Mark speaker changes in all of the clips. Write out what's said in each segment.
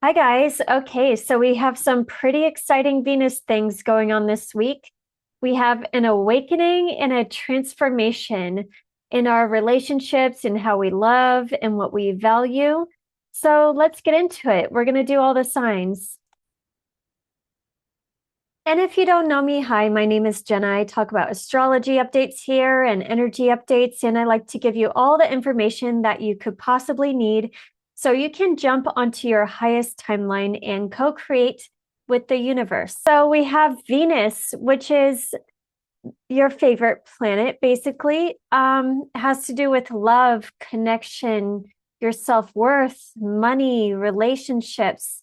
Speaker 1: Hi, guys. Okay, so we have some pretty exciting Venus things going on this week. We have an awakening and a transformation in our relationships and how we love and what we value. So let's get into it. We're going to do all the signs. And if you don't know me, hi, my name is Jenna. I talk about astrology updates here and energy updates, and I like to give you all the information that you could possibly need so you can jump onto your highest timeline and co create with the universe. So we have Venus, which is your favorite planet, basically, has to do with love, connection, your self worth, money, relationships.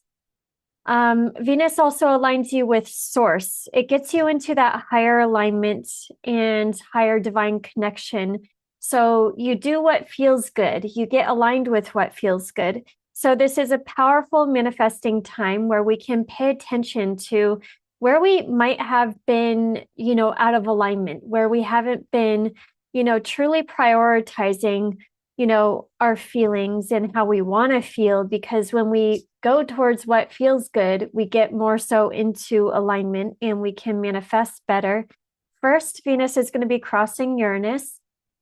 Speaker 1: Venus also aligns you with source. It gets you into that higher alignment and higher divine connection. So you do what feels good. You get aligned with what feels good. So this is a powerful manifesting time where we can pay attention to where we might have been, out of alignment, where we haven't been, truly prioritizing our feelings and how we want to feel, because when we go towards what feels good, we get more so into alignment and we can manifest better. First, Venus is going to be crossing Uranus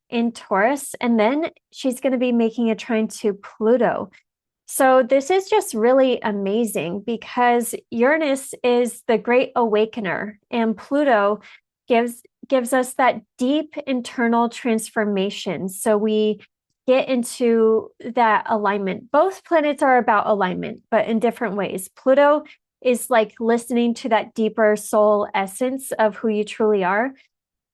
Speaker 1: in Taurus, and then she's going to be making a trine to Pluto. So this is just really amazing because Uranus is the great awakener and Pluto gives us that deep internal transformation. So we get into that alignment. Both planets are about alignment, but in different ways. Pluto is like listening to that deeper soul essence of who you truly are.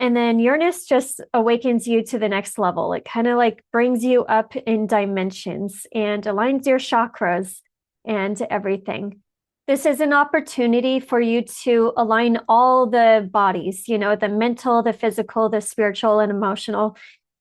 Speaker 1: And then Uranus just awakens you to the next level. It kind of like brings you up in dimensions and aligns your chakras and everything. This is an opportunity for you to align all the bodies, the mental, the physical, the spiritual, and emotional.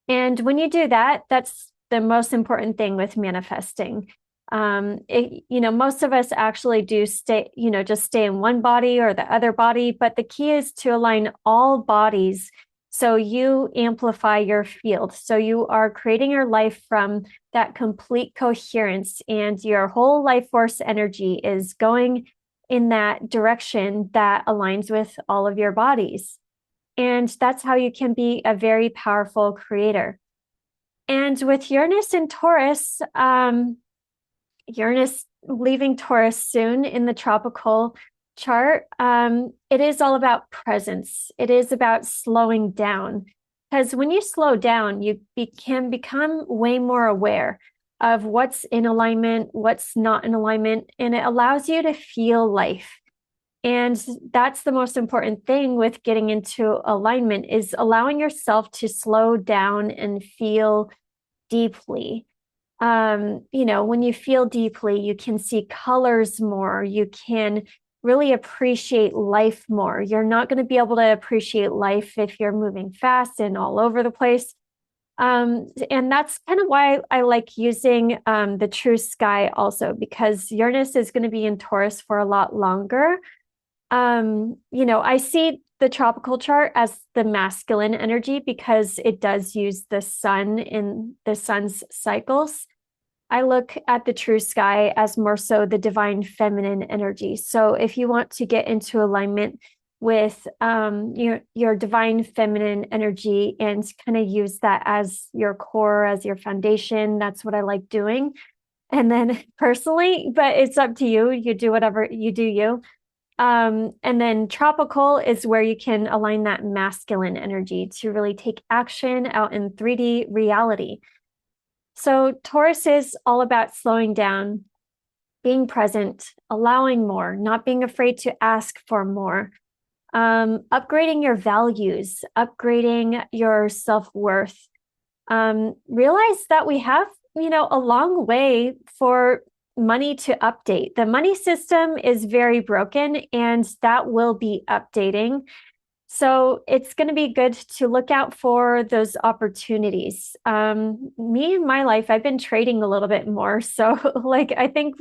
Speaker 1: And when you do that, that's the most important thing with manifesting. Most of us actually do stay, just stay in one body or the other body, but the key is to align all bodies so you amplify your field. So you are creating your life from that complete coherence, and your whole life force energy is going in that direction that aligns with all of your bodies. And that's how you can be a very powerful creator. And with Uranus and Taurus, Uranus leaving Taurus soon in the tropical chart, it is all about presence. It is about slowing down. Because when you slow down, can become way more aware of what's in alignment, what's not in alignment, and it allows you to feel life. And that's the most important thing with getting into alignment, is allowing yourself to slow down and feel deeply. When you feel deeply, you can see colors more. You can really appreciate life more. You're not going to be able to appreciate life if you're moving fast and all over the place. And that's kind of why I like using the true sky also, because Uranus is going to be in Taurus for a lot longer. I see the tropical chart as the masculine energy because it does use the sun in the sun's cycles. I look at the true sky as more so the divine feminine energy. So if you want to get into alignment with your divine feminine energy and kind of use that as your core, as your foundation, that's what I like doing. And then personally, but it's up to you. You do whatever you do, you. And then tropical is where you can align that masculine energy to really take action out in 3D reality. So Taurus is all about slowing down, being present, allowing more, not being afraid to ask for more, upgrading your values, upgrading your self-worth. Realize that we have, a long way for money to update. The money system is very broken, and that will be updating. So it's going to be good to look out for those opportunities. Me in my life, I've been trading a little bit more. So like, I think,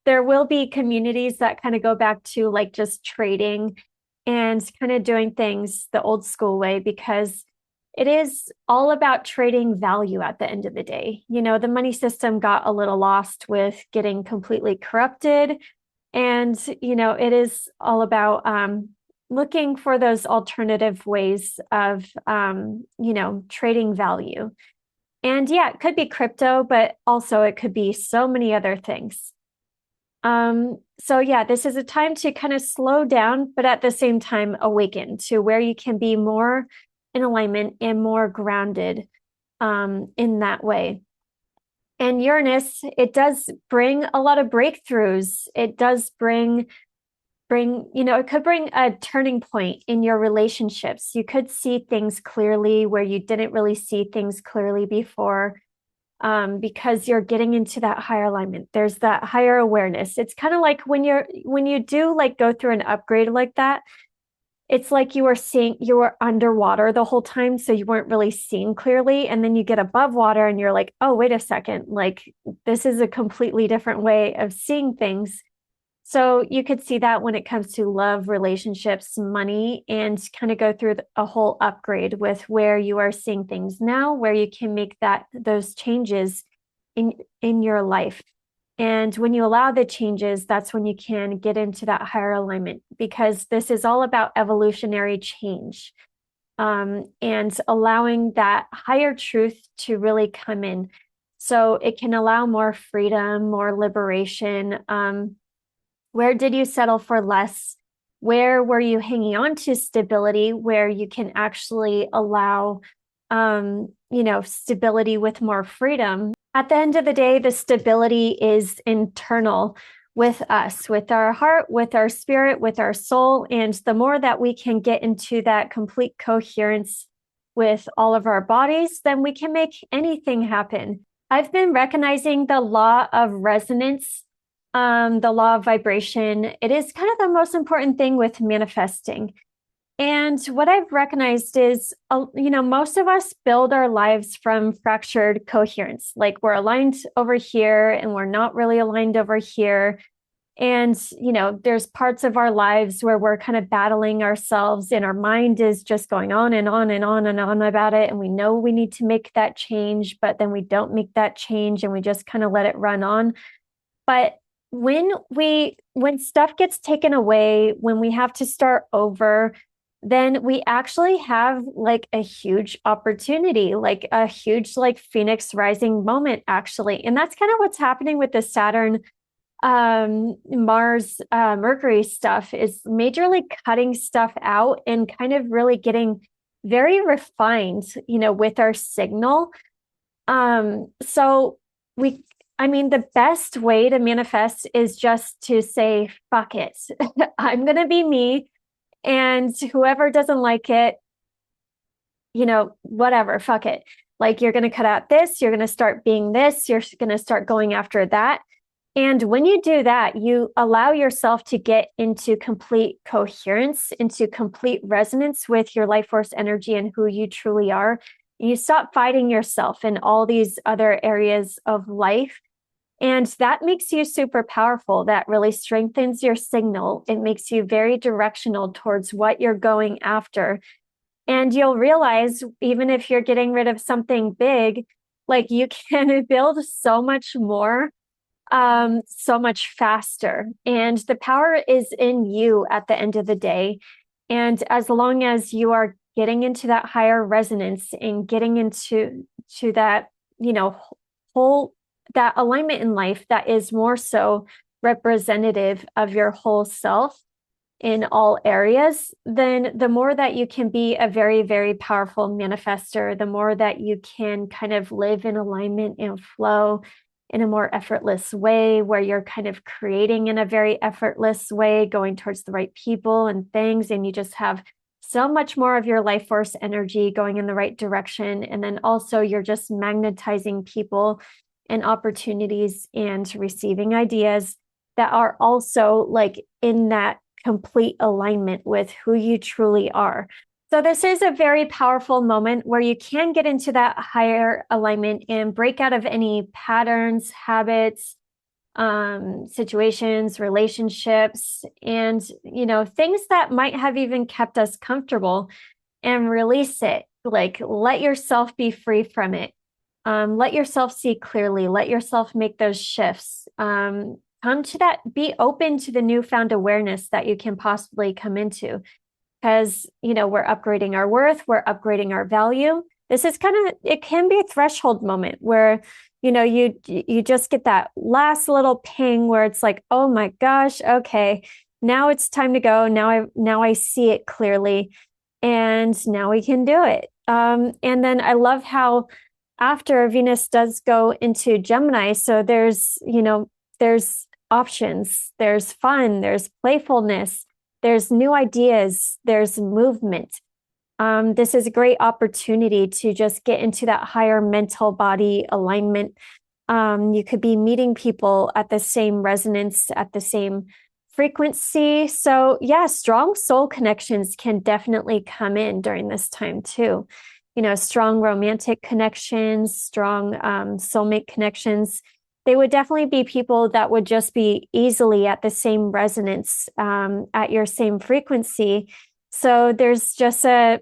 Speaker 1: there will be communities that kind of go back to like just trading and kind of doing things the old school way, because it is all about trading value at the end of the day. You know, the money system got a little lost with getting completely corrupted. And, you know, it is all about looking for those alternative ways of, you know, trading value. And yeah, it could be crypto, but also it could be so many other things. So yeah, this is a time to kind of slow down, but at the same time awaken to where you can be more in alignment and more grounded in that way. And Uranus, it does bring a lot of breakthroughs. It does bring, you know, it could bring a turning point in your relationships. You could see things clearly where you didn't really see things clearly before, because you're getting into that higher alignment. There's that higher awareness. It's kind of like when you do like go through an upgrade like that, it's like you were underwater the whole time, so you weren't really seeing clearly. And then you get above water and you're like, oh, wait a second, like this is a completely different way of seeing things. So you could see that when it comes to love, relationships, money, and kind of go through a whole upgrade with where you are seeing things now, where you can make those changes in your life. And when you allow the changes, that's when you can get into that higher alignment, because this is all about evolutionary change, and allowing that higher truth to really come in. So it can allow more freedom, more liberation. Where did you settle for less? Where were you hanging on to stability where you can actually allow, you know, stability with more freedom? At the end of the day, the stability is internal with us, with our heart, with our spirit, with our soul. And the more that we can get into that complete coherence with all of our bodies, then we can make anything happen. I've been recognizing the law of resonance, the law of vibration. It is kind of the most important thing with manifesting. And what I've recognized is, you know, most of us build our lives from fractured coherence. Like we're aligned over here and we're not really aligned over here. And, you know, there's parts of our lives where we're kind of battling ourselves and our mind is just going on and on and on and on about it. And we know we need to make that change, but then we don't make that change and we just kind of let it run on. But when stuff gets taken away, when we have to start over, then we actually have like a huge opportunity, like a huge like Phoenix rising moment, actually. And that's kind of what's happening with the Saturn, Mars, Mercury stuff, is majorly cutting stuff out and kind of really getting very refined, you know, with our signal. So I mean, the best way to manifest is just to say, fuck it. I'm going to be me. And whoever doesn't like it, you know, whatever, fuck it. Like you're going to cut out this, you're going to start being this, you're going to start going after that. And when you do that, you allow yourself to get into complete coherence, into complete resonance with your life force energy and who you truly are. You stop fighting yourself in all these other areas of life. And that makes you super powerful. That really strengthens your signal. It makes you very directional towards what you're going after. And you'll realize, even if you're getting rid of something big, like you can build so much more, so much faster. And the power is in you at the end of the day. And as long as you are getting into that higher resonance and getting into that, you know, whole that alignment in life that is more so representative of your whole self in all areas, then the more that you can be a very, very powerful manifester, the more that you can kind of live in alignment and flow in a more effortless way, where you're kind of creating in a very effortless way, going towards the right people and things. And you just have so much more of your life force energy going in the right direction. And then also you're just magnetizing people and opportunities and receiving ideas that are also like in that complete alignment with who you truly are. So this is a very powerful moment where you can get into that higher alignment and break out of any patterns, habits, situations, relationships, and, you know, things that might have even kept us comfortable, and release it. like let yourself be free from it. Let yourself see clearly, let yourself make those shifts. Come to that, be open to the newfound awareness that you can possibly come into. Because, we're upgrading our worth, we're upgrading our value. This is it can be a threshold moment where, you just get that last little ping where it's like, oh my gosh, okay, now it's time to go. Now I see it clearly, and now we can do it. And then I love how after Venus does go into Gemini, so there's options, there's fun, there's playfulness, there's new ideas, there's movement. This is a great opportunity to just get into that higher mental body alignment. You could be meeting people at the same resonance, at the same frequency. So yeah, strong soul connections can definitely come in during this time too. Strong romantic connections, strong soulmate connections. They would definitely be people that would just be easily at the same resonance, at your same frequency. So there's just a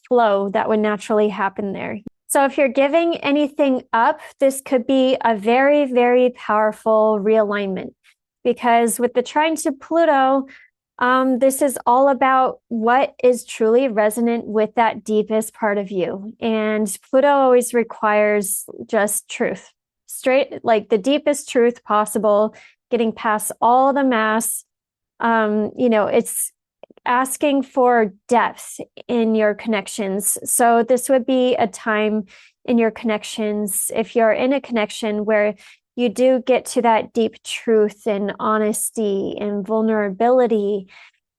Speaker 1: flow that would naturally happen there. So if you're giving anything up, this could be a very, very powerful realignment, because with the trine to Pluto, this is all about what is truly resonant with that deepest part of you. And Pluto always requires just truth, straight, like the deepest truth possible, getting past all the mass. It's asking for depth in your connections. So this would be a time in your connections, if you're in a connection where you do get to that deep truth and honesty and vulnerability.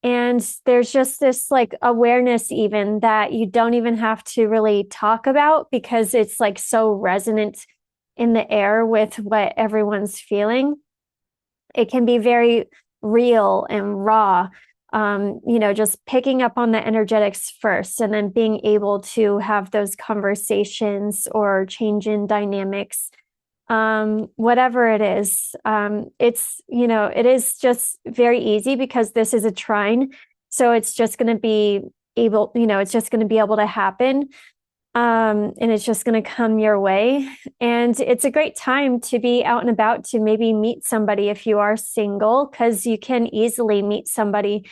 Speaker 1: And there's just this like awareness even that you don't even have to really talk about, because it's like so resonant in the air with what everyone's feeling. It can be very real and raw. Just picking up on the energetics first and then being able to have those conversations or change in dynamics, whatever it is. It is just very easy because this is a trine. So it's just going to be able to happen. And it's just going to come your way. And it's a great time to be out and about, to maybe meet somebody if you are single, because you can easily meet somebody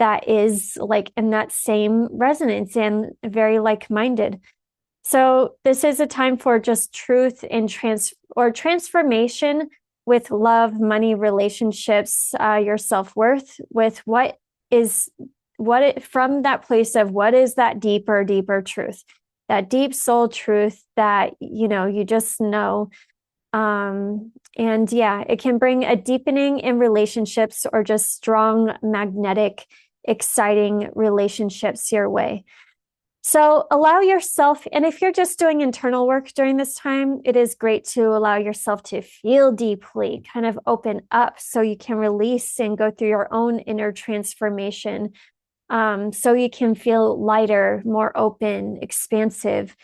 Speaker 1: that is like in that same resonance and very like-minded. So this is a time for just truth and transformation with love, money, relationships, your self-worth, with from that place of what is that deeper truth, that deep soul truth that, you just know. And yeah, it can bring a deepening in relationships or just strong, magnetic, exciting relationships your way. So allow yourself, and if you're just doing internal work during this time, it is great to allow yourself to feel deeply, kind of open up so you can release and go through your own inner transformation. So you can feel lighter, more open, expansive.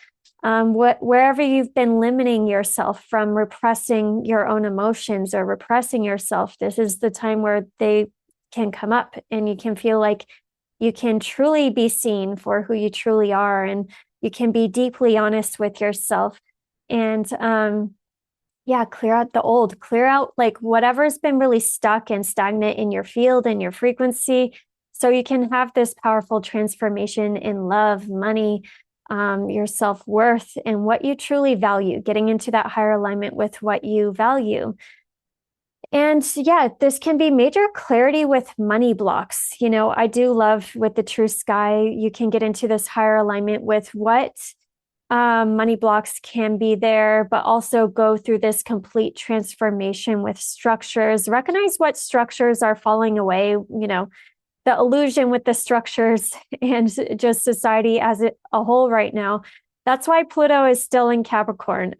Speaker 1: Wherever you've been limiting yourself from repressing your own emotions or repressing yourself, this is the time where they can come up and you can feel like you can truly be seen for who you truly are, and you can be deeply honest with yourself. And clear out the old, clear out like whatever's been really stuck and stagnant in your field and your frequency, so you can have this powerful transformation in love, money, your self-worth, and what you truly value, getting into that higher alignment with what you value. And yeah, this can be major clarity with money blocks. I do love with the true sky, you can get into this higher alignment with what money blocks can be there, but also go through this complete transformation with structures. Recognize what structures are falling away, the illusion with the structures and just society as a whole right now. That's why Pluto is still in Capricorn,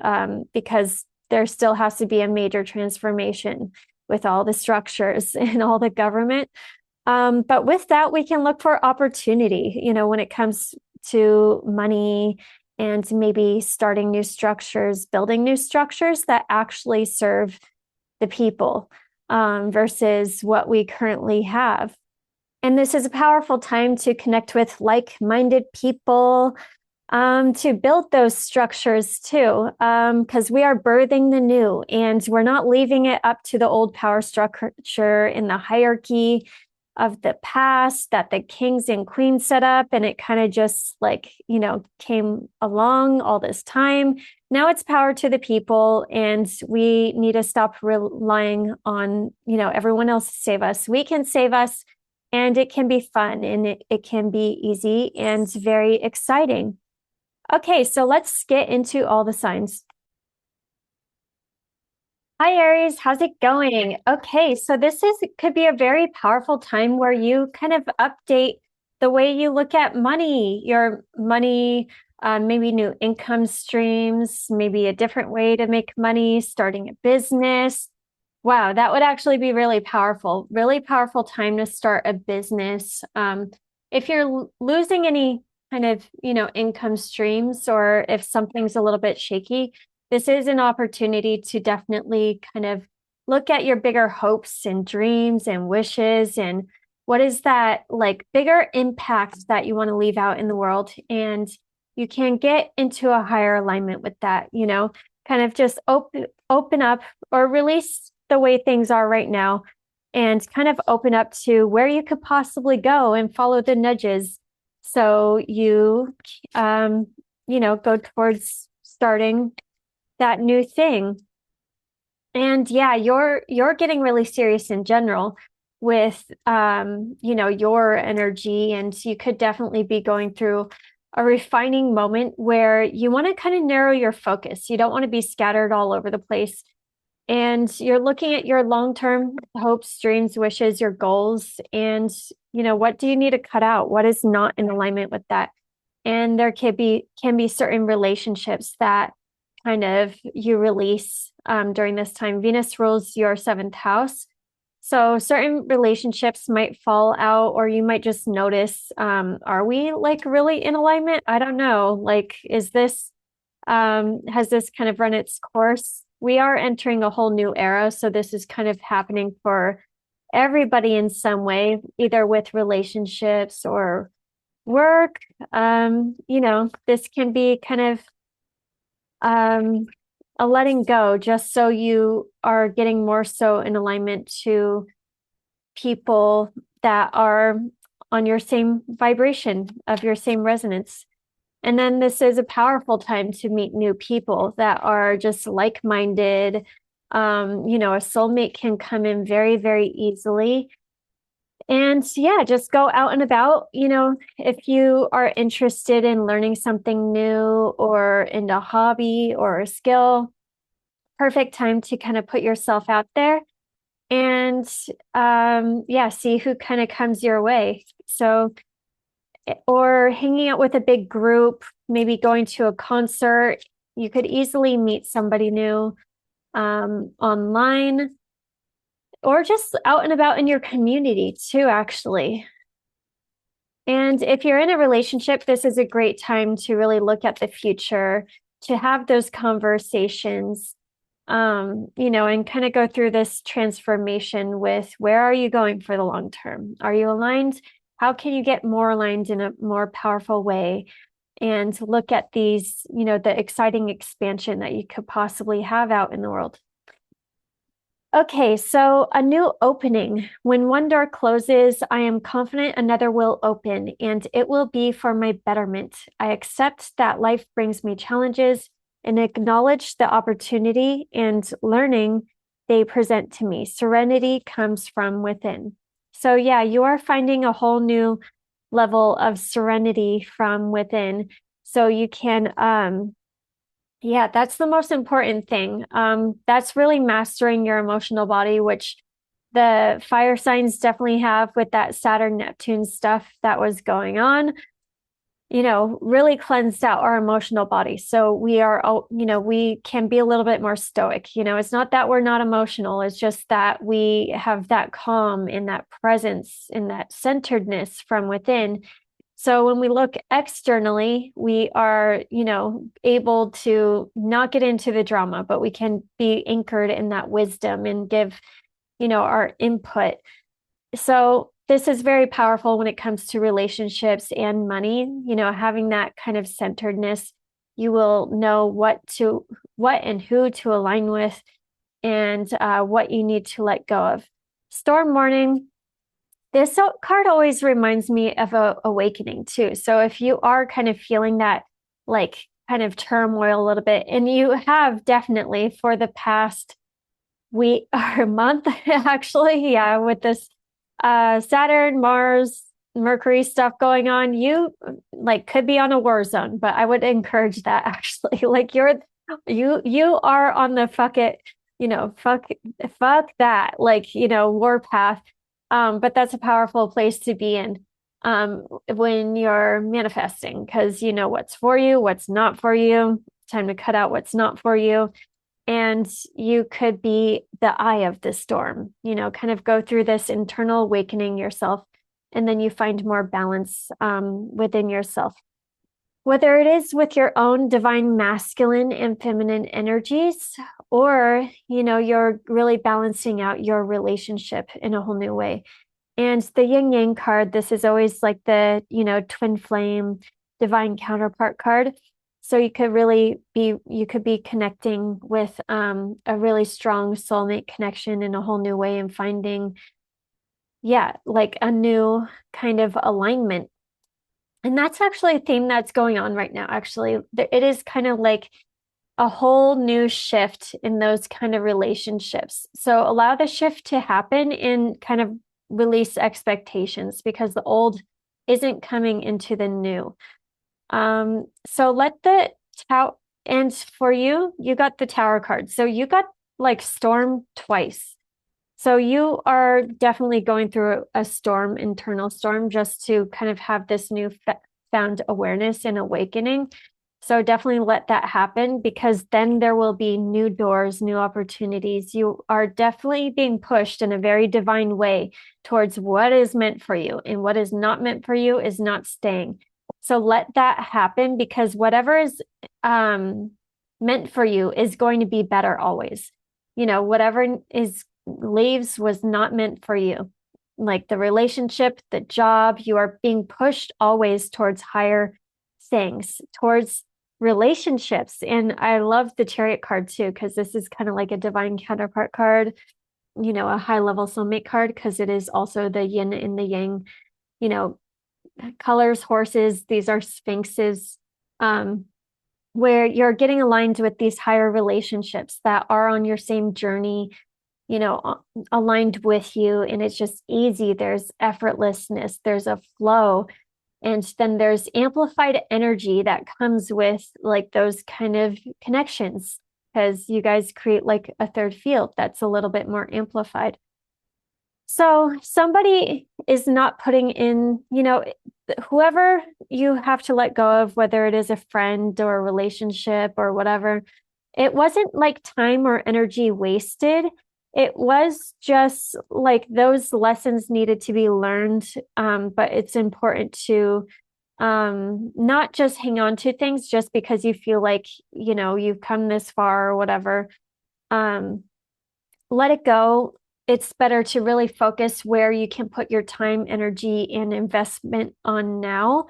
Speaker 1: because there still has to be a major transformation with all the structures and all the government. But with that, we can look for opportunity, when it comes to money and maybe starting new structures, building new structures that actually serve the people, versus what we currently have. And this is a powerful time to connect with like-minded people, to build those structures too, because we are birthing the new and we're not leaving it up to the old power structure in the hierarchy of the past that the kings and queens set up. And it kind of just like, came along all this time. Now it's power to the people, and we need to stop relying on, everyone else to save us. We can save us, and it can be fun, and it can be easy and very exciting. Okay, so let's get into all the signs. Hi, Aries. How's it going? Okay, so could be a very powerful time where you kind of update the way you look at money, your money, maybe new income streams, maybe a different way to make money, starting a business. Wow, that would actually be really powerful time to start a business. If you're losing any kind of, income streams, or if something's a little bit shaky, this is an opportunity to definitely kind of look at your bigger hopes and dreams and wishes, and what is that like bigger impact that you want to leave out in the world. And you can get into a higher alignment with that, kind of just open up or release the way things are right now, and kind of open up to where you could possibly go and follow the nudges. So you, go towards starting that new thing. And yeah, you're getting really serious in general with your energy, and you could definitely be going through a refining moment where you want to kind of narrow your focus. You don't want to be scattered all over the place. And you're looking at your long-term hopes, dreams, wishes, your goals, and what do you need to cut out? What is not in alignment with that? And there can be certain relationships that kind of you release during this time. Venus rules your 7th house. So certain relationships might fall out, or you might just notice, are we like really in alignment? I don't know. Like, has this kind of run its course? We are entering a whole new era. So this is kind of happening for everybody in some way, either with relationships or work. This can be kind of a letting go, just so you are getting more so in alignment to people that are on your same vibration, of your same resonance. And then this is a powerful time to meet new people that are just like-minded. A soulmate can come in very, very easily. And yeah, just go out and about. If you are interested in learning something new or in a hobby or a skill, perfect time to kind of put yourself out there and see who kind of comes your way. So, or hanging out with a big group, maybe going to a concert. You could easily meet somebody new online, or just out and about in your community too, actually. And if you're in a relationship, this is a great time to really look at the future, to have those conversations, and kind of go through this transformation with, where are you going for the long term? Are you aligned? How can you get more aligned in a more powerful way? And look at these, the exciting expansion that you could possibly have out in the world. Okay, so a new opening. When one door closes, I am confident another will open, and it will be for my betterment. I accept that life brings me challenges and acknowledge the opportunity and learning they present to me. Serenity comes from within. So yeah, you are finding a whole new level of serenity from within. So you can that's the most important thing. That's really mastering your emotional body, which the fire signs definitely have with that Saturn Neptune stuff that was going on, really cleansed out our emotional body. So we are, we can be a little bit more stoic. It's not that we're not emotional. It's just that we have that calm and that presence and that centeredness from within. So when we look externally, we are, able to not get into the drama, but we can be anchored in that wisdom and give, our input. So this is very powerful when it comes to relationships and money. You know, having that kind of centeredness, you will know what and who to align with, and what you need to let go of. Storm warning. This card always reminds me of a awakening too. So if you are kind of feeling that like kind of turmoil a little bit, and you have definitely for the past week or month, actually, yeah, with this Saturn, Mars, Mercury stuff going on, you like could be on a war zone, but I would encourage that actually. Like you are on the fuck it, you know, fuck that, like, you know, war path. But that's a powerful place to be in when you're manifesting, because you know what's for you, what's not for you. Time to cut out what's not for you. And you could be the eye of the storm, you know, kind of go through this internal awakening yourself, and then you find more balance within yourself. Whether it is with your own divine masculine and feminine energies, or, you know, you're really balancing out your relationship in a whole new way. And the yin yang card, this is always like the, you know, twin flame, divine counterpart card. So you could be connecting with a really strong soulmate connection in a whole new way, and finding, yeah, like a new kind of alignment. And that's actually a theme that's going on right now. Actually, it is kind of like a whole new shift in those kind of relationships. So allow the shift to happen and kind of release expectations, because the old isn't coming into the new. So let the tower, and for you, you got the Tower card. So you got like storm twice. So you are definitely going through a storm, internal storm, just to kind of have this new found awareness and awakening. So definitely let that happen, because then there will be new doors, new opportunities. You are definitely being pushed in a very divine way towards what is meant for you, and what is not meant for you is not staying. So let that happen, because whatever is meant for you is going to be better always. You know, whatever is leaves was not meant for you. Like the relationship, the job, you are being pushed always towards higher things, towards relationships. And I love the Chariot card too, because this is kind of like a divine counterpart card, you know, a high level soulmate card, because it is also the yin and the yang, you know, colors, horses. These are sphinxes, where you're getting aligned with these higher relationships that are on your same journey, you know, aligned with you. And it's just easy. There's effortlessness, there's a flow. And then there's amplified energy that comes with like those kind of connections, because you guys create like a third field that's a little bit more amplified. So somebody is not putting in, you know, whoever you have to let go of, whether it is a friend or a relationship or whatever, it wasn't like time or energy wasted. It was just like those lessons needed to be learned. But it's important to not just hang on to things just because you feel like, you know, you've come this far or whatever. Let it go. It's better to really focus where you can put your time, energy, and investment on now,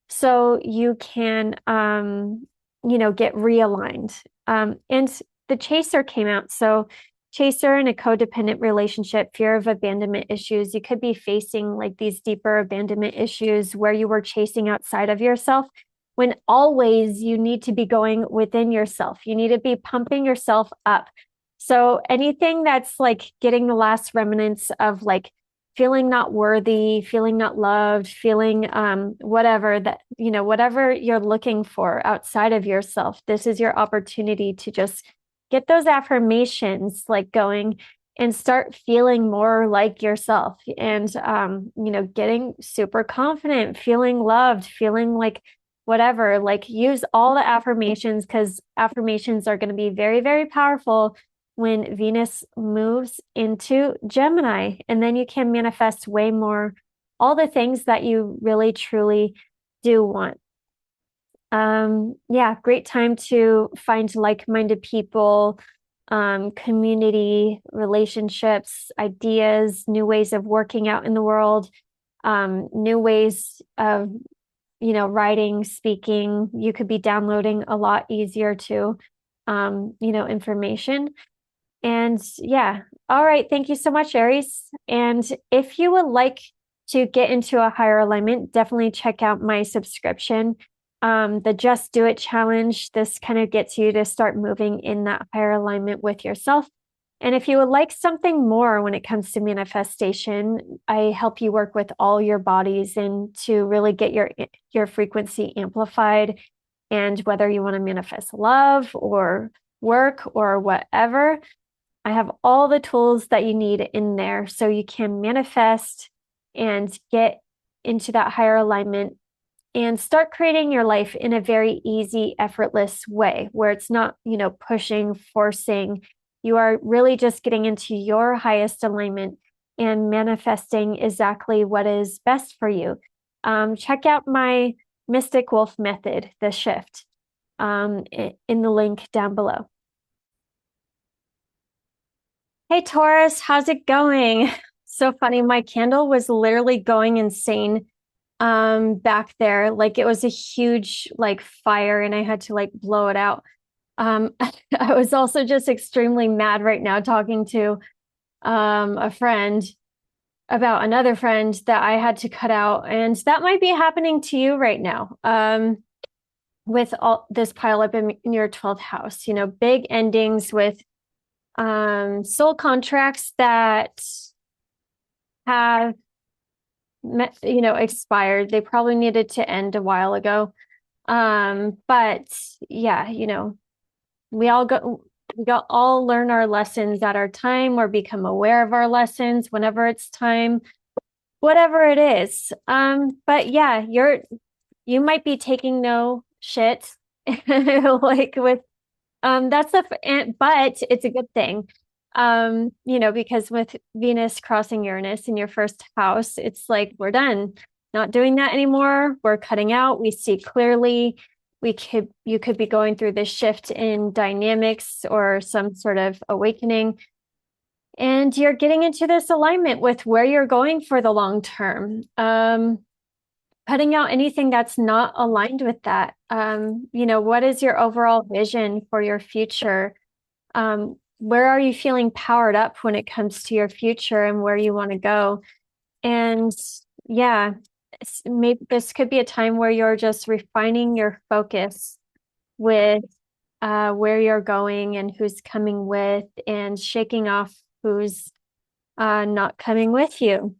Speaker 1: so you can, you know, get realigned. And the Chaser came out. So Chaser in a codependent relationship, fear of abandonment issues. You could be facing like these deeper abandonment issues where you were chasing outside of yourself, when always you need to be going within yourself. You need to be pumping yourself up. So anything that's like getting the last remnants of like feeling not worthy, feeling not loved, feeling whatever that, you know, whatever you're looking for outside of yourself, this is your opportunity to just get those affirmations like going and start feeling more like yourself, and you know, getting super confident, feeling loved, feeling like whatever, like use all the affirmations, because affirmations are going to be very, very powerful when Venus moves into Gemini, and then you can manifest way more, all the things that you really truly do want. Yeah, great time to find like-minded people, community, relationships, ideas, new ways of working out in the world. new ways of, writing, speaking. You could be downloading a lot easier to, information. And yeah, all right. Thank you so much, Aries. And if you would like to get into a higher alignment, definitely check out my subscription. The Just Do It challenge. This kind of gets you to start moving in that higher alignment with yourself. And if you would like something more when it comes to manifestation, I help you work with all your bodies and to really get your frequency amplified. And whether you want to manifest love or work or whatever, I have all the tools that you need in there so you can manifest and get into that higher alignment and start creating your life in a very easy, effortless way where it's not, pushing, forcing. You are really just getting into your highest alignment and manifesting exactly what is best for you. Check out my Mystic Wolf Method, The Shift, in the link down below. Hey Taurus, how's it going? So funny. My candle was literally going insane back there. Like it was a huge fire and I had to blow it out. I was also just extremely mad right now talking to a friend about another friend that I had to cut out, and that might be happening to you right now. With all this pile up in your 12th house, big endings with soul contracts that have expired. They probably needed to end a while ago. But yeah, we all learn our lessons at our time or become aware of our lessons whenever it's time, whatever it is. But yeah, you might be taking no shit with but it's a good thing. Because with Venus crossing Uranus in your first house, it's like we're done. Not doing that anymore. We're cutting out. We see clearly. You could be going through this shift in dynamics or some sort of awakening. And you're getting into this alignment with where you're going for the long term. Cutting out anything that's not aligned with that. What is your overall vision for your future? Where are you feeling powered up when it comes to your future and where you want to go? And yeah, maybe this could be a time where you're just refining your focus with where you're going and who's coming with, and shaking off who's not coming with you.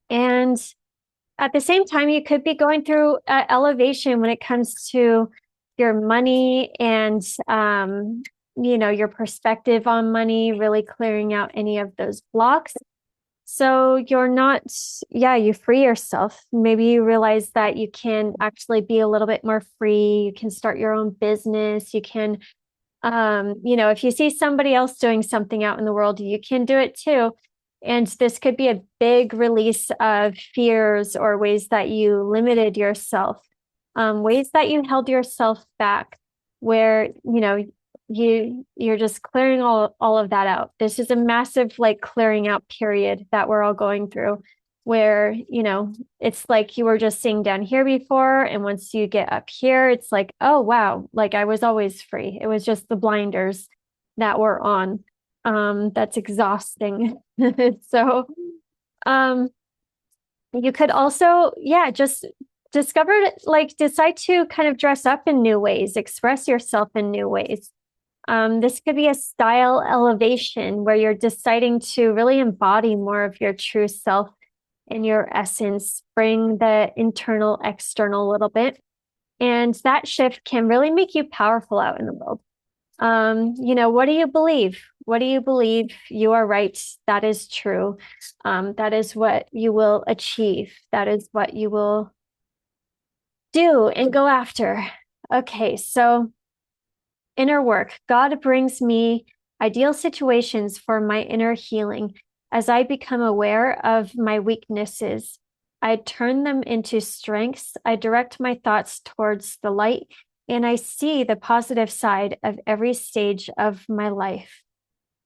Speaker 1: And at the same time, you could be going through elevation when it comes to your money and, your perspective on money, really clearing out any of those blocks. So you're not, you free yourself. Maybe you realize that you can actually be a little bit more free. You can start your own business. You can, if you see somebody else doing something out in the world, you can do it too. And this could be a big release of fears or ways that you limited yourself, ways that you held yourself back, where, you're just clearing all of that out. This is a massive clearing out period that we're all going through, where, it's like you were just sitting down here before. And once you get up here, it's like, oh, wow, I was always free. It was just the blinders that were on. That's exhausting. So, you could also, just decide to kind of dress up in new ways, express yourself in new ways. This could be a style elevation where you're deciding to really embody more of your true self and your essence, bring the internal, external a little bit. And that shift can really make you powerful out in the world. What do you believe? What do you believe? You are right. That is true. That is what you will achieve. That is what you will do and go after. Okay, so inner work. God brings me ideal situations for my inner healing. As I become aware of my weaknesses, I turn them into strengths. I direct my thoughts towards the light, and I see the positive side of every stage of my life.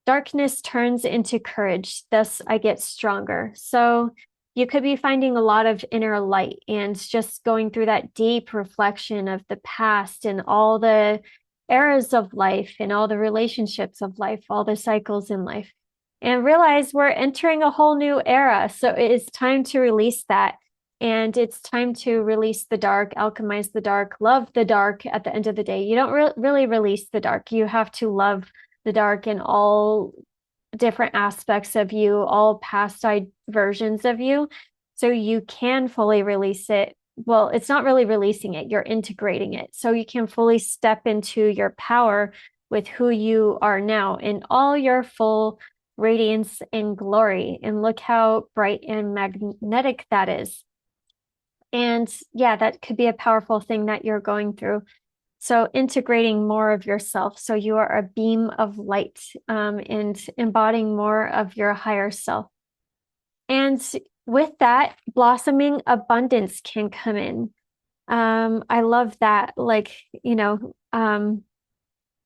Speaker 1: Darkness turns into courage. Thus, I get stronger. So, you could be finding a lot of inner light and just going through that deep reflection of the past and all the eras of life and all the relationships of life, all the cycles in life, and realize we're entering a whole new era. So it is time to release that. And it's time to release the dark, alchemize the dark, love the dark at the end of the day. You don't really release the dark. You have to love the dark in all different aspects of you, all past versions of you, so you can fully release it. Well, it's not really releasing it, you're integrating it. So you can fully step into your power with who you are now in all your full radiance and glory. And look how bright and magnetic that is. And yeah, that could be a powerful thing that you're going through. So integrating more of yourself. So you are a beam of light, and embodying more of your higher self. And with that, blossoming abundance can come in. I love that. Like, the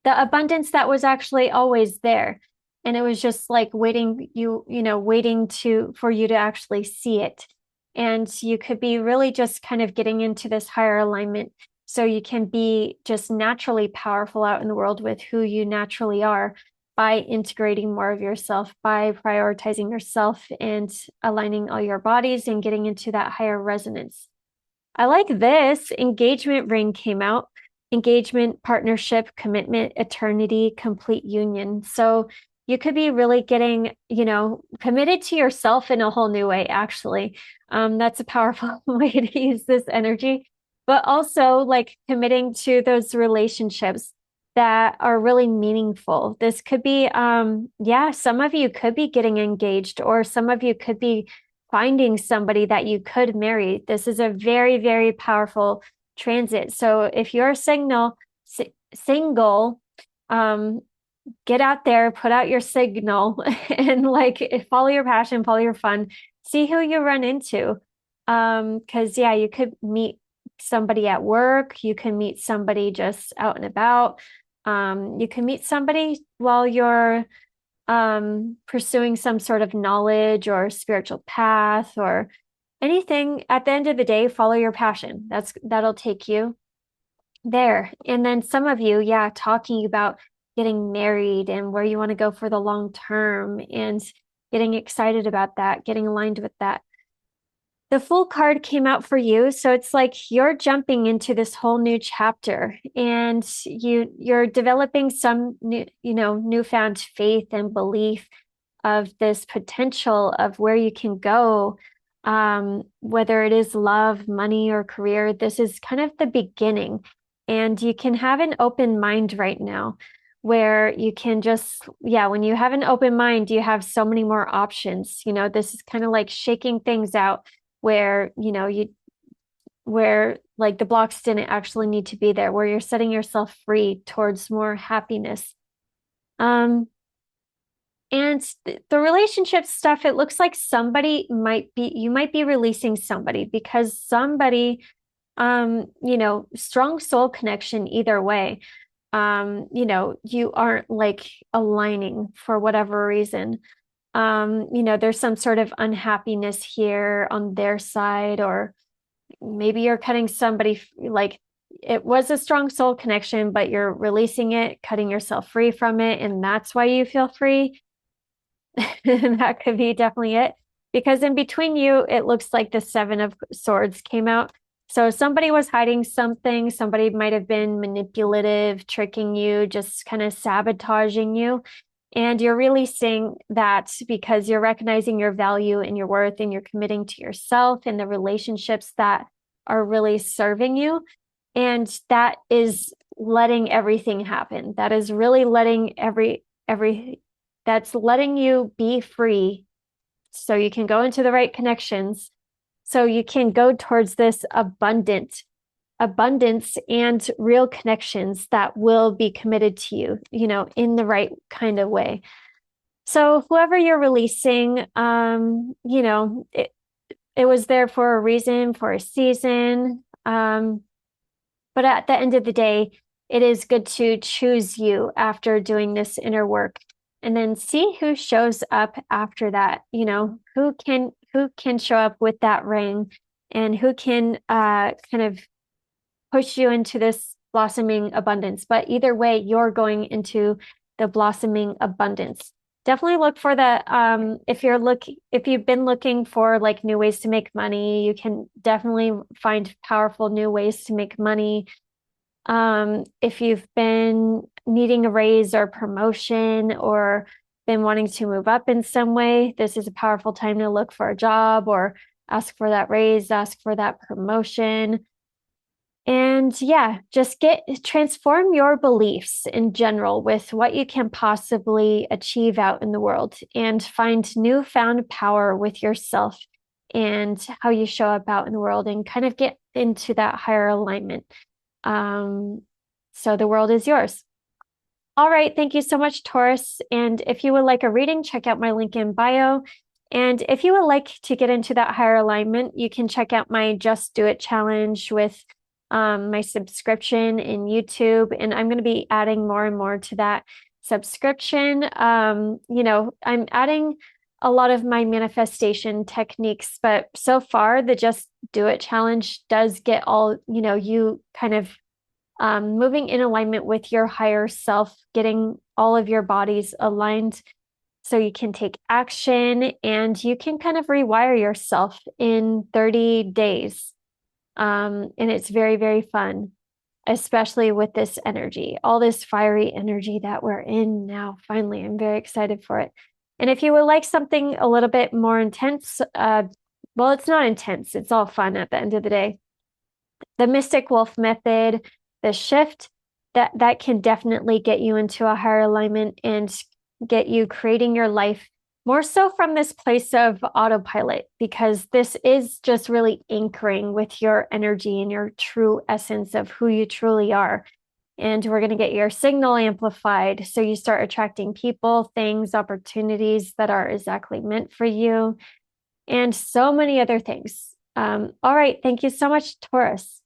Speaker 1: abundance that was actually always there. And it was just like waiting for you to actually see it. And you could be really just kind of getting into this higher alignment, so you can be just naturally powerful out in the world with who you naturally are, by integrating more of yourself, by prioritizing yourself and aligning all your bodies and getting into that higher resonance. I like this. Engagement ring came out. Engagement, partnership, commitment, eternity, complete union. So you could be really getting, committed to yourself in a whole new way, actually. That's a powerful way to use this energy, but also like committing to those relationships that are really meaningful. This could be, some of you could be getting engaged, or some of you could be finding somebody that you could marry. This is a very, very powerful transit. So if you're single, get out there, put out your signal, and like follow your passion, follow your fun, see who you run into. Because you could meet somebody at work, you can meet somebody just out and about. You can meet somebody while you're pursuing some sort of knowledge or spiritual path or anything. At the end of the day, follow your passion. That'll take you there. And then some of you, talking about getting married and where you want to go for the long term, and getting excited about that, getting aligned with that. The Fool card came out for you. So it's like you're jumping into this whole new chapter, and you're developing some new, newfound faith and belief of this potential of where you can go, whether it is love, money, or career. This is kind of the beginning, and you can have an open mind right now, where you can just, when you have an open mind, you have so many more options. This is kind of like shaking things out, where where like the blocks didn't actually need to be there, where you're setting yourself free towards more happiness. And the relationship stuff, it looks like you might be releasing somebody, because somebody, strong soul connection either way. You aren't like aligning for whatever reason. There's some sort of unhappiness here on their side, or maybe you're cutting somebody, like it was a strong soul connection, but you're releasing it, cutting yourself free from it, and that's why you feel free. That could be definitely it, because in between you, it looks like the Seven of Swords came out. So somebody was hiding something. Somebody might have been manipulative, tricking you, just kind of sabotaging you. And you're releasing that, because you're recognizing your value and your worth, and you're committing to yourself and the relationships that are really serving you. And that is letting everything happen. That is really letting that's letting you be free, so you can go into the right connections, so you can go towards this abundance and real connections that will be committed to you, in the right kind of way. So whoever you're releasing, it was there for a reason, for a season. But at the end of the day, it is good to choose you after doing this inner work, and then see who shows up after that. who can show up with that ring and who can kind of push you into this blossoming abundance. But either way, you're going into the blossoming abundance. Definitely look for the if you've been looking for like new ways to make money, you can definitely find powerful new ways to make money. If you've been needing a raise or promotion or been wanting to move up in some way, this is a powerful time to look for a job or ask for that raise, ask for that promotion. And yeah, just transform your beliefs in general with what you can possibly achieve out in the world and find newfound power with yourself and how you show up out in the world and kind of get into that higher alignment. So the world is yours. All right. Thank you so much, Taurus. And if you would like a reading, check out my link in bio. And if you would like to get into that higher alignment, you can check out my Just Do It challenge with my subscription in YouTube. And I'm going to be adding more and more to that subscription. I'm adding a lot of my manifestation techniques, but so far the Just Do It challenge does get all, you kind of moving in alignment with your higher self, getting all of your bodies aligned so you can take action and you can kind of rewire yourself in 30 days. And it's very, very fun, especially with this energy, all this fiery energy that we're in now. Finally, I'm very excited for it. And if you would like something a little bit more intense, well, it's not intense. It's all fun at the end of the day. The Mystic Wolf Method, the shift, that can definitely get you into a higher alignment and get you creating your life more so from this place of autopilot, because this is just really anchoring with your energy and your true essence of who you truly are. And we're going to get your signal amplified so you start attracting people, things, opportunities that are exactly meant for you, and so many other things. All right. Thank you so much, Taurus.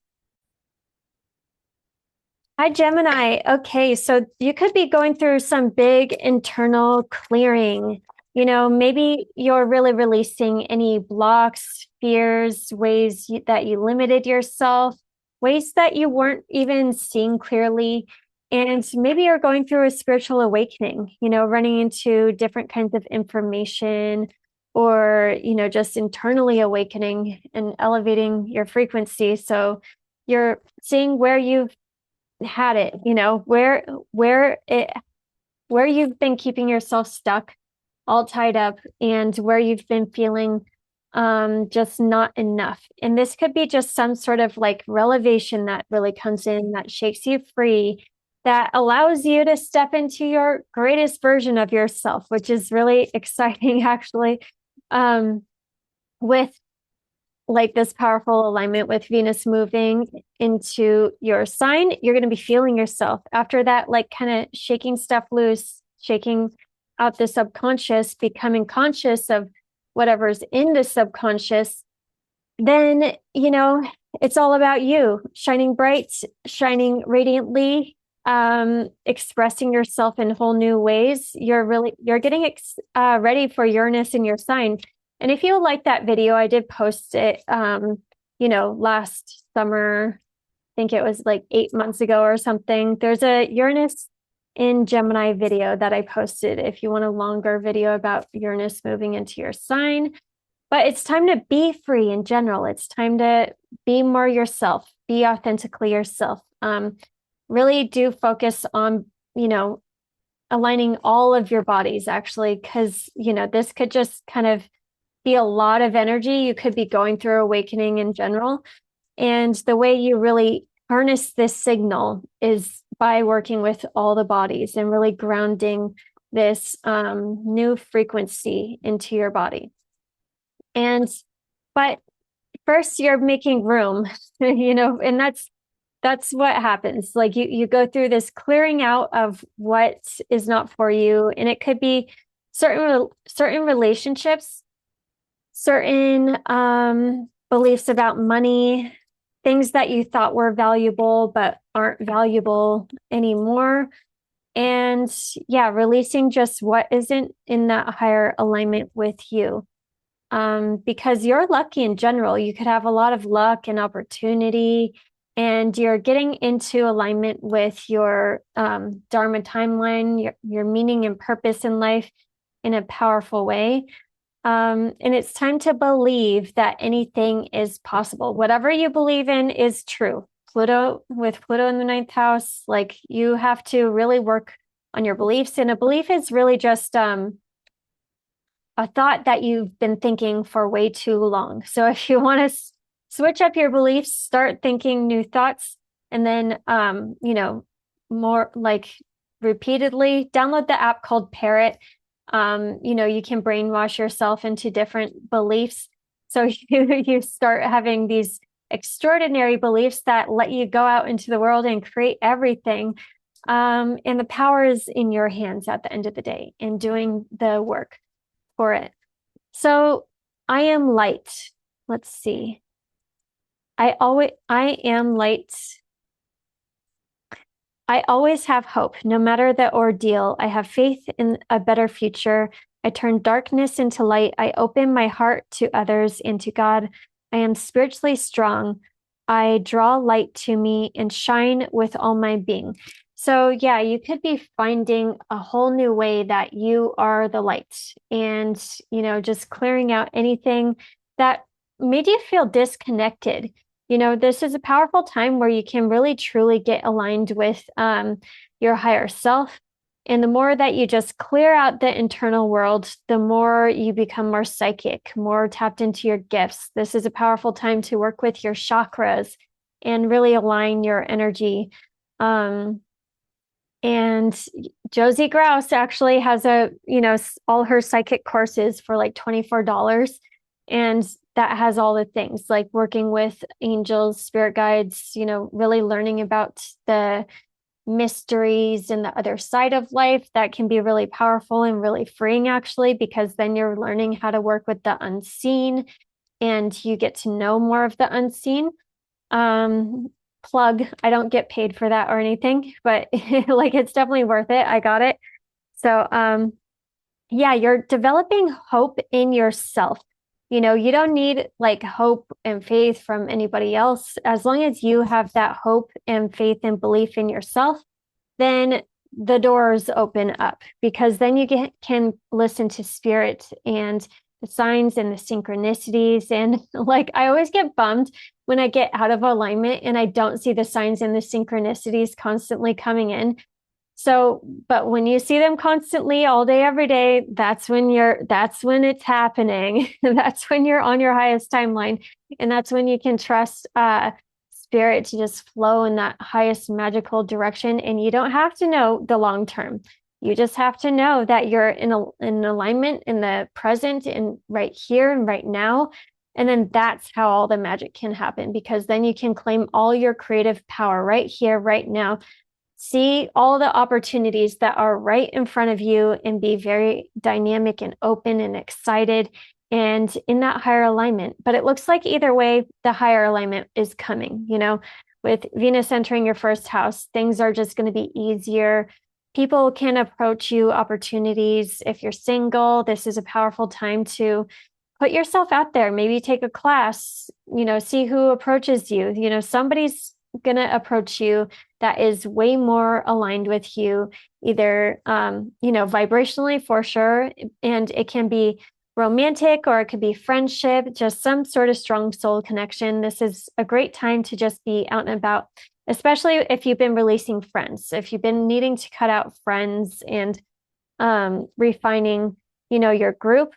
Speaker 1: Hi, Gemini. Okay, so you could be going through some big internal clearing. Maybe you're really releasing any blocks, fears, ways that you limited yourself, ways that you weren't even seeing clearly. And maybe you're going through a spiritual awakening, running into different kinds of information or, just internally awakening and elevating your frequency. So you're seeing where you've had it, where you've been keeping yourself stuck, all tied up, and where you've been feeling just not enough. And this could be just some sort of like revelation that really comes in that shakes you free, that allows you to step into your greatest version of yourself, which is really exciting actually. With like this powerful alignment with Venus moving into your sign, you're going to be feeling yourself after that, like kind of shaking stuff loose, shaking out the subconscious, becoming conscious of whatever's in the subconscious. Then, it's all about you shining bright, shining radiantly, expressing yourself in whole new ways. You're getting ready for Uranus in your sign. And if you like that video, I did post it, last summer. I think it was like 8 months ago or something. There's a Uranus in Gemini video that I posted if you want a longer video about Uranus moving into your sign. But it's time to be free in general. It's time to be more yourself, be authentically yourself. Really do focus on, aligning all of your bodies actually, because, this could just kind of be a lot of energy. You could be going through awakening in general. And the way you really harness this signal is by working with all the bodies and really grounding this new frequency into your body. But first you're making room, and that's what happens. Like you go through this clearing out of what is not for you. And it could be certain relationships, certain beliefs about money, things that you thought were valuable but aren't valuable anymore. And yeah, releasing just what isn't in that higher alignment with you. because you're lucky in general. You could have a lot of luck and opportunity, and you're getting into alignment with your Dharma timeline, your meaning and purpose in life in a powerful way. And it's time to believe that anything is possible. Whatever you believe in is true. With Pluto in the ninth house, like you have to really work on your beliefs. And a belief is really just a thought that you've been thinking for way too long. So if you want to switch up your beliefs, start thinking new thoughts, and then, more like repeatedly, download the app called Parrot. You can brainwash yourself into different beliefs. So you start having these extraordinary beliefs that let you go out into the world and create everything. And the power is in your hands at the end of the day and doing the work for it. So I am light. Let's see. I am light. I always have hope, no matter the ordeal. I have faith in a better future. I turn darkness into light. I open my heart to others and to God. I am spiritually strong. I draw light to me and shine with all my being. So yeah, you could be finding a whole new way that you are the light, and, just clearing out anything that made you feel disconnected. This is a powerful time where you can really truly get aligned with your higher self. And the more that you just clear out the internal world, the more you become more psychic, more tapped into your gifts. This is a powerful time to work with your chakras and really align your energy. And Josie Grouse actually has all her psychic courses for like $24. And that has all the things like working with angels, spirit guides, really learning about the mysteries and the other side of life. That can be really powerful and really freeing, actually, because then you're learning how to work with the unseen and you get to know more of the unseen. Plug, I don't get paid for that or anything, but like it's definitely worth it. I got it. So yeah, you're developing hope in yourself. You don't need like hope and faith from anybody else. As long as you have that hope and faith and belief in yourself, then the doors open up, because then you can listen to spirit and the signs and the synchronicities. And like, I always get bummed when I get out of alignment and I don't see the signs and the synchronicities constantly coming in. So, but when you see them constantly all day, every day, that's when it's happening. That's when you're on your highest timeline. And that's when you can trust spirit to just flow in that highest magical direction. And you don't have to know the long term. You just have to know that you're in alignment in the present and right here and right now. And then that's how all the magic can happen, because then you can claim all your creative power right here, right now. See all the opportunities that are right in front of you and be very dynamic and open and excited and in that higher alignment. But it looks like either way, the higher alignment is coming. With Venus entering your first house, things are just going to be easier. People can approach you, opportunities. If you're single, this is a powerful time to put yourself out there. Maybe take a class, see who approaches you. Somebody's going to approach you that is way more aligned with you, either, vibrationally for sure. And it can be romantic or it could be friendship, just some sort of strong soul connection. This is a great time to just be out and about, especially if you've been releasing friends, if you've been needing to cut out friends and refining, your group,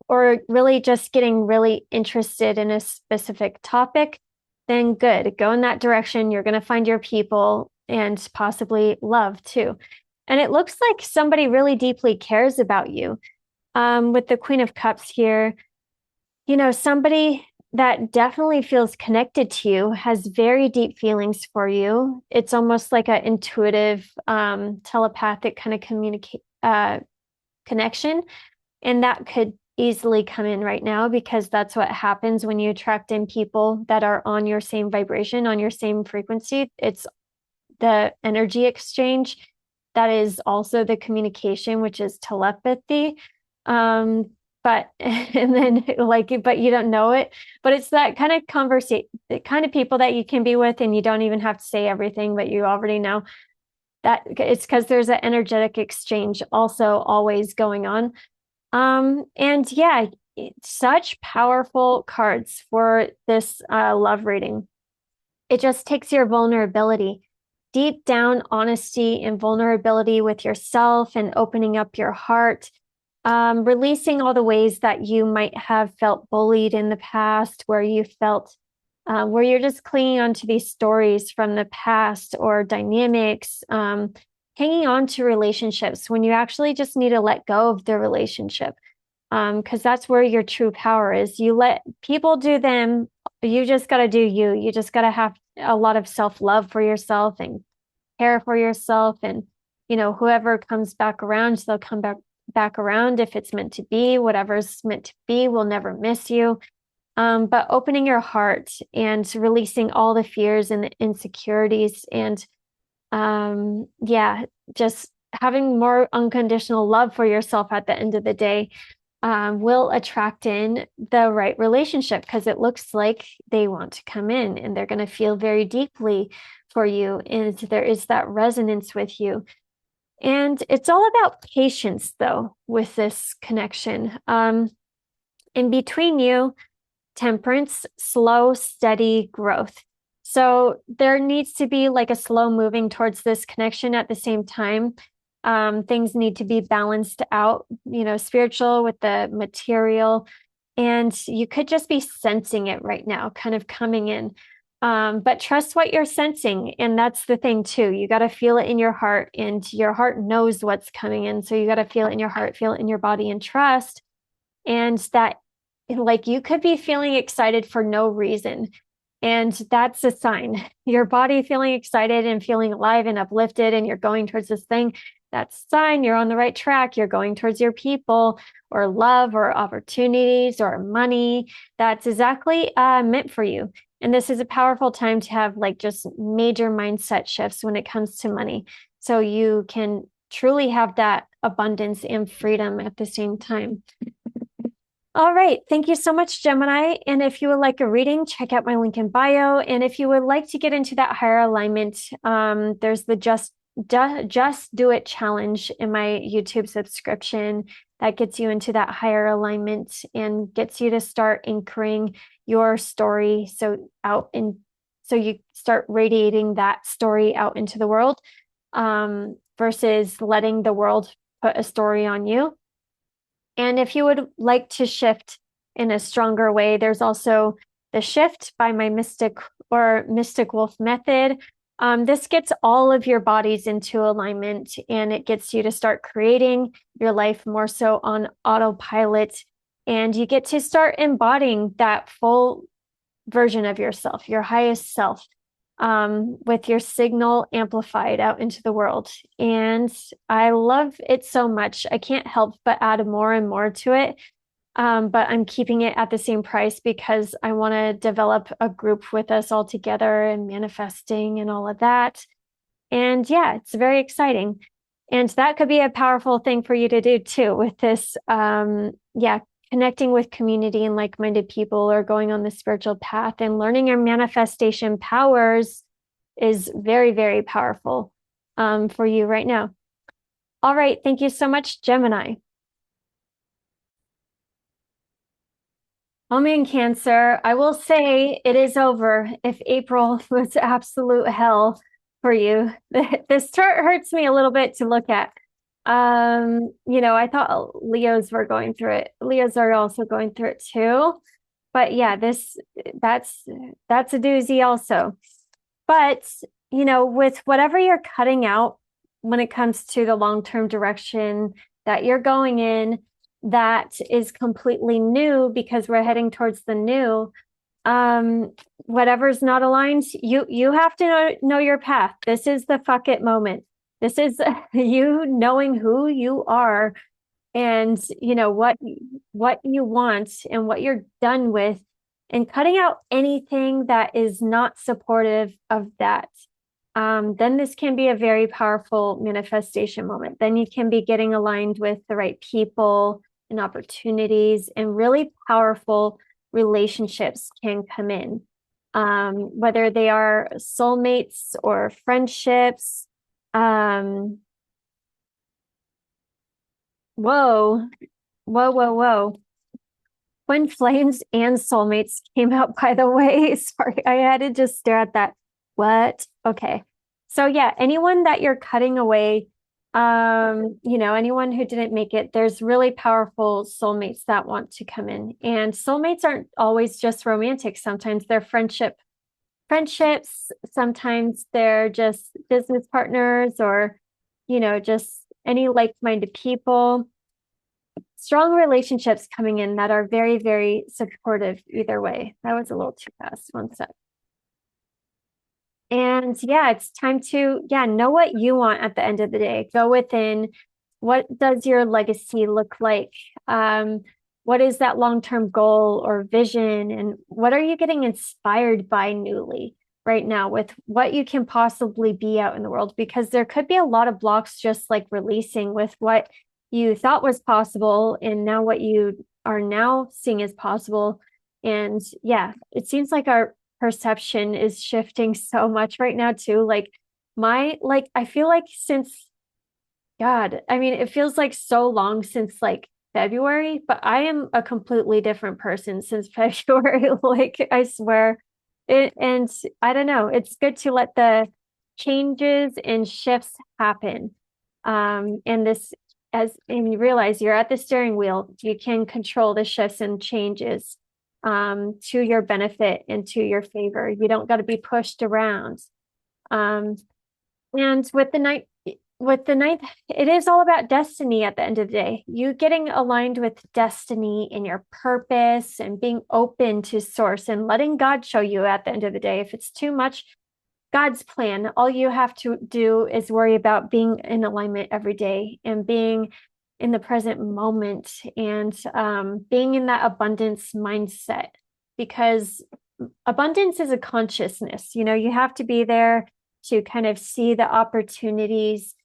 Speaker 1: or really just getting really interested in a specific topic, then good. Go in that direction. You're going to find your people and possibly love too. And it looks like somebody really deeply cares about you. With the Queen of Cups here, somebody that definitely feels connected to you, has very deep feelings for you. It's almost like an intuitive, telepathic kind of connection. And that could easily come in right now, because that's what happens when you attract in people that are on your same vibration, on your same frequency. It's the energy exchange that is also the communication, which is telepathy. but and then like, but you don't know it. But it's that kind of conversation, the kind of people that you can be with, and you don't even have to say everything, but you already know that it's because there's an energetic exchange also always going on. And yeah, such powerful cards for this love reading. It just takes your vulnerability, deep down honesty and vulnerability with yourself and opening up your heart, releasing all the ways that you might have felt bullied in the past, where you felt where you're just clinging onto these stories from the past or dynamics, hanging on to relationships when you actually just need to let go of the relationship. Because that's where your true power is. You let people do them. You just got to do you. You just got to have a lot of self-love for yourself and care for yourself. And, whoever comes back around, they'll come back around if it's meant to be. Whatever's meant to be will never miss you. But opening your heart and releasing all the fears and the insecurities and, yeah, just having more unconditional love for yourself at the end of the day will attract in the right relationship, because it looks like they want to come in and they're going to feel very deeply for you. And there is that resonance with you. And it's all about patience, though, with this connection. In between you, temperance, slow, steady growth. So there needs to be like a slow moving towards this connection at the same time. Things need to be balanced out, spiritual with the material. And you could just be sensing it right now, kind of coming in. But trust what you're sensing. And that's the thing too. You got to feel it in your heart, and your heart knows what's coming in. So you got to feel it in your heart, feel it in your body, and trust. And that, like, you could be feeling excited for no reason. And that's a sign. Your body feeling excited and feeling alive and uplifted, and you're going towards this thing. That's a sign you're on the right track. You're going towards your people or love or opportunities or money. That's exactly meant for you. And this is a powerful time to have like just major mindset shifts when it comes to money. So you can truly have that abundance and freedom at the same time. All right. Thank you so much, Gemini. And if you would like a reading, check out my link in bio. And if you would like to get into that higher alignment, there's the Just Do It challenge in my YouTube subscription that gets you into that higher alignment and gets you to start anchoring your story so you start radiating that story out into the world, versus letting the world put a story on you. And if you would like to shift in a stronger way, there's also the Shift by my Mystic Wolf method. This gets all of your bodies into alignment, and it gets you to start creating your life more so on autopilot. And you get to start embodying that full version of yourself, your highest self, with your signal amplified out into the world. And I love it so much. I can't help but add more and more to it. But I'm keeping it at the same price because I want to develop a group with us all together and manifesting and all of that. And yeah, it's very exciting. And that could be a powerful thing for you to do too with this. Connecting with community and like-minded people, or going on the spiritual path and learning your manifestation powers is very, very powerful for you right now. All right. Thank you so much, Gemini. Home in Cancer, I will say it is over. If April was absolute hell for you, this chart hurts me a little bit to look at. I thought Leos were going through it. Leos are also going through it too. But yeah, that's a doozy also. But, with whatever you're cutting out when it comes to the long-term direction that you're going in, that is completely new, because we're heading towards the new. Whatever's not aligned, you have to know your path. This is the fuck it moment. This is you knowing who you are, and what you want and what you're done with, and cutting out anything that is not supportive of that. Then this can be a very powerful manifestation moment. Then you can be getting aligned with the right people and opportunities, and really powerful relationships can come in. Whether they are soulmates or friendships. Whoa, whoa, whoa, whoa. Twin flames and soulmates came out, by the way. Sorry, I had to just stare at that. What? Okay. So yeah, anyone that you're cutting away, anyone who didn't make it, there's really powerful soulmates that want to come in. And soulmates aren't always just romantic. Sometimes they're friendships, sometimes they're just business partners, or, just any like-minded people. Strong relationships coming in that are very, very supportive either way. That was a little too fast. One sec. And yeah, it's time to, know what you want at the end of the day. Go within. What does your legacy look like? What is that long-term goal or vision? And what are you getting inspired by newly right now with what you can possibly be out in the world? Because there could be a lot of blocks just like releasing with what you thought was possible and now what you are now seeing as possible. And yeah, it seems like our perception is shifting so much right now too. I feel like since God, I mean, it feels like so long since like February, but I am a completely different person since February. Like, I swear. And I don't know, it's good to let the changes and shifts happen. And you realize you're at the steering wheel, you can control the shifts and changes to your benefit and to your favor. You don't got to be pushed around. And with the ninth, it is all about destiny at the end of the day. You getting aligned with destiny and your purpose and being open to source and letting God show you at the end of the day. If it's too much, God's plan, all you have to do is worry about being in alignment every day and being in the present moment and being in that abundance mindset, because abundance is a consciousness. You have to be there to kind of see the opportunities.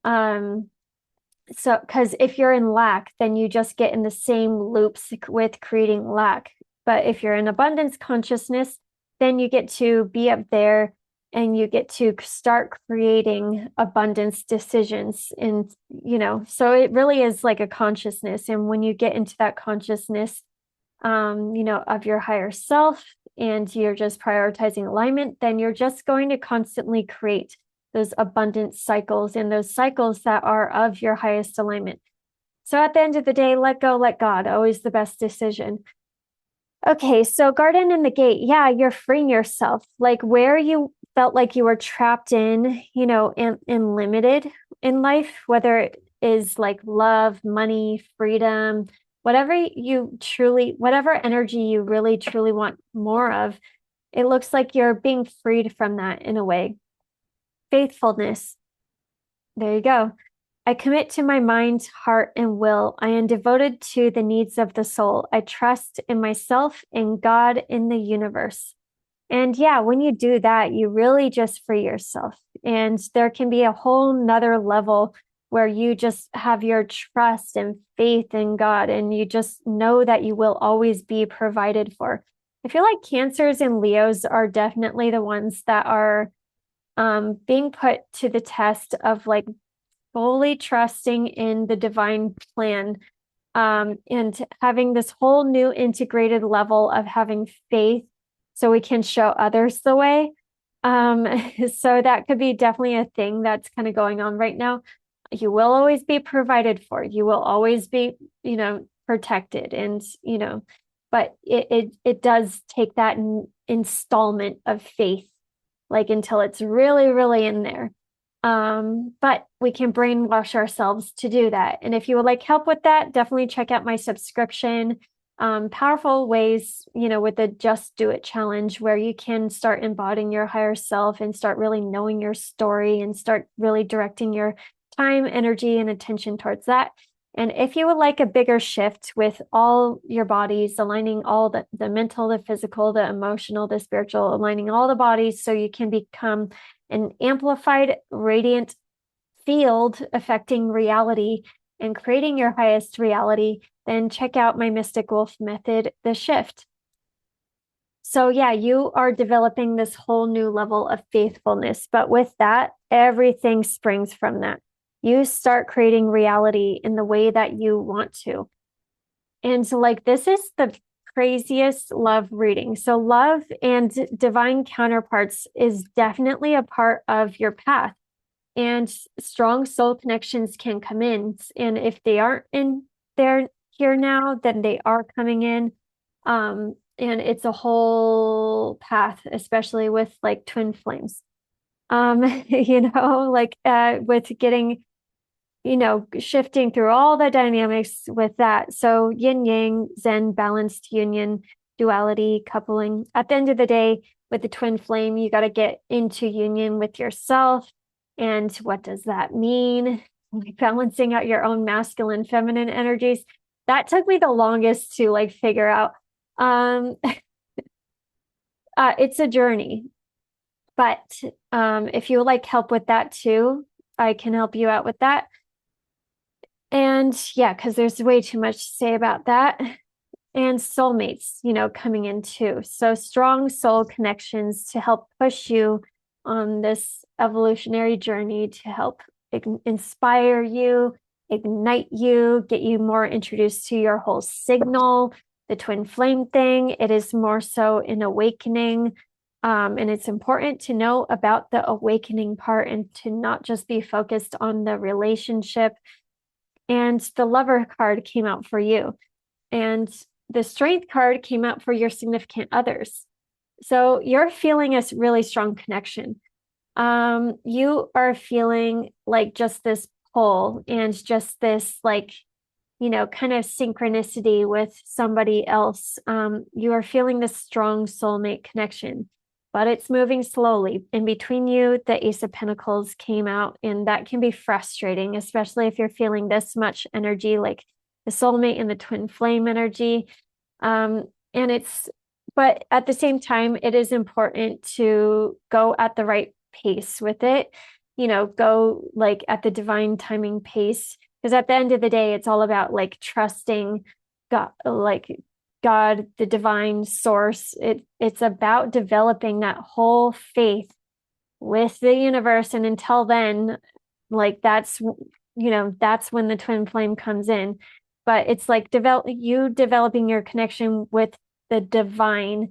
Speaker 1: So, because if you're in lack, then you just get in the same loops with creating lack. But if you're in abundance consciousness, then you get to be up there and you get to start creating abundance decisions. And, so it really is like a consciousness. And when you get into that consciousness, of your higher self, and you're just prioritizing alignment, then you're just going to constantly create those abundant cycles and those cycles that are of your highest alignment. So at the end of the day, let go, let God, always the best decision. Okay, so garden in the gate. Yeah, you're freeing yourself. Like where you felt like you were trapped in, and limited in life, whether it is like love, money, freedom, whatever energy you really truly want more of, it looks like you're being freed from that in a way. Faithfulness. There you go. I commit to my mind, heart, and will. I am devoted to the needs of the soul. I trust in myself, in God, in the universe. And yeah, when you do that, you really just free yourself. And there can be a whole nother level where you just have your trust and faith in God, and you just know that you will always be provided for. I feel like Cancers and Leos are definitely the ones that are being put to the test of like fully trusting in the divine plan, and having this whole new integrated level of having faith so we can show others the way. So that could be definitely a thing that's kind of going on right now. You will always be provided for. You will always be, protected, and, but it does take that installment of faith, like until it's really, really in there. But we can brainwash ourselves to do that. And if you would like help with that, definitely check out my subscription. Powerful ways, with the Just Do It challenge, where you can start embodying your higher self and start really knowing your story and start really directing your time, energy, and attention towards that. And if you would like a bigger shift with all your bodies, aligning all the mental, the physical, the emotional, the spiritual, aligning all the bodies so you can become an amplified, radiant field affecting reality and creating your highest reality, then check out my Mystic Wolf Method, The Shift. So yeah, you are developing this whole new level of faithfulness. But with that, everything springs from that. You start creating reality in the way that you want to. And so, like, this is the craziest love reading. So love and divine counterparts is definitely a part of your path. And strong soul connections can come in. And if they aren't in there here now, then they are coming in. And it's a whole path, especially with like twin flames. Like with getting, shifting through all the dynamics with that. So yin yang, zen, balanced union, duality, coupling. At the end of the day, with the twin flame, you got to get into union with yourself. And what does that mean? Like balancing out your own masculine, feminine energies. That took me the longest to like figure out. It's a journey, but if you would like help with that too, I can help you out with that. And yeah, because there's way too much to say about that. And soulmates, coming in too. So strong soul connections to help push you on this evolutionary journey, to help inspire you, ignite you, get you more introduced to your whole signal. The twin flame thing, it is more so an awakening. And it's important to know about the awakening part and to not just be focused on the relationship. And the lover card came out for you. And the strength card came out for your significant others. So you're feeling a really strong connection. You are feeling like just this pull and just this like, kind of synchronicity with somebody else. You are feeling this strong soulmate connection, but it's moving slowly. In between you, the Ace of Pentacles came out, and that can be frustrating, especially if you're feeling this much energy, like the soulmate and the twin flame energy. But at the same time, it is important to go at the right pace with it, go like at the divine timing pace. Because at the end of the day, it's all about like trusting God, God, the divine source. It's about developing that whole faith with the universe. And until then, like that's when the twin flame comes in. But it's like developing your connection with the divine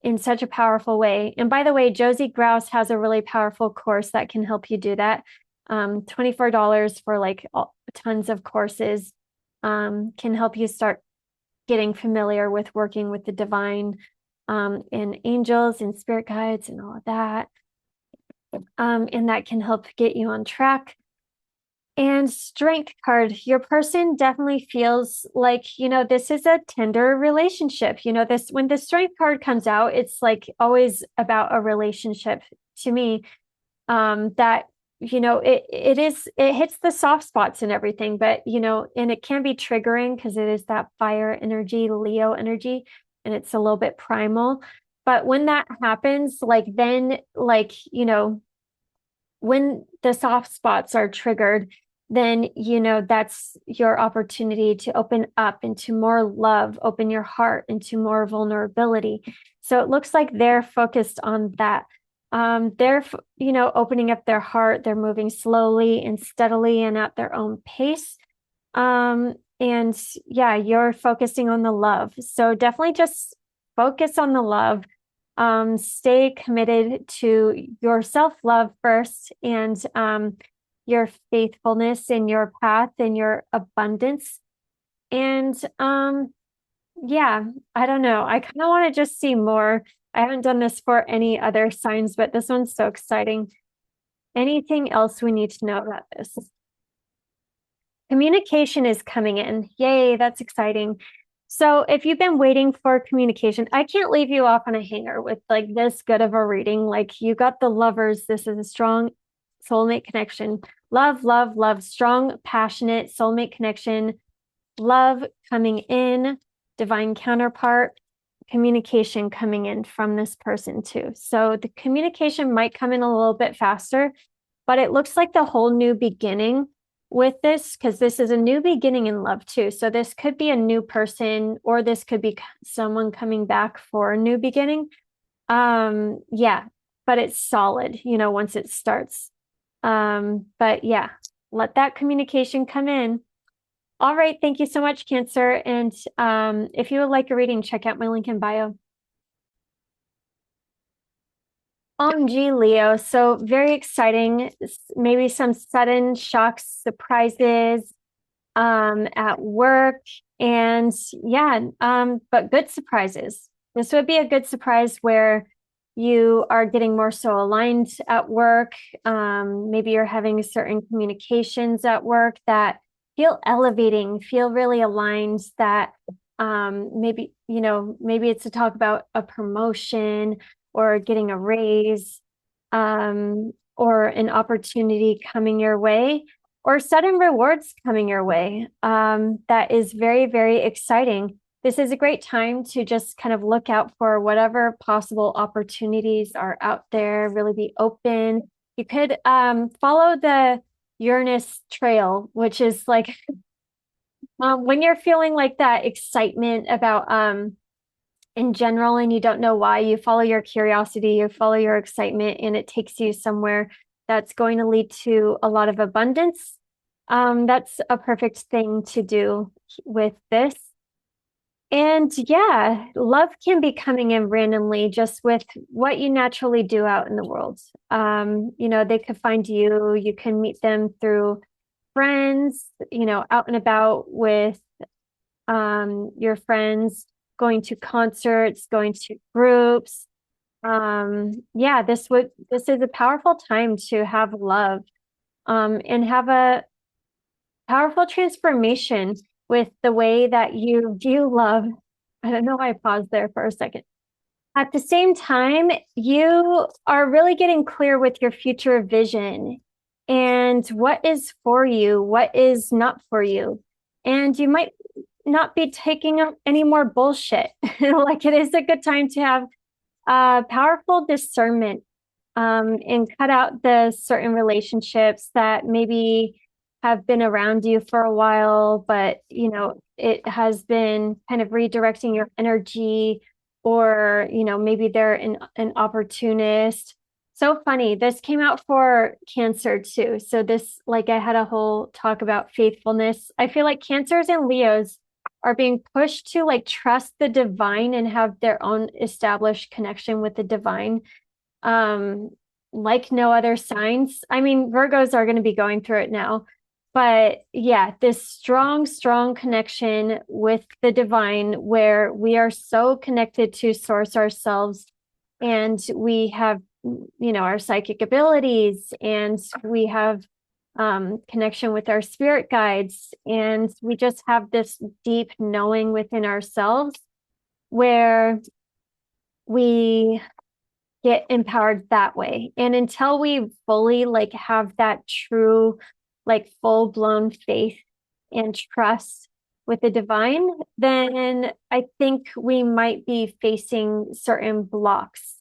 Speaker 1: in such a powerful way. And by the way, Josie Grouse has a really powerful course that can help you do that. $24 for like tons of courses, can help you start getting familiar with working with the divine, and angels and spirit guides and all of that. And that can help get you on track. And strength card, your person definitely feels like, this is a tender relationship. When the strength card comes out, it's like always about a relationship to me, that, it hits the soft spots and everything, but, and it can be triggering because it is that fire energy, Leo energy, and it's a little bit primal. But when that happens, like, then, like, when the soft spots are triggered, then, that's your opportunity to open up into more love, open your heart into more vulnerability. So it looks like they're focused on that. They're, opening up their heart. They're moving slowly and steadily and at their own pace. And yeah, you're focusing on the love. So definitely just focus on the love. Stay committed to your self-love first, and your faithfulness in your path and your abundance. And yeah, I don't know. I kind of want to just see more. I haven't done this for any other signs, but this one's so exciting. Anything else we need to know about this? Communication is coming in. Yay, that's exciting. So if you've been waiting for communication, I can't leave you off on a hanger with like this good of a reading. Like, you got the lovers. This is a strong soulmate connection. Love, love, love, strong, passionate soulmate connection. Love coming in, divine counterpart, communication coming in from this person too. So the communication might come in a little bit faster, but it looks like the whole new beginning. with this, because this is a new beginning in love too. So this could be a new person, or this could be someone coming back for a new beginning. Yeah, but it's solid, once it starts. But yeah, let that communication come in. All right, thank you so much, Cancer. And if you would like a reading, check out my link in bio. OMG, Leo. So very exciting. Maybe some sudden shocks, surprises at work. And yeah, but good surprises. This would be a good surprise where you are getting more so aligned at work. Maybe you're having certain communications at work that feel elevating, feel really aligned, that maybe it's to talk about a promotion or getting a raise, or an opportunity coming your way, or sudden rewards coming your way. That is very, very exciting. This is a great time to just kind of look out for whatever possible opportunities are out there, really be open. You could follow the Uranus trail, which is like when you're feeling like that excitement about in general and you don't know why, you follow your curiosity, you follow your excitement, and it takes you somewhere that's going to lead to a lot of abundance. That's a perfect thing to do with this. And yeah, love can be coming in randomly just with what you naturally do out in the world. They could find you, you can meet them through friends, out and about with your friends, going to concerts, going to groups. Yeah, this is a powerful time to have love, and have a powerful transformation with the way that you view love. I don't know why I paused there for a second. At the same time, you are really getting clear with your future vision and what is for you, what is not for you. And you might not be taking up any more bullshit. Like, it is a good time to have powerful discernment, and cut out the certain relationships that maybe have been around you for a while, but it has been kind of redirecting your energy, or maybe they're an opportunist. So funny. This came out for Cancer too. So this, like, I had a whole talk about faithfulness. I feel like Cancers and Leos are being pushed to like trust the divine and have their own established connection with the divine, um, like no other signs. I mean, Virgos are going to be going through it now. But yeah, this strong, strong connection with the divine where we are so connected to source ourselves, and we have, our psychic abilities, and we have connection with our spirit guides, and we just have this deep knowing within ourselves where we get empowered that way. And until we fully like have that true, like full blown faith and trust with the divine, then I think we might be facing certain blocks,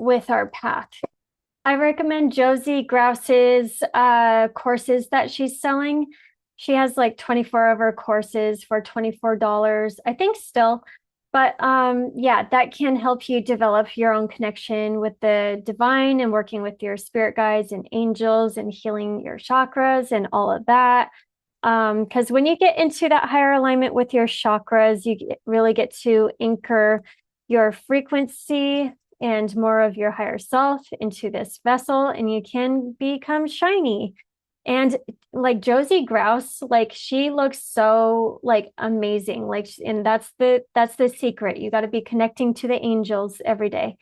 Speaker 1: with our path. I recommend Josie Grouse's courses that she's selling. She has like 24 of her courses for $24, I think still. But yeah, that can help you develop your own connection with the divine and working with your spirit guides and angels and healing your chakras and all of that. Because when you get into that higher alignment with your chakras, you really get to anchor your frequency and more of your higher self into this vessel, and you can become shiny. And like Josie Grouse, like she looks so like amazing. Like, and that's the secret. You got to be connecting to the angels every day.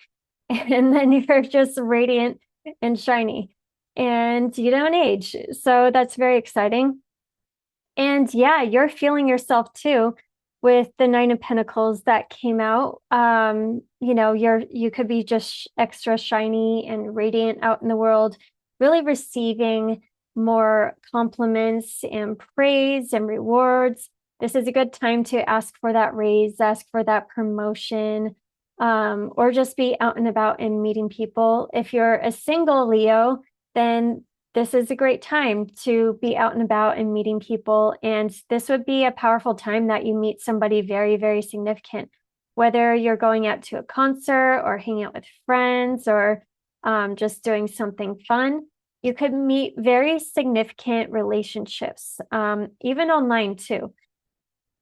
Speaker 1: And then you're just radiant and shiny. And you don't age. So that's very exciting. And yeah, you're feeling yourself too with the Nine of Pentacles that came out. You could be just extra shiny and radiant out in the world, really receiving more compliments and praise and rewards. This is a good time to ask for that raise, ask for that promotion, or just be out and about and meeting people. If you're a single Leo, then this is a great time to be out and about and meeting people. And this would be a powerful time that you meet somebody very, very significant, whether you're going out to a concert or hanging out with friends or just doing something fun. You could meet very significant relationships, even online too.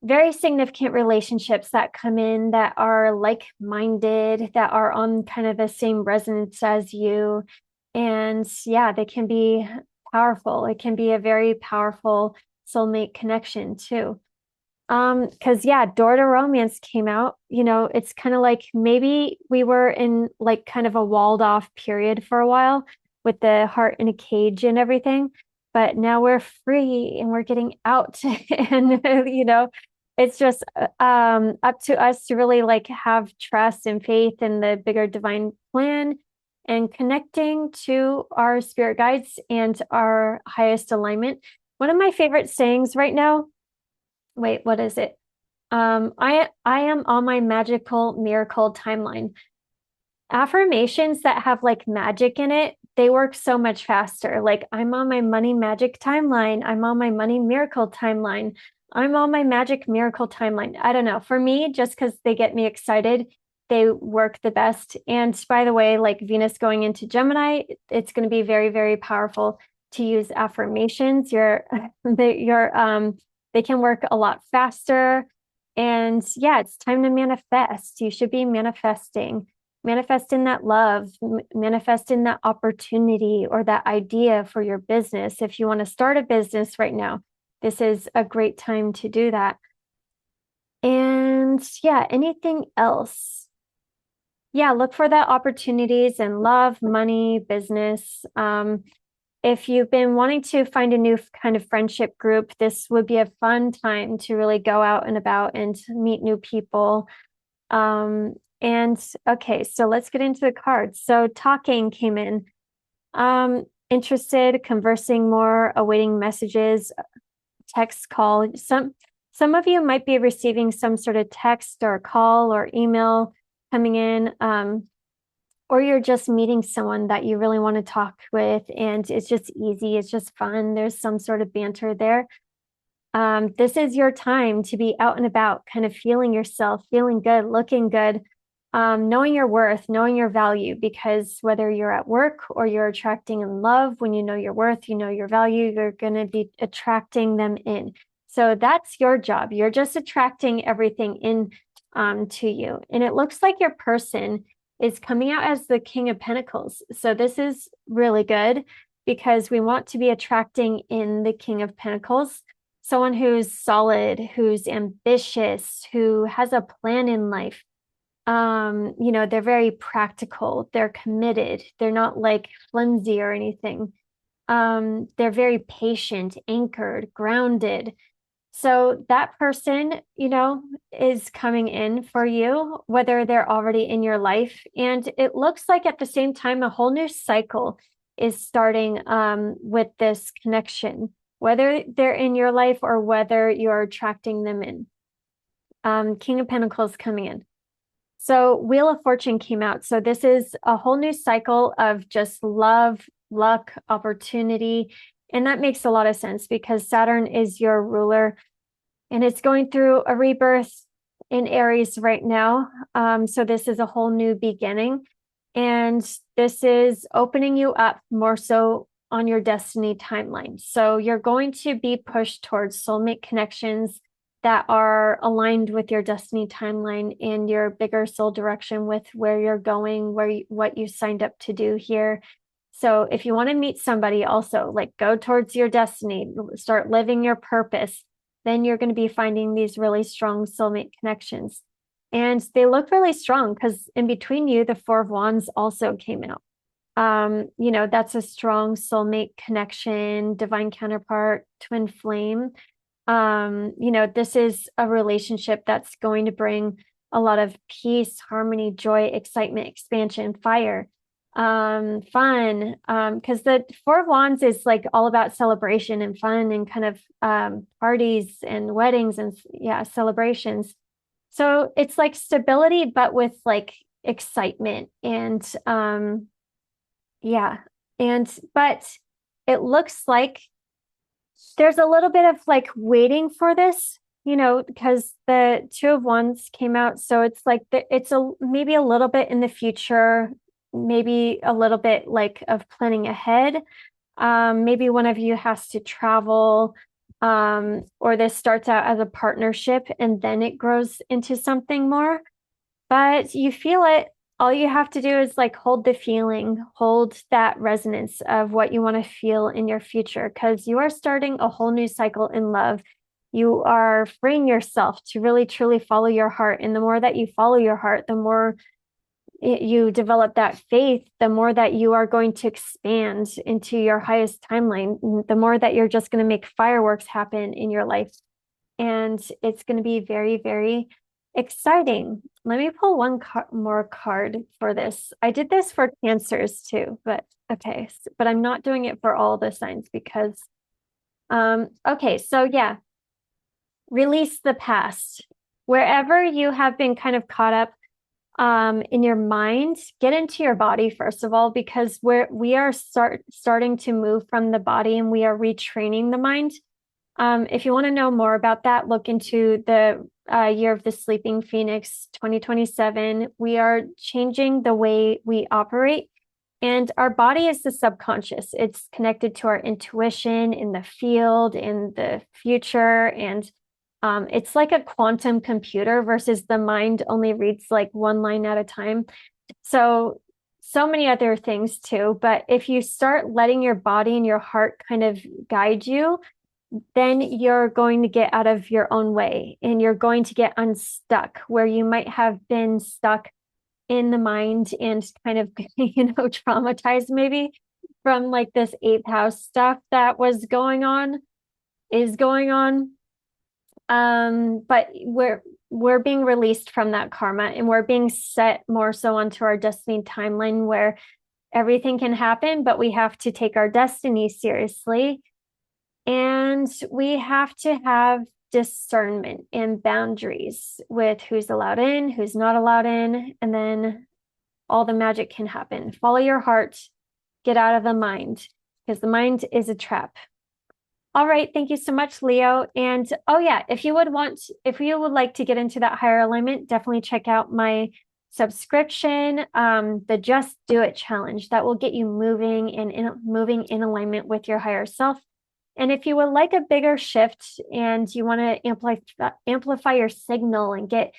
Speaker 1: Very significant relationships that come in that are like-minded, that are on kind of the same resonance as you. And yeah, they can be powerful. It can be a very powerful soulmate connection too. Because yeah, Door to Romance came out. It's kind of like maybe we were in like kind of a walled off period for a while with the heart in a cage and everything, but now we're free and we're getting out and it's just up to us to really like have trust and faith in the bigger divine plan and connecting to our spirit guides and our highest alignment. One of my favorite sayings right now, wait, what is it? I am on my magical miracle timeline. Affirmations that have like magic in it, they work so much faster. Like, I'm on my money magic timeline. I'm on my money miracle timeline. I'm on my magic miracle timeline. I don't know. For me, just because they get me excited, they work the best. And by the way, like Venus going into Gemini, it's going to be very, very powerful to use affirmations. They can work a lot faster. And yeah, it's time to manifest. You should be manifesting that love, manifesting that opportunity or that idea for your business. If you want to start a business right now, this is a great time to do that. And yeah, anything else? Yeah, look for that opportunities in love, money, business. If you've been wanting to find a new kind of friendship group, this would be a fun time to really go out and about and meet new people. And okay, so let's get into the cards. So talking came in. Interested, conversing more, awaiting messages, text, call. Some of you might be receiving some sort of text or call or email coming in. Or you're just meeting someone that you really want to talk with, and it's just easy, it's just fun. There's some sort of banter there. This is your time to be out and about, kind of feeling yourself, feeling good, looking good, knowing your worth, knowing your value, because whether you're at work or you're attracting in love, when you know your worth, you know your value, you're going to be attracting them in. So that's your job. You're just attracting everything in to you. And it looks like your person is coming out as the King of Pentacles. So this is really good because we want to be attracting in the King of Pentacles, someone who's solid, who's ambitious, who has a plan in life. They're very practical, they're committed, they're not like flimsy or anything. They're very patient, anchored, grounded. So that person, is coming in for you, whether they're already in your life. And it looks like at the same time, a whole new cycle is starting with this connection, whether they're in your life or whether you're attracting them in. King of Pentacles coming in. So Wheel of Fortune came out. So this is a whole new cycle of just love, luck, opportunity. And that makes a lot of sense because Saturn is your ruler and it's going through a rebirth in Aries right now. So this is a whole new beginning. And this is opening you up more so on your destiny timeline. So you're going to be pushed towards soulmate connections that are aligned with your destiny timeline and your bigger soul direction with where you're going, what you signed up to do here. So if you want to meet somebody also, like go towards your destiny, start living your purpose, then you're going to be finding these really strong soulmate connections. And they look really strong because in between you, the Four of Wands also came out. That's a strong soulmate connection, divine counterpart, twin flame. This is a relationship that's going to bring a lot of peace, harmony, joy, excitement, expansion, fire, fun. Because the Four of Wands is like all about celebration and fun and kind of parties and weddings and celebrations. So it's like stability, but with like excitement and but it looks like there's a little bit of like waiting for this, because the Two of Wands came out. So it's like it's maybe a little bit in the future, maybe a little bit like of planning ahead. Maybe one of you has to travel, or this starts out as a partnership and then it grows into something more. But you feel it. All you have to do is like hold the feeling, hold that resonance of what you want to feel in your future, because you are starting a whole new cycle in love. You are freeing yourself to really truly follow your heart. And the more that you follow your heart, the more you develop that faith, the more that you are going to expand into your highest timeline, the more that you're just going to make fireworks happen in your life. And it's going to be very, very exciting. Let me pull one more card for this. I did this for Cancers too, but okay. But I'm not doing it for all the signs because, okay. So yeah, release the past. Wherever you have been kind of caught up in your mind, get into your body first of all, because we are starting to move from the body and we are retraining the mind. If you want to know more about that, look into the Year of the Sleeping Phoenix 2027. We are changing the way we operate, and our body is the subconscious. It's connected to our intuition in the field, in the future, and it's like a quantum computer versus the mind only reads like one line at a time. So many other things too. But if you start letting your body and your heart kind of guide you, then you're going to get out of your own way and you're going to get unstuck where you might have been stuck in the mind and kind of, traumatized maybe from like this eighth house stuff that is going on. But we're being released from that karma and we're being set more so onto our destiny timeline where everything can happen, but we have to take our destiny seriously. And we have to have discernment and boundaries with who's allowed in, who's not allowed in, and then all the magic can happen. Follow your heart, get out of the mind, because the mind is a trap. All right, thank you so much, Leo. And oh yeah, if you would like to get into that higher alignment, definitely check out my subscription, the Just Do It challenge. That will get you moving in alignment with your higher self. And if you would like a bigger shift and you want to amplify your signal and get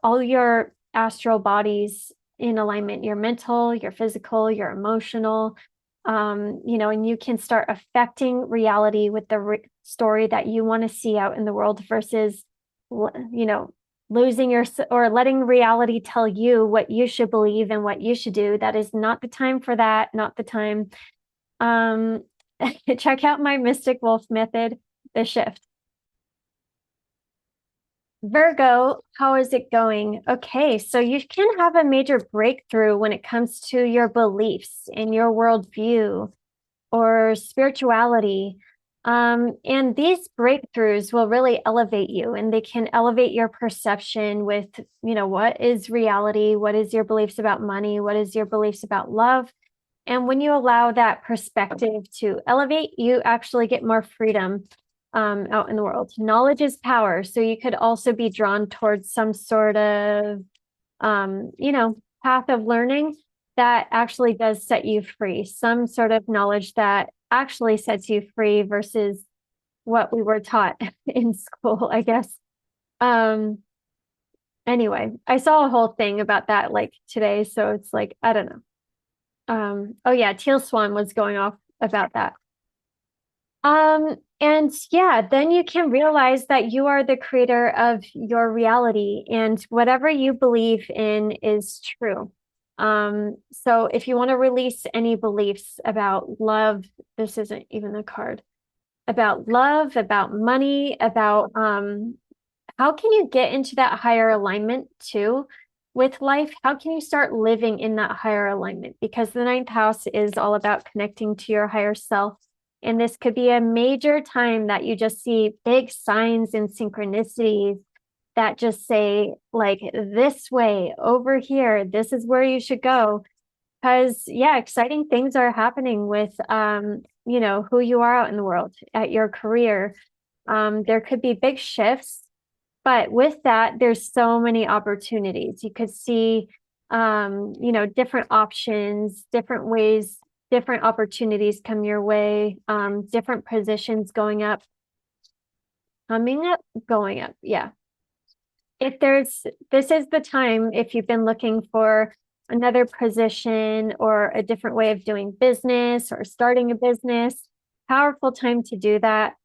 Speaker 1: all your astral bodies in alignment, your mental, your physical, your emotional, and you can start affecting reality with the story that you want to see out in the world versus, losing or letting reality tell you what you should believe and what you should do. That is not the time for that, not the time. Check out my Mystic Wolf method, the shift. Virgo, how is it going? Okay, so you can have a major breakthrough when it comes to your beliefs and your worldview or spirituality. And these breakthroughs will really elevate you and they can elevate your perception with, what is reality? What is your beliefs about money? What is your beliefs about love? And when you allow that perspective to elevate, you actually get more freedom out in the world. Knowledge is power. So you could also be drawn towards some sort of, path of learning that actually does set you free. Some sort of knowledge that actually sets you free versus what we were taught in school, I guess. Anyway, I saw a whole thing about that like today. So it's like, I don't know. Oh yeah, Teal Swan was going off about that. And yeah, then you can realize that you are the creator of your reality and whatever you believe in is true. So if you want to release any beliefs about love, this isn't even a card, about love, about money, about how can you get into that higher alignment too? With life, how can you start living in that higher alignment? Because the ninth house is all about connecting to your higher self. And this could be a major time that you just see big signs and synchronicities that just say, like, this way, over here, this is where you should go. Because, yeah, exciting things are happening with, you know, who you are out in the world, at your career. There could be big shifts, but with that, there's so many opportunities. You could see, you know, different options, different ways, different opportunities come your way, different positions going up, coming up, going up. Yeah. If there's, this is the time, if you've been looking for another position or a different way of doing business or starting a business, powerful time to do that.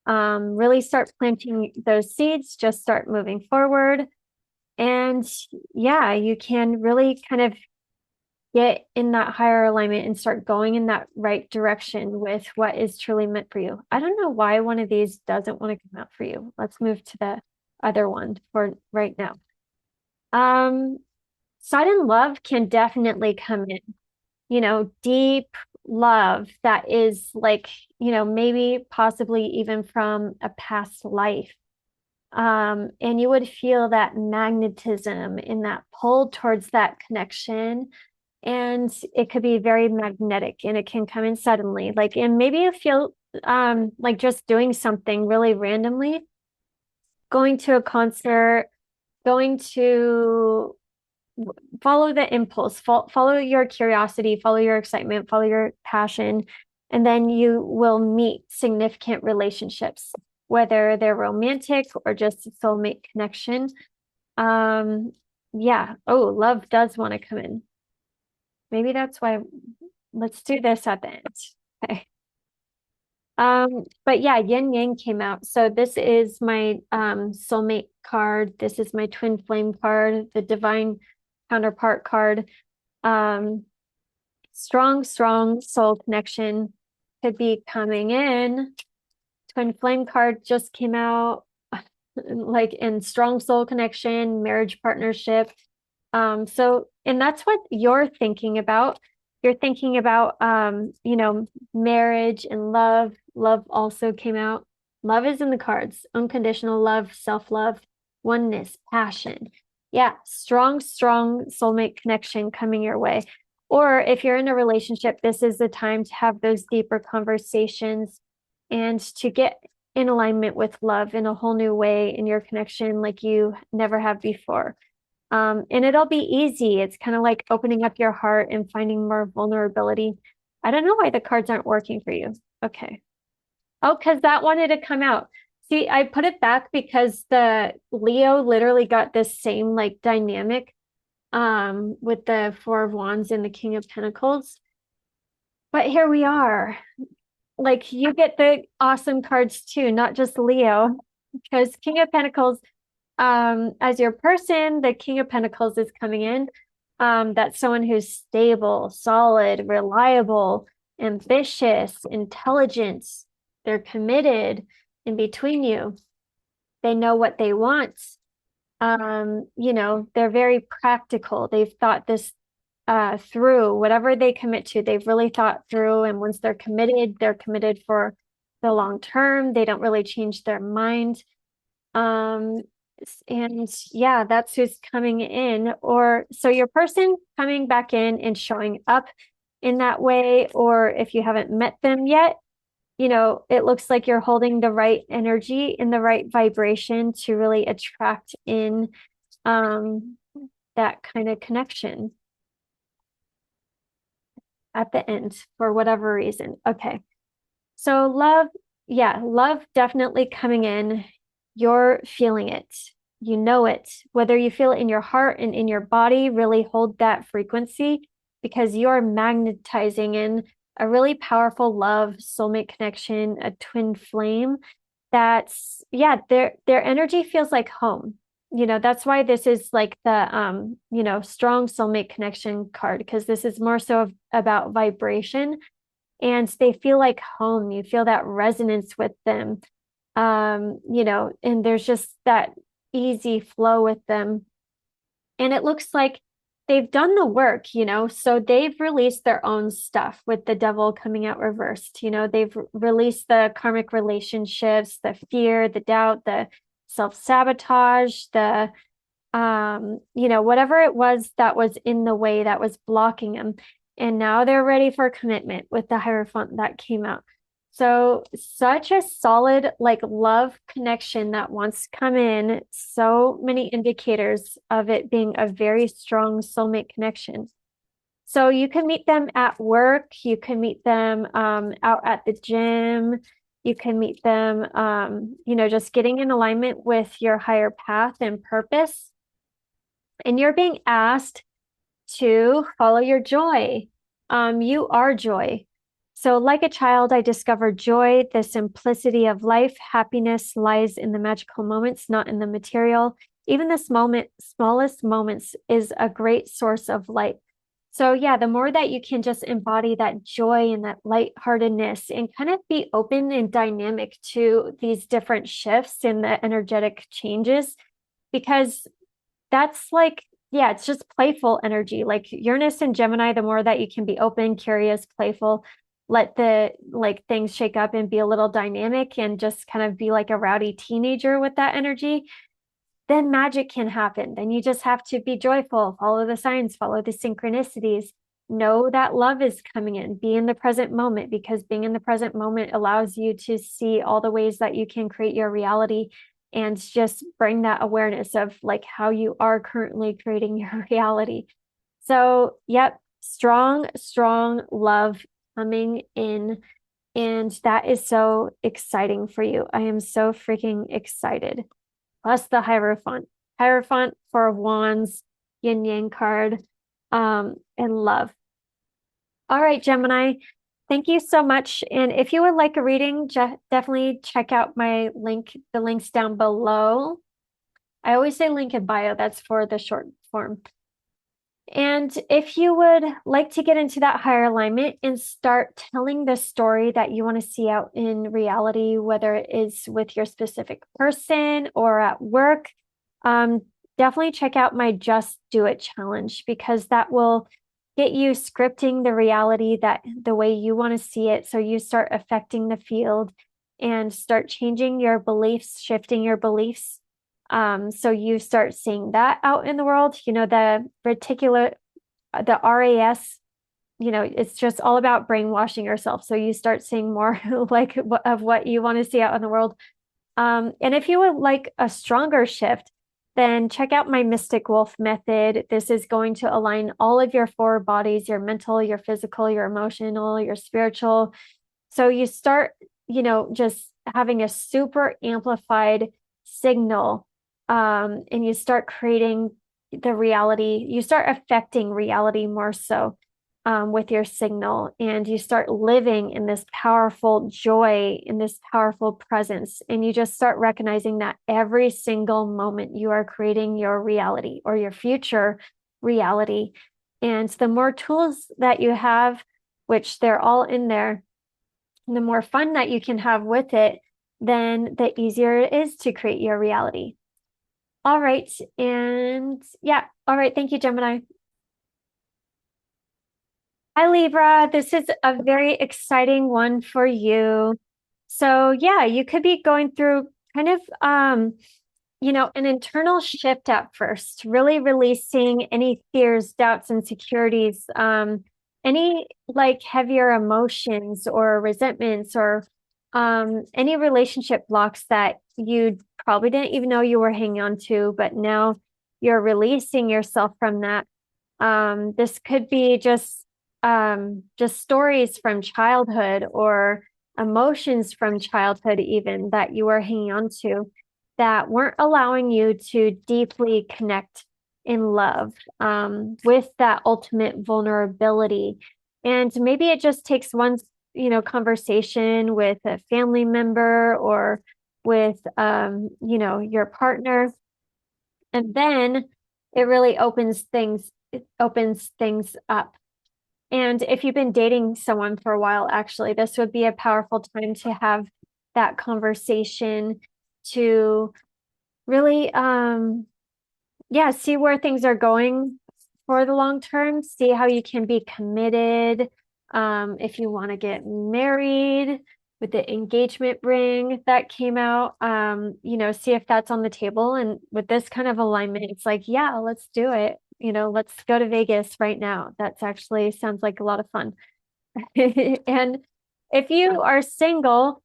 Speaker 1: Really start planting those seeds, just start moving forward. And yeah, you can really kind of get in that higher alignment and start going in that right direction with what is truly meant for you. I don't know why one of these doesn't want to come out for you. Let's move to the other one for right now. Sudden love can definitely come in, you know, deep love that is like, you know, maybe possibly even from a past life. And you would feel that magnetism and that pull towards that connection. And it could be very magnetic and it can come in suddenly. Like, and maybe you feel like just doing something really randomly, going to a concert, going to follow the impulse, follow your curiosity, follow your excitement, follow your passion, and then you will meet significant relationships, whether they're romantic or just a soulmate connection. Yeah. Oh, love does want to come in. Maybe that's why. Let's do this at the end. Okay. But yeah, yin yang came out. So this is my soulmate card. This is my twin flame card, the divine counterpart card. Strong soul connection could be coming in. Twin flame card just came out, like in strong soul connection, marriage partnership. So, and that's what you're thinking about. You're thinking about, you know, marriage and love. Love also came out. Love is in the cards. Unconditional love, self-love, oneness, passion. Yeah, strong soulmate connection coming your way. Or if you're in a relationship, this is the time to have those deeper conversations and to get in alignment with love in a whole new way in your connection like you never have before. And it'll be easy. It's kind of like opening up your heart and finding more vulnerability. I don't know why the cards aren't working for you. Okay. Oh, because that wanted to come out. See, I put it back because the Leo literally got this same like dynamic with the Four of Wands and the King of Pentacles. But here we are. Like you get the awesome cards too, not just Leo, because King of Pentacles, as your person, the King of Pentacles is coming in. That's someone who's stable, solid, reliable, ambitious, intelligent. They're committed in between you. They know what they want. You know, they're very practical. They've thought this through. Whatever they commit to, they've really thought through. And once they're committed for the long term. They don't really change their mind. And yeah, that's who's coming in. Or so your person coming back in and showing up in that way, or if you haven't met them yet, you know, it looks like you're holding the right energy and the right vibration to really attract in that kind of connection at the end for whatever reason. Okay. So love, yeah, love definitely coming in. You're feeling it. You know it. Whether you feel it in your heart and in your body, really hold that frequency because you're magnetizing in a really powerful love, soulmate connection, a twin flame. That's, yeah, their energy feels like home. You know, that's why this is like the you know, strong soulmate connection card, because this is more so about vibration and they feel like home. You feel that resonance with them. You know, and there's just that easy flow with them. And it looks like they've done the work, you know, so they've released their own stuff with the devil coming out reversed. You know, they've released the karmic relationships, the fear, the doubt, the self-sabotage, the you know, whatever it was that was in the way that was blocking them. And now they're ready for commitment with the Hierophant that came out. So such a solid like love connection that wants to come in. So many indicators of it being a very strong soulmate connection. So you can meet them at work, you can meet them out at the gym, you can meet them, just getting in alignment with your higher path and purpose. And you're being asked to follow your joy. You are joy. So, like a child, I discovered joy, the simplicity of life. Happiness lies in the magical moments, not in the material. Even the smallest moments is a great source of light. So, yeah, the more that you can just embody that joy and that lightheartedness and kind of be open and dynamic to these different shifts in the energetic changes, because that's like, yeah, it's just playful energy. Like Uranus and Gemini, the more that you can be open, curious, playful, let the like things shake up and be a little dynamic and just kind of be like a rowdy teenager with that energy, then magic can happen. Then you just have to be joyful, follow the signs, follow the synchronicities, know that love is coming in, be in the present moment, because being in the present moment allows you to see all the ways that you can create your reality and just bring that awareness of like how you are currently creating your reality. So, yep, strong love coming in. And that is so exciting for you. I am so freaking excited. Plus the Hierophant. Hierophant, Four of Wands, Yin Yang card, and love. All right, Gemini, thank you so much. And if you would like a reading, definitely check out my link, the links down below. I always say link in bio, that's for the short form. And if you would like to get into that higher alignment and start telling the story that you want to see out in reality, whether it is with your specific person or at work, definitely check out my Just Do It challenge, because that will get you scripting the reality that the way you want to see it. So you start affecting the field and start changing your beliefs, shifting your beliefs. So you start seeing that out in the world, the RAS, it's just all about brainwashing yourself. So you start seeing more like of what you want to see out in the world. And if you would like a stronger shift, then check out my Mystic Wolf method. This is going to align all of your four bodies, your mental, your physical, your emotional, your spiritual. So you start, just having a super amplified signal, and you start creating the reality, you start affecting reality more so, with your signal, and you start living in this powerful joy, in this powerful presence, and you just start recognizing that every single moment you are creating your reality or your future reality. And the more tools that you have, which they're all in there, and the more fun that you can have with it, then the easier it is to create your reality. All right. And yeah. All right. Thank you, Gemini. Hi, Libra. This is a very exciting one for you. So yeah, you could be going through kind of, an internal shift at first, really releasing any fears, doubts, insecurities, any like heavier emotions or resentments, or any relationship blocks that you probably didn't even know you were hanging on to, but now you're releasing yourself from that. This could be just stories from childhood or emotions from childhood, even that you were hanging on to, that weren't allowing you to deeply connect in love, with that ultimate vulnerability. And maybe it just takes one, conversation with a family member or with, your partner. And then it really opens things up. And if you've been dating someone for a while, actually, this would be a powerful time to have that conversation to really, see where things are going for the long term, see how you can be committed. If you want to get married with the engagement ring that came out, see if that's on the table. And with this kind of alignment, it's like, yeah, let's do it. Let's go to Vegas right now. That's actually sounds like a lot of fun. And If you are single,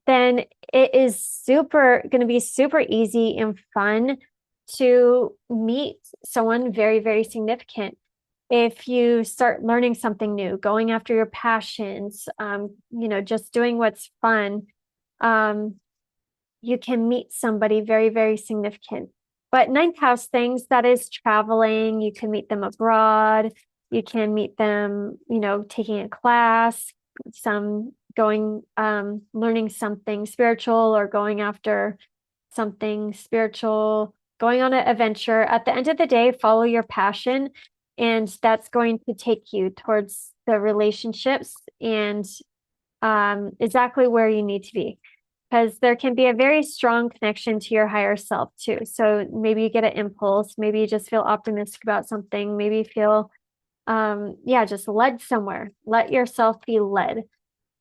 Speaker 1: then it is going to be super easy and fun to meet someone very, very significant. If you start learning something new, going after your passions, just doing what's fun, you can meet somebody very, very significant. But ninth house things, that is traveling. You can meet them abroad. You can meet them, taking a class, some going, learning something spiritual or going after something spiritual, going on an adventure. At the end of the day, follow your passion, and that's going to take you towards the relationships and exactly where you need to be. Because there can be a very strong connection to your higher self too. So maybe you get an impulse, maybe you just feel optimistic about something, maybe you feel just led somewhere. Let yourself be led,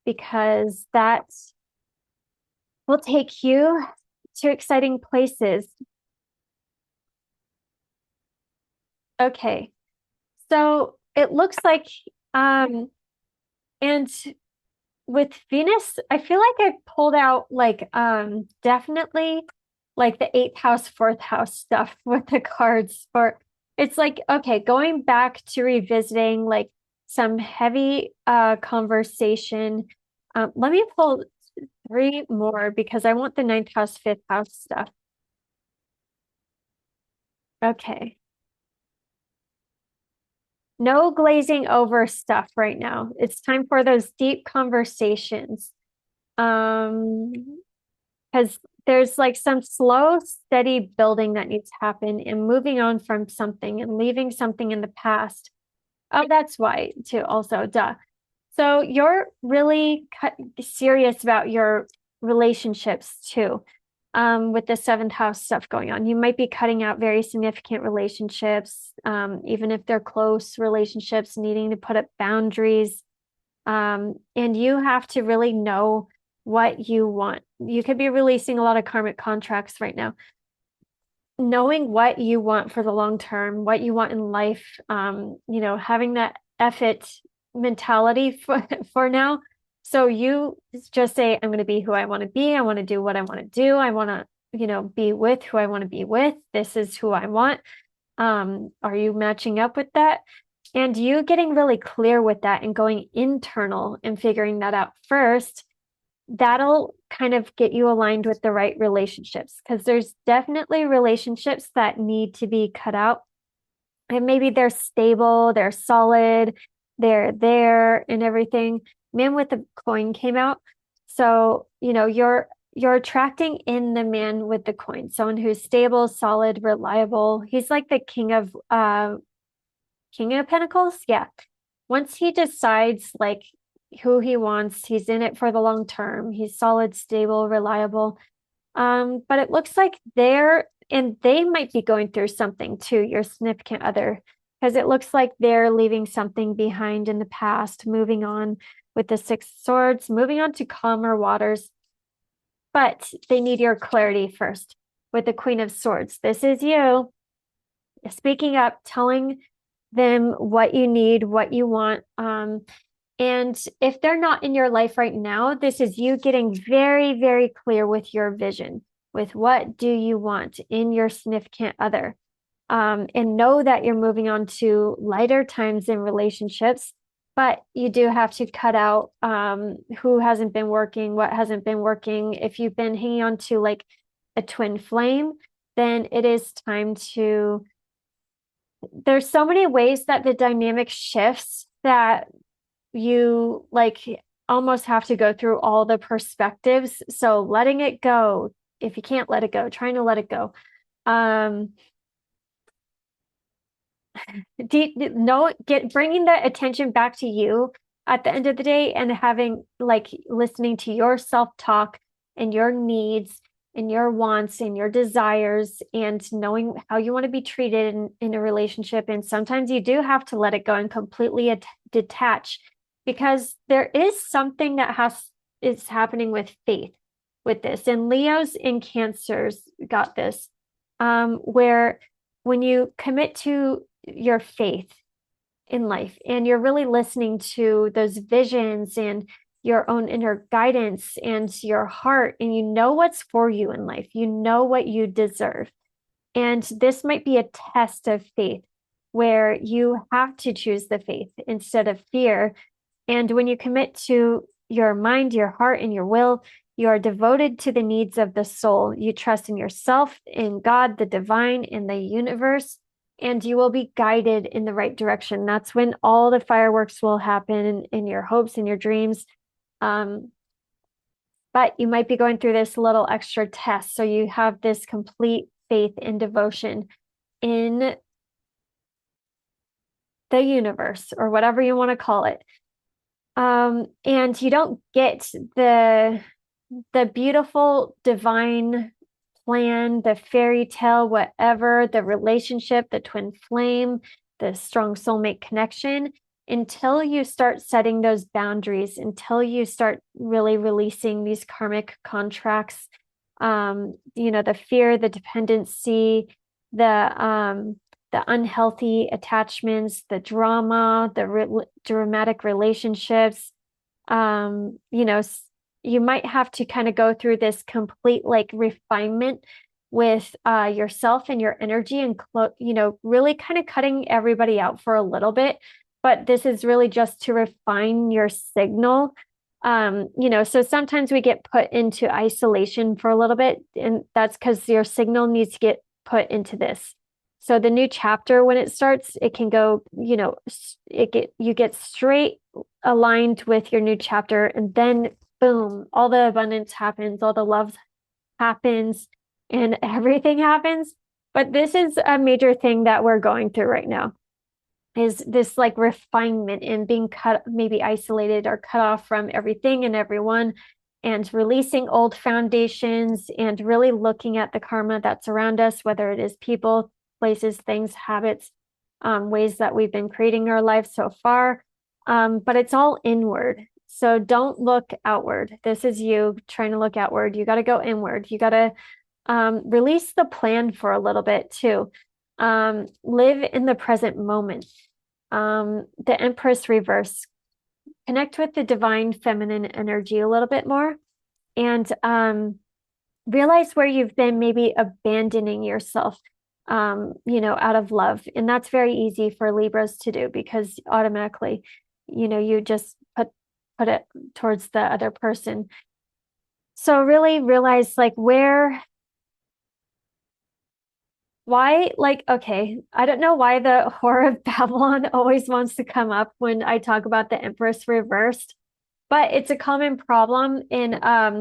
Speaker 1: because that will take you to exciting places. Okay. So it looks like and with Venus, I feel like I pulled out like definitely like the eighth house, fourth house stuff with the cards for it's like, okay, going back to revisiting like some heavy conversation. Let me pull three more because I want the ninth house, fifth house stuff. Okay. No glazing over stuff right now. It's time for those deep conversations. Um, because there's like some slow, steady building that needs to happen and moving on from something and leaving something in the past. Oh, that's why too, also, duh. So you're really serious about your relationships too, with the seventh house stuff going on. You might be cutting out very significant relationships, even if they're close relationships, needing to put up boundaries. And you have to really know what you want. You could be releasing a lot of karmic contracts right now. Knowing what you want for the long term, what you want in life, having that F it mentality for now. So you just say, I'm going to be who I want to be. I want to do what I want to do. I want to, be with who I want to be with. This is who I want. Are you matching up with that? And you getting really clear with that and going internal and figuring that out first, that'll kind of get you aligned with the right relationships, because there's definitely relationships that need to be cut out. And maybe they're stable, they're solid, they're there and everything. Man with the coin came out. So, you're attracting in the man with the coin, someone who's stable, solid, reliable. He's like the King of Pentacles. Yeah. Once he decides like who he wants, he's in it for the long term. He's solid, stable, reliable. But it looks like they might be going through something too, your significant other, because it looks like they're leaving something behind in the past, moving on with the Six of Swords, moving on to calmer waters. But they need your clarity first with the Queen of Swords. This is you speaking up, telling them what you need, what you want. And if they're not in your life right now, this is you getting very, very clear with your vision, with what do you want in your significant other. And know that you're moving on to lighter times in relationships, but you do have to cut out who hasn't been working, what hasn't been working. If you've been hanging on to like a twin flame, then it is time to. There's so many ways that the dynamic shifts that you like almost have to go through all the perspectives. So letting it go, if you can't let it go, trying to let it go. Bringing that attention back to you at the end of the day, and having like listening to your self-talk and your needs and your wants and your desires, and knowing how you want to be treated in a relationship. And sometimes you do have to let it go and completely detach, because there is something that is happening with faith with this. And Leos and Cancers got this, where when you commit to your faith in life and you're really listening to those visions and your own inner guidance and your heart, and you know what's for you in life. You know what you deserve. And this might be a test of faith where you have to choose the faith instead of fear. And when you commit to your mind, your heart, and your will, you are devoted to the needs of the soul. You trust in yourself, in God, the divine, in the universe, and you will be guided in the right direction. That's when all the fireworks will happen in your hopes and your dreams. But you might be going through this little extra test. So you have this complete faith and devotion in the universe or whatever you want to call it. And you don't get the beautiful divine plan, the fairy tale, whatever, the relationship, the twin flame, the strong soulmate connection until you start setting those boundaries, until you start really releasing these karmic contracts. The fear, the dependency, the unhealthy attachments, the drama, the dramatic relationships. You might have to kind of go through this complete like refinement with yourself and your energy and really kind of cutting everybody out for a little bit. But this is really just to refine your signal. So sometimes we get put into isolation for a little bit, and that's because your signal needs to get put into this. So the new chapter, when it starts, it can go, you get straight aligned with your new chapter, and then boom, all the abundance happens, all the love happens, and everything happens. But this is a major thing that we're going through right now, is this like refinement and being maybe isolated or cut off from everything and everyone, and releasing old foundations and really looking at the karma that's around us, whether it is people, places, things, habits, ways that we've been creating our life so far. But it's all inward. So don't look outward. This is you trying to look outward. You got to go inward. You got to release the plan for a little bit too. Live in the present moment. The Empress reverse. Connect with the divine feminine energy a little bit more, and realize where you've been maybe abandoning yourself, out of love. And that's very easy for Libras to do because automatically, you just put it towards the other person. So really realize like okay, I don't know why the Whore of Babylon always wants to come up when I talk about the Empress reversed, but it's a common problem in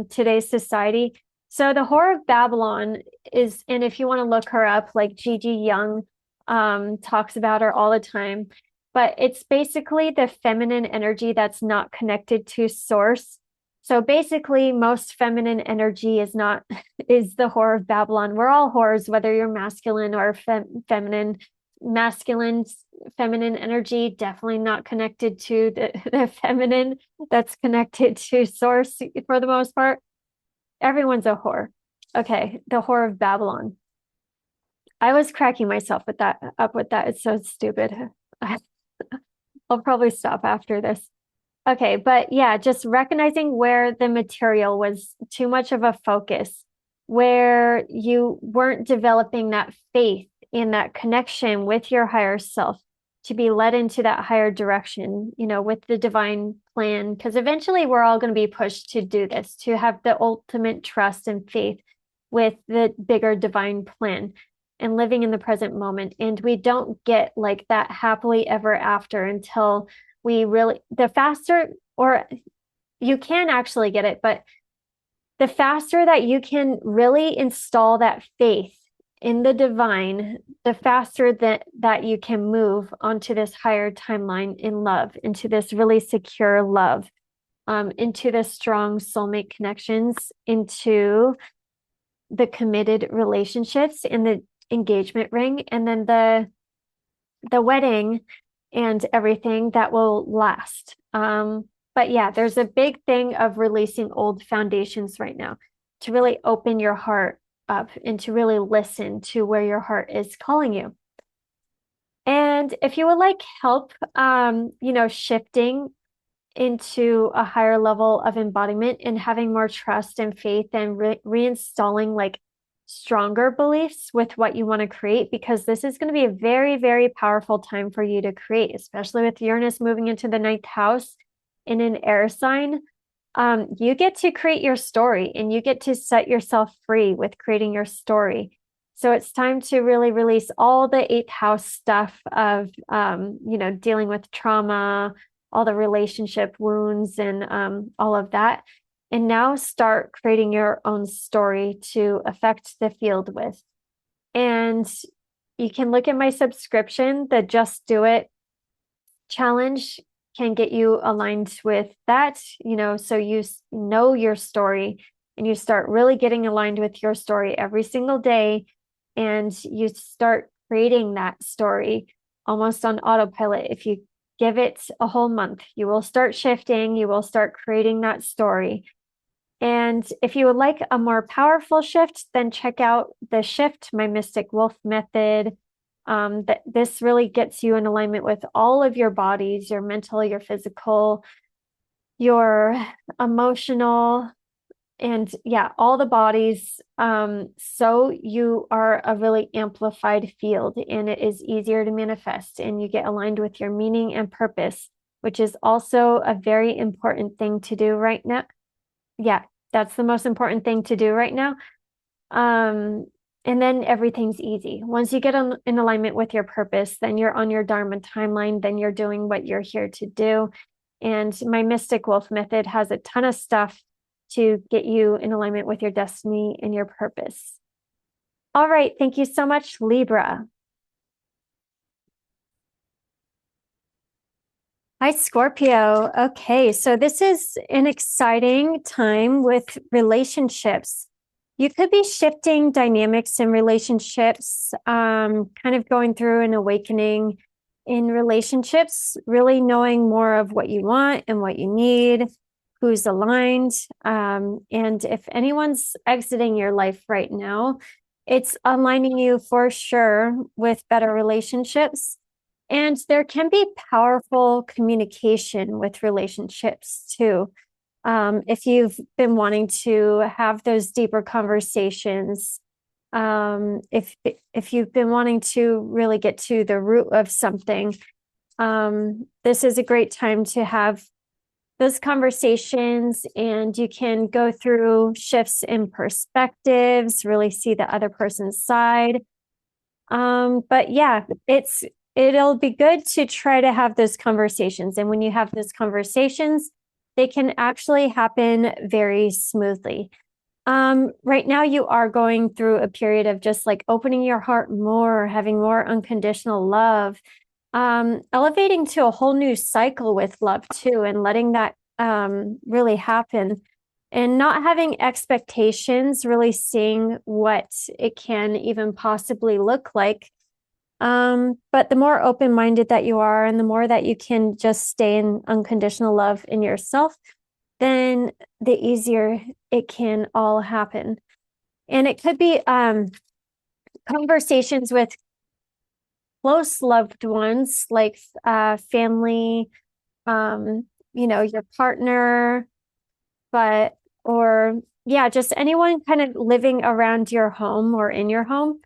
Speaker 1: today's society. So the Whore of Babylon is, and if you want to look her up, like Gigi Young talks about her all the time, but it's basically the feminine energy that's not connected to source. So basically, most feminine energy is the Whore of Babylon. We're all whores, whether you're masculine or feminine. Masculine, feminine energy, definitely not connected to the feminine that's connected to source for the most part. Everyone's a whore. Okay, the Whore of Babylon. I was cracking myself with that. It's so stupid. I'll probably stop after this. Okay, but yeah, just recognizing where the material was too much of a focus, where you weren't developing that faith in that connection with your higher self to be led into that higher direction, with the divine plan. Because eventually we're all going to be pushed to do this, to have the ultimate trust and faith with the bigger divine plan and living in the present moment. And we don't get like that happily ever after until the faster, or you can actually get it, but the faster that you can really install that faith in the divine, the faster that you can move onto this higher timeline in love, into this really secure love, into the strong soulmate connections, into the committed relationships in the engagement ring, and then the wedding and everything that will last. But yeah, there's a big thing of releasing old foundations right now to really open your heart up and to really listen to where your heart is calling you. And if you would like help, shifting into a higher level of embodiment and having more trust and faith and reinstalling like stronger beliefs with what you want to create, because this is going to be a very, very powerful time for you to create, especially with Uranus moving into the ninth house in an air sign. You get to create your story and you get to set yourself free with creating your story. So it's time to really release all the eighth house stuff of, dealing with trauma, all the relationship wounds and all of that. And now start creating your own story to affect the field with. And you can look at my subscription, the Just Do It challenge can get you aligned with that, so you know your story and you start really getting aligned with your story every single day. And you start creating that story almost on autopilot. If you give it a whole month, you will start shifting, you will start creating that story. And if you would like a more powerful shift, then check out the shift, my Mystic Wolf method. That this really gets you in alignment with all of your bodies, your mental, your physical, your emotional, and all the bodies. So you are a really amplified field and it is easier to manifest and you get aligned with your meaning and purpose, which is also a very important thing to do right now. Yeah, that's the most important thing to do right now. And then everything's easy. Once you get in alignment with your purpose, then you're on your Dharma timeline, then you're doing what you're here to do. And my Mystic Wolf method has a ton of stuff to get you in alignment with your destiny and your purpose. All right. Thank you so much, Libra. Hi, Scorpio. Okay, so this is an exciting time with relationships. You could be shifting dynamics in relationships, kind of going through an awakening in relationships, really knowing more of what you want and what you need, who's aligned. And if anyone's exiting your life right now, it's aligning you for sure with better relationships. And there can be powerful communication with relationships too. If you've been wanting to have those deeper conversations, if you've been wanting to really get to the root of something, this is a great time to have those conversations, and you can go through shifts in perspectives, really see the other person's side. But yeah, it'll be good to try to have those conversations. And when you have those conversations, they can actually happen very smoothly. Right now you are going through a period of just like opening your heart more, having more unconditional love, elevating to a whole new cycle with love too, and letting that really happen. And not having expectations, really seeing what it can even possibly look like. But the more open-minded that you are and the more that you can just stay in unconditional love in yourself, then the easier it can all happen. And it could be conversations with close loved ones, like family, your partner, just anyone kind of living around your home or in your home.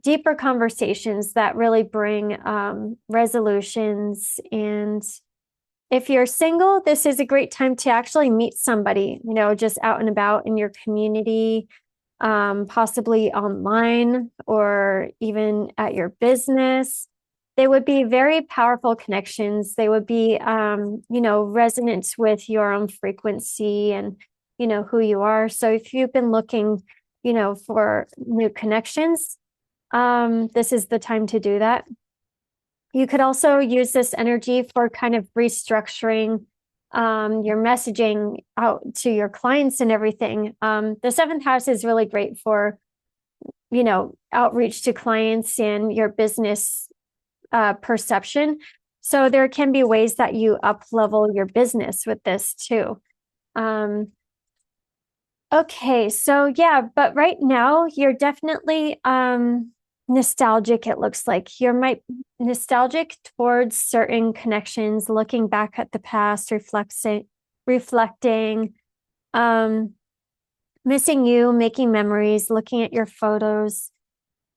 Speaker 1: Deeper conversations that really bring resolutions. And if you're single, this is a great time to actually meet somebody, just out and about in your community, possibly online or even at your business. They would be very powerful connections. They would be, resonant with your own frequency and, who you are. So if you've been looking, for new connections, this is the time to do that. You could also use this energy for kind of restructuring your messaging out to your clients and everything. The seventh house is really great for, outreach to clients and your business perception. So there can be ways that you up level your business with this too. Okay, so yeah, but right now you're definitely nostalgic, it looks like. You're might nostalgic towards certain connections, looking back at the past, reflecting, um, missing you, making memories, looking at your photos.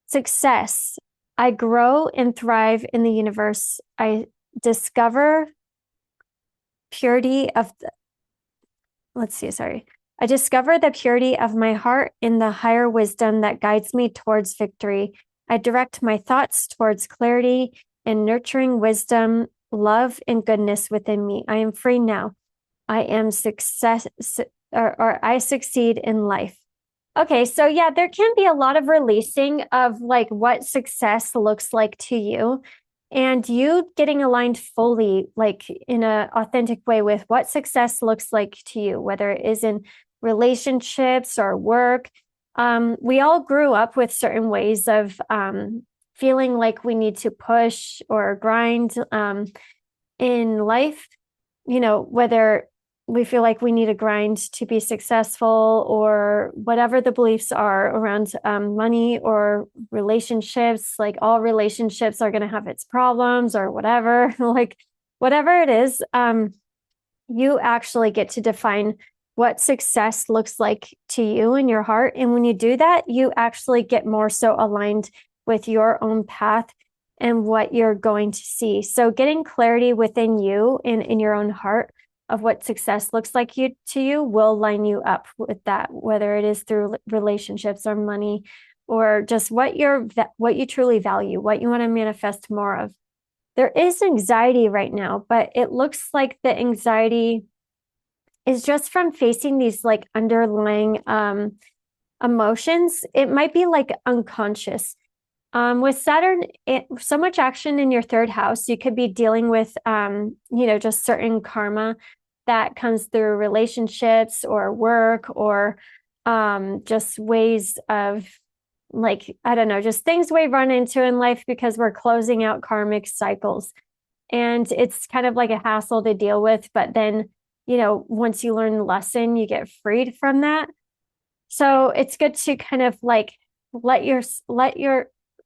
Speaker 1: Success. I grow and thrive in the universe. I discover purity of I discover the purity of my heart in the higher wisdom that guides me towards victory. I direct my thoughts towards clarity and nurturing wisdom, love, and goodness within me. I am free now. I am or I succeed in life. Okay, so yeah, there can be a lot of releasing of like what success looks like to you, and you getting aligned fully, like in an authentic way with what success looks like to you, whether it is in relationships or work. We all grew up with certain ways of feeling like we need to push or grind in life, whether we feel like we need a grind to be successful or whatever the beliefs are around money or relationships. Like all relationships are going to have its problems or whatever, like whatever it is, you actually get to define what success looks like to you in your heart. And when you do that, you actually get more so aligned with your own path and what you're going to see. So getting clarity within you and in your own heart of what success looks like to you will line you up with that, whether it is through relationships or money or just what you truly value, what you want to manifest more of. There is anxiety right now, but it looks like the anxiety is just from facing these like underlying emotions. It might be like unconscious. With Saturn, so much action in your third house, you could be dealing with, just certain karma that comes through relationships or work or just ways of like, I don't know, just things we run into in life because we're closing out karmic cycles. And it's kind of like a hassle to deal with. But then, once you learn the lesson, you get freed from that. So it's good to kind of like let your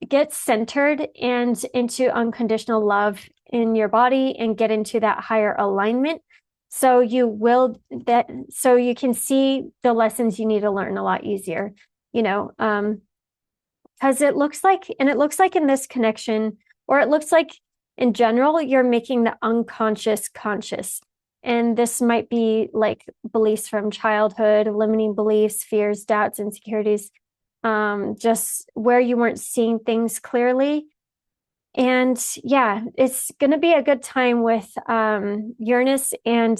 Speaker 1: get centered and into unconditional love in your body and get into that higher alignment. So you can see the lessons you need to learn a lot easier, because it looks like in this connection, or it looks like in general, you're making the unconscious conscious. And this might be like beliefs from childhood, limiting beliefs, fears, doubts, insecurities, just where you weren't seeing things clearly. And yeah, it's going to be a good time with Uranus and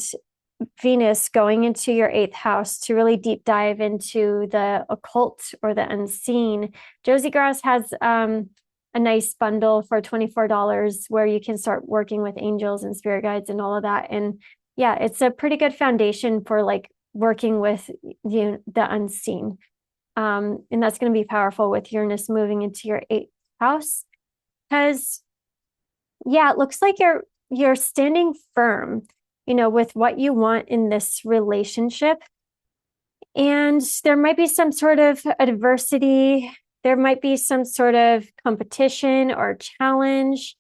Speaker 1: Venus going into your 8th house to really deep dive into the occult or the unseen. Josie Gross has a nice bundle for $24 where you can start working with angels and spirit guides and all of that. And yeah, it's a pretty good foundation for like working with the unseen. And that's going to be powerful with Uranus moving into your 8th house. Because yeah, it looks like you're standing firm, with what you want in this relationship. And there might be some sort of adversity. There might be some sort of competition or challenge.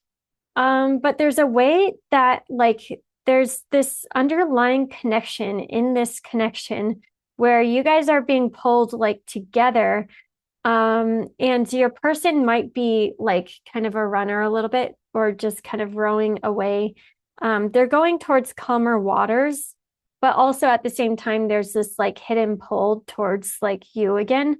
Speaker 1: But there's a way that like there's this underlying connection in this connection where you guys are being pulled like together. And your person might be like kind of a runner a little bit or just kind of rowing away. They're going towards calmer waters, but also at the same time, there's this like hidden pull towards like you again.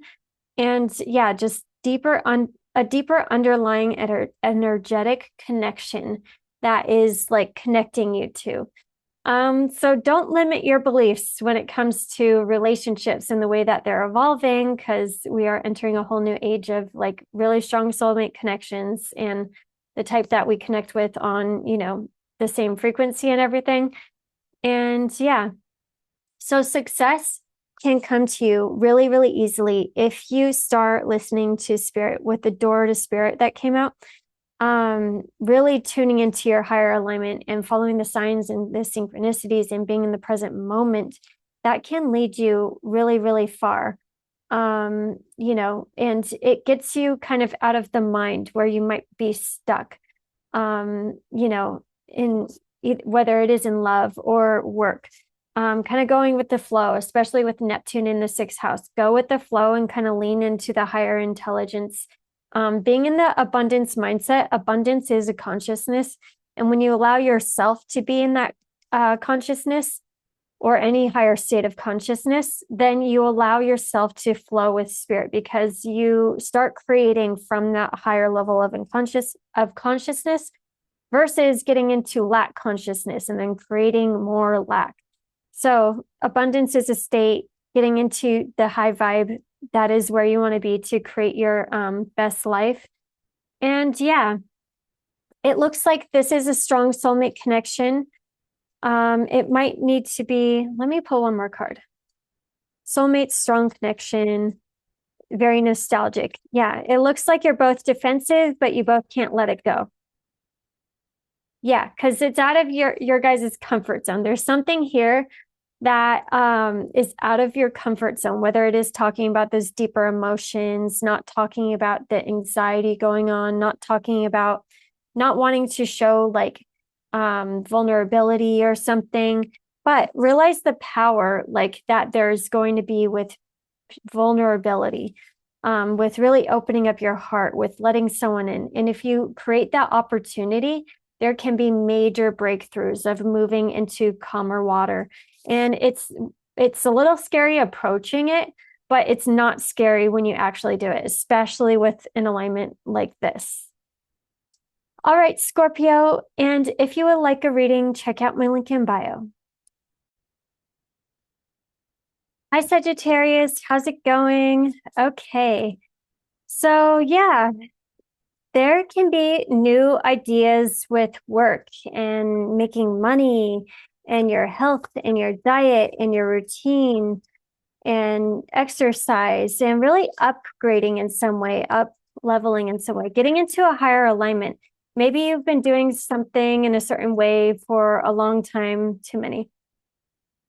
Speaker 1: And yeah, just a deeper underlying energetic connection that is like connecting you two. So don't limit your beliefs when it comes to relationships and the way that they're evolving, because we are entering a whole new age of like really strong soulmate connections and the type that we connect with on, the same frequency and everything. And yeah, so success can come to you really, really easily if you start listening to spirit with the door to spirit that came out. Really tuning into your higher alignment and following the signs and the synchronicities and being in the present moment, that can lead you really, really far. you know, and it gets you kind of out of the mind where you might be stuck, you know, in whether it is in love or work. Kind of going with the flow, especially with Neptune in the sixth house. Go with the flow and kind of lean into the higher intelligence. Being in the abundance mindset, abundance is a consciousness. And when you allow yourself to be in that consciousness, or any higher state of consciousness, then you allow yourself to flow with spirit because you start creating from that higher level of consciousness versus getting into lack consciousness and then creating more lack. So abundance is a state, getting into the high vibe, that is where you want to be to create your best life. And yeah, it looks like this is a strong soulmate connection. It might need to be, let me pull one more card. Soulmate, strong connection, very nostalgic. Yeah, it looks like you're both defensive, but you both can't let it go. Yeah, because it's out of your guys' comfort zone. There's something here that is out of your comfort zone, whether it is talking about those deeper emotions, not talking about the anxiety going on, not talking about not wanting to show like vulnerability or something, but realize the power like that there's going to be with vulnerability, with really opening up your heart, with letting someone in. And if you create that opportunity, there can be major breakthroughs of moving into calmer water. And it's a little scary approaching it, but it's not scary when you actually do it, especially with an alignment like this. All right, Scorpio, and if you would like a reading, check out my link in bio. Hi, Sagittarius. How's it going? Okay. So, yeah, there can be new ideas with work and making money and your health and your diet and your routine and exercise and really upgrading in some way, up leveling in some way, getting into a higher alignment. Maybe you've been doing something in a certain way for a long time, too many.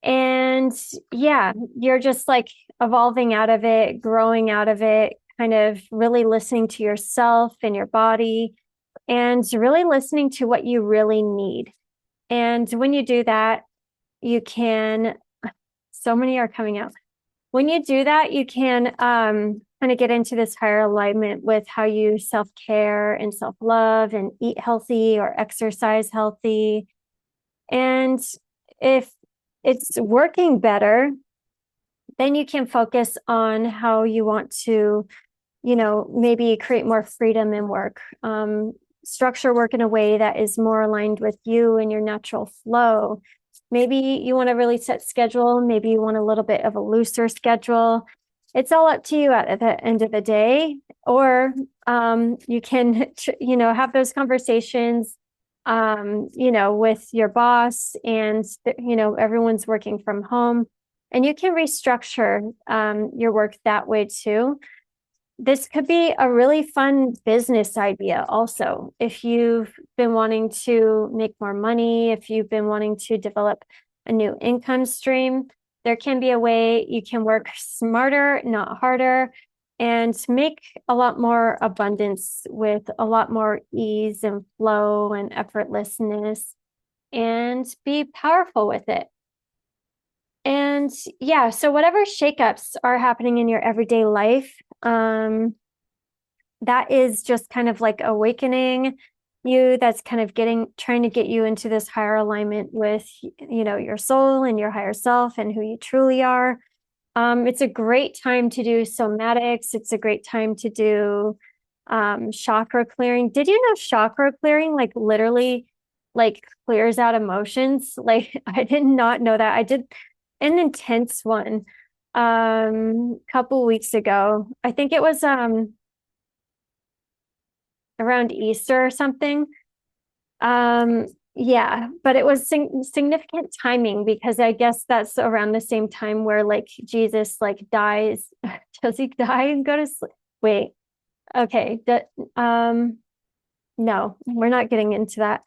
Speaker 1: And yeah, you're just like evolving out of it, growing out of it, kind of really listening to yourself and your body and really listening to what you really need. And when you do that, you can, so many are coming out. When you do that, you can kind of get into this higher alignment with how you self-care and self-love and eat healthy or exercise healthy. And if it's working better, then you can focus on how you want to, you know, maybe create more freedom in work, structure work in a way that is more aligned with you and your natural flow. Maybe you want a really set schedule. Maybe you want a little bit of a looser schedule. It's all up to you at the end of the day. Or you can, you know, have those conversations, you know, with your boss and, you know, everyone's working from home. And you can restructure your work that way too. This could be a really fun business idea also. If you've been wanting to make more money, if you've been wanting to develop a new income stream, there can be a way you can work smarter, not harder, and make a lot more abundance with a lot more ease and flow and effortlessness and be powerful with it. And yeah, so whatever shakeups are happening in your everyday life, that is just kind of like awakening you. That's kind of trying to get you into this higher alignment with, you know, your soul and your higher self and who you truly are. It's a great time to do somatics. It's a great time to do chakra clearing. Did you know chakra clearing like literally like clears out emotions? Like I did not know that. I did an intense one couple weeks ago. I think it was around Easter or something. Yeah, but it was significant timing because I guess that's around the same time where like Jesus like dies. Does he die and go to sleep? Wait. Okay. No, we're not getting into that.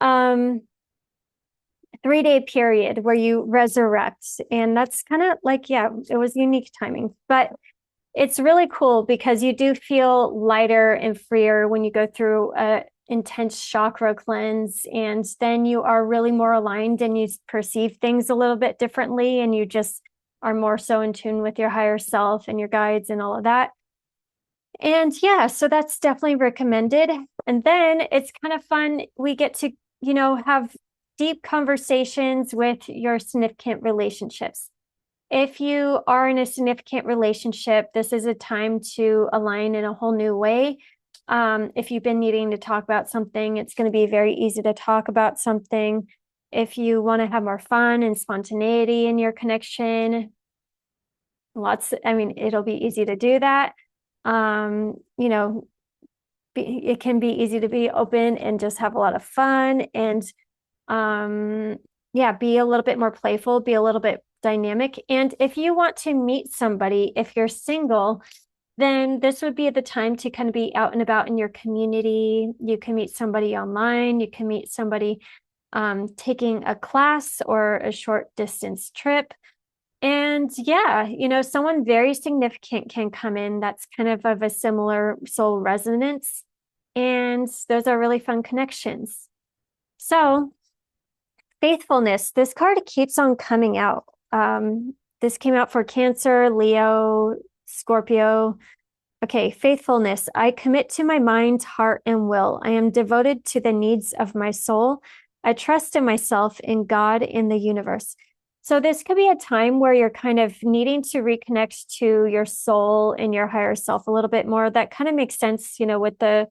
Speaker 1: Um 3-day period where you resurrect. And that's kind of like, yeah, it was unique timing, but it's really cool because you do feel lighter and freer when you go through a intense chakra cleanse, and then you are really more aligned and you perceive things a little bit differently, and you just are more so in tune with your higher self and your guides and all of that. And yeah, so that's definitely recommended. And then it's kind of fun. We get to, have deep conversations with your significant relationships. If you are in a significant relationship, this is a time to align in a whole new way. If you've been needing to talk about something, it's going to be very easy to talk about something. If you want to have more fun and spontaneity in your connection, it'll be easy to do that. It can be easy to be open and just have a lot of fun and, be a little bit more playful, be a little bit dynamic. And if you want to meet somebody, if you're single, then this would be the time to kind of be out and about in your community. You can meet somebody online. You can meet somebody taking a class or a short distance trip. And yeah, someone very significant can come in that's kind of a similar soul resonance. And those are really fun connections. So, faithfulness, this card keeps on coming out. This came out for Cancer, Leo, Scorpio. Okay, faithfulness. I commit to my mind, heart, and will. I am devoted to the needs of my soul. I trust in myself, in God, in the universe. So this could be a time where you're kind of needing to reconnect to your soul and your higher self a little bit more. That kind of makes sense, with the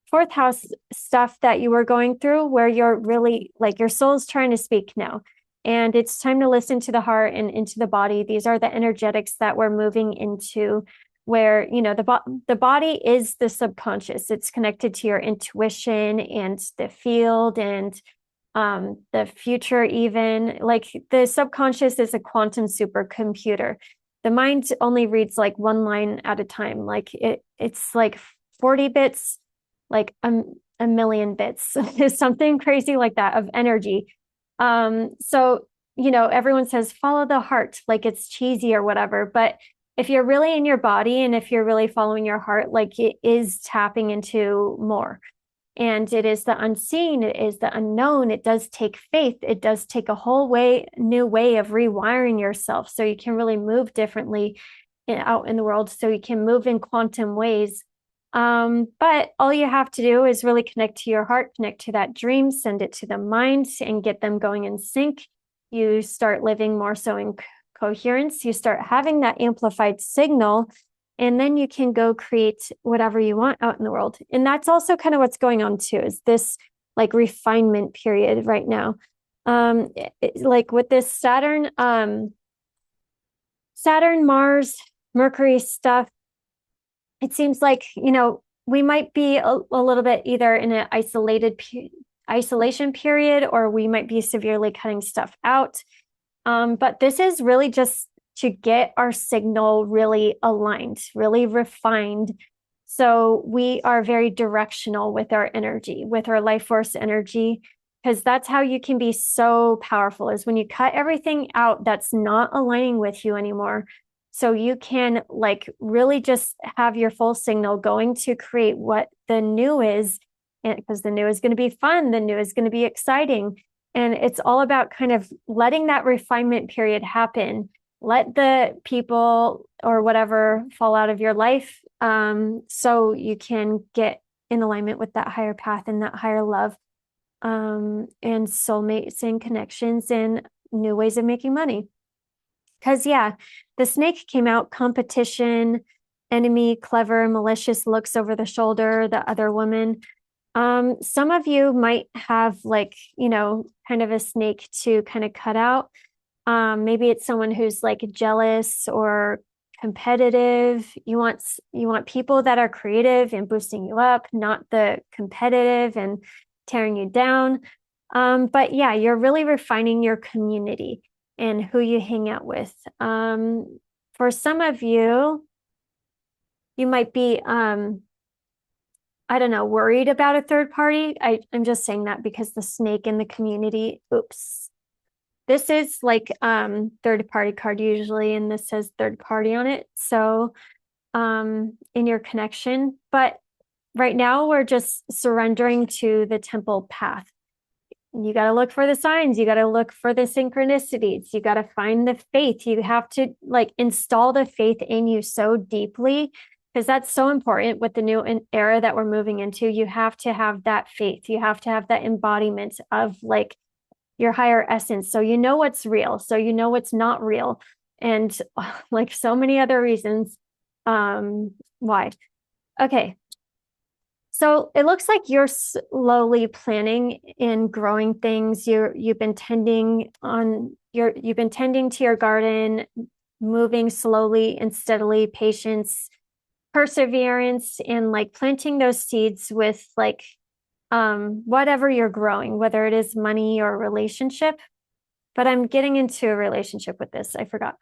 Speaker 1: fourth house stuff that you were going through, where you're really like your soul's trying to speak now. And it's time to listen to the heart and into the body. These are the energetics that we're moving into, where, the body is the subconscious. It's connected to your intuition and the field and the future. Even like the subconscious is a quantum supercomputer. The mind only reads like one line at a time. Like it's like 40 bits, like a million bits, something crazy like that of energy. So everyone says follow the heart, like it's cheesy or whatever, but if you're really in your body and if you're really following your heart, like it is tapping into more. And it is the unseen, it is the unknown. It does take faith. It does take a whole new way of rewiring yourself so you can really move differently out in the world, so you can move in quantum ways. But all you have to do is really connect to your heart, connect to that dream, send it to the mind, and get them going in sync. You start living more so in coherence. You start having that amplified signal, and then you can go create whatever you want out in the world. And that's also kind of what's going on too, is this like refinement period right now. Like with this Saturn, Mars, Mercury stuff, it seems like, we might be a little bit either in an isolation period, or we might be severely cutting stuff out. But this is really just to get our signal really aligned, really refined. So we are very directional with our energy, with our life force energy, because that's how you can be so powerful, is when you cut everything out that's not aligning with you anymore. So you can like really just have your full signal going to create what the new is, and because the new is going to be fun, the new is going to be exciting. And it's all about kind of letting that refinement period happen. Let the people or whatever fall out of your life, so you can get in alignment with that higher path and that higher love, and soulmates and connections and new ways of making money. Because, yeah, the snake came out, competition, enemy, clever, malicious looks over the shoulder, the other woman. Some of you might have like, kind of a snake to kind of cut out. Maybe it's someone who's like jealous or competitive. You want people that are creative and boosting you up, not the competitive and tearing you down. But yeah, you're really refining your community and who you hang out with. For some of you, you might be, I don't know, worried about a third party. I'm just saying that because the snake in the community, oops, this is like third party card usually, and this says third party on it. So in your connection, but right now we're just surrendering to the temple path. You got to look for the signs. You got to look for the synchronicities. You got to find the faith. You have to like install the faith in you so deeply, because that's so important with the new era that we're moving into. You have to have that faith. You have to have that embodiment of like your higher essence. So you know what's real. So you know what's not real. And like so many other reasons why. Okay. So it looks like you're slowly planning and growing things. You've been tending to your garden, moving slowly and steadily, patience, perseverance, and like planting those seeds with like whatever you're growing, whether it is money or relationship. But I'm getting into a relationship with this. I forgot.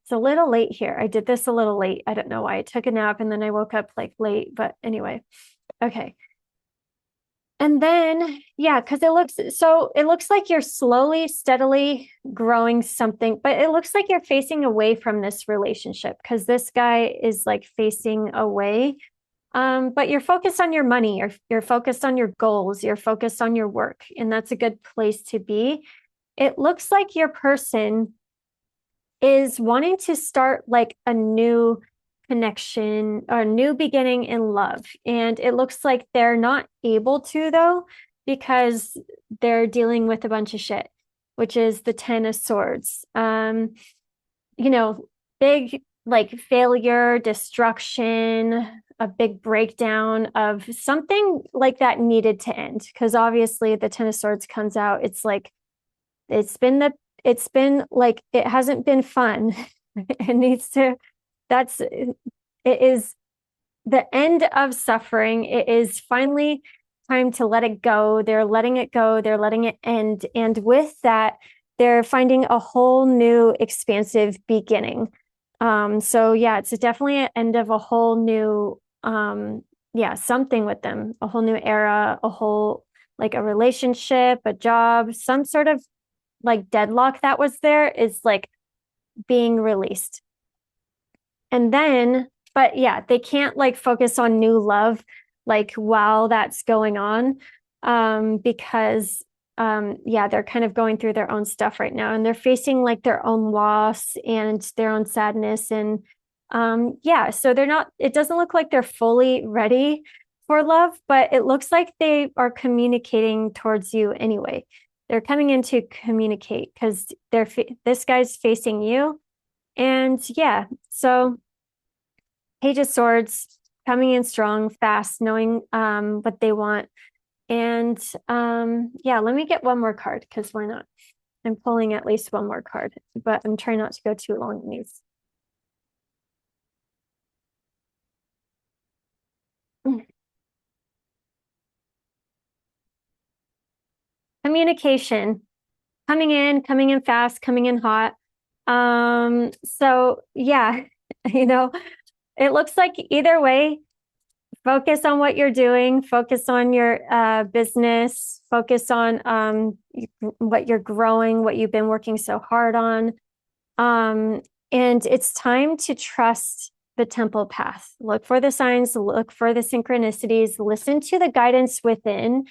Speaker 1: It's a little late here. I did this a little late. I don't know why. I took a nap and then I woke up like late, but anyway. Okay. And then, yeah, because it looks like you're slowly, steadily growing something, but it looks like you're facing away from this relationship because this guy is like facing away. But you're focused on your money, you're focused on your goals, you're focused on your work, and that's a good place to be. It looks like your person is wanting to start like a new connection or a new beginning in love. And it looks like they're not able to, though, because they're dealing with a bunch of shit, which is the 10 of Swords. Big like failure, destruction, a big breakdown of something like that needed to end. Because obviously the 10 of Swords comes out. It's like, it's been like, it hasn't been fun. It is the end of suffering. It is finally time to let it go. They're letting it go. They're letting it end. And with that, they're finding a whole new expansive beginning. So yeah, it's definitely an end of a whole new, something with them, a whole new era, like a relationship, a job, some sort of like deadlock that was there is like being released. And then, but yeah, they can't like focus on new love like while that's going on, because they're kind of going through their own stuff right now, and they're facing like their own loss and their own sadness. And so it doesn't look like they're fully ready for love, but it looks like they are communicating towards you anyway. They're coming in to communicate because this guy's facing you. And yeah, so Page of Swords coming in strong, fast, knowing what they want. And let me get one more card because why not? I'm pulling at least one more card, but I'm trying not to go too long in these. Communication, coming in fast, coming in hot. So yeah, it looks like either way, focus on what you're doing, focus on your business, focus on what you're growing, what you've been working so hard on. And it's time to trust the temple path. Look for the signs, look for the synchronicities, listen to the guidance within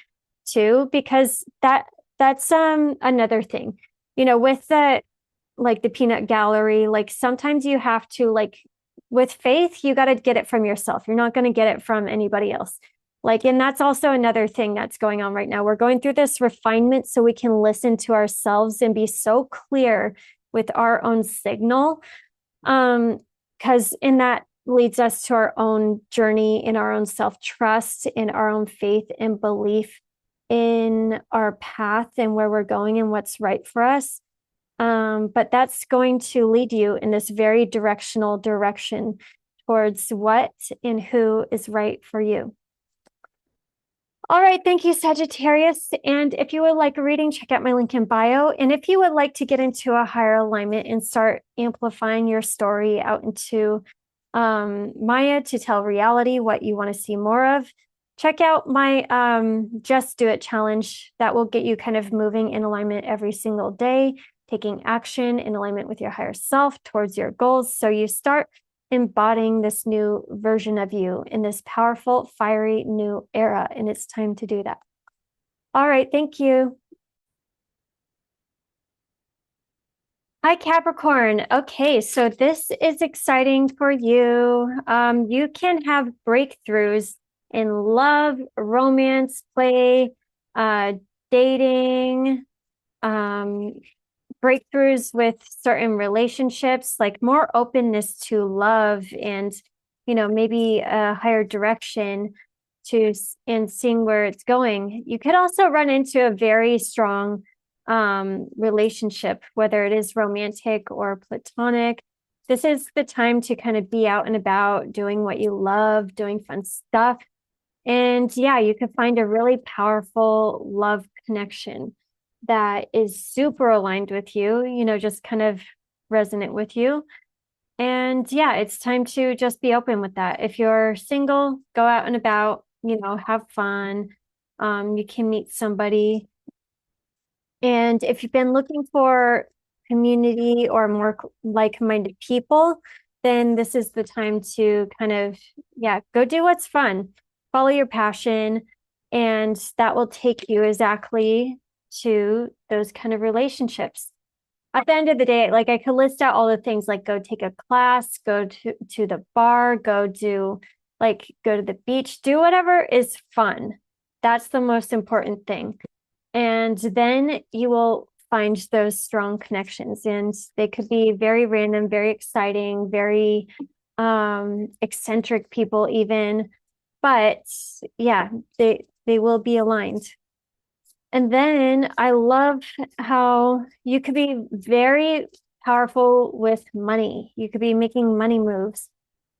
Speaker 1: too, because that's another thing. With the peanut gallery, like sometimes you have to like with faith, you got to get it from yourself. You're not going to get it from anybody else. And that's also another thing that's going on right now. We're going through this refinement so we can listen to ourselves and be so clear with our own signal. Because in that leads us to our own journey, in our own self-trust, in our own faith and belief in our path and where we're going and what's right for us. But that's going to lead you in this very directional direction towards what and who is right for you. All right. Thank you, Sagittarius. And if you would like a reading, check out my link in bio. And if you would like to get into a higher alignment and start amplifying your story out into Maya to tell reality what you want to see more of, check out my Just Do It challenge. That will get you kind of moving in alignment every single day, taking action in alignment with your higher self towards your goals. So you start embodying this new version of you in this powerful, fiery new era. And it's time to do that. All right. Thank you. Hi, Capricorn. Okay, so this is exciting for you. You can have breakthroughs in love, romance, play, dating, um, breakthroughs with certain relationships, like more openness to love and, maybe a higher direction and seeing where it's going. You could also run into a very strong relationship, whether it is romantic or platonic. This is the time to kind of be out and about doing what you love, doing fun stuff. And yeah, you could find a really powerful love connection that is super aligned with you, just kind of resonant with you. And yeah, it's time to just be open with that. If you're single, go out and about, have fun. You can meet somebody. And if you've been looking for community or more like-minded people, then this is the time to kind of, go do what's fun, follow your passion, and that will take you exactly to those kind of relationships. At the end of the day, like I could list out all the things like go take a class, go to the bar, go to the beach, do whatever is fun. That's the most important thing. And then you will find those strong connections, and they could be very random, very exciting, very eccentric people even, but yeah, they will be aligned. And then I love how you could be very powerful with money. You could be making money moves.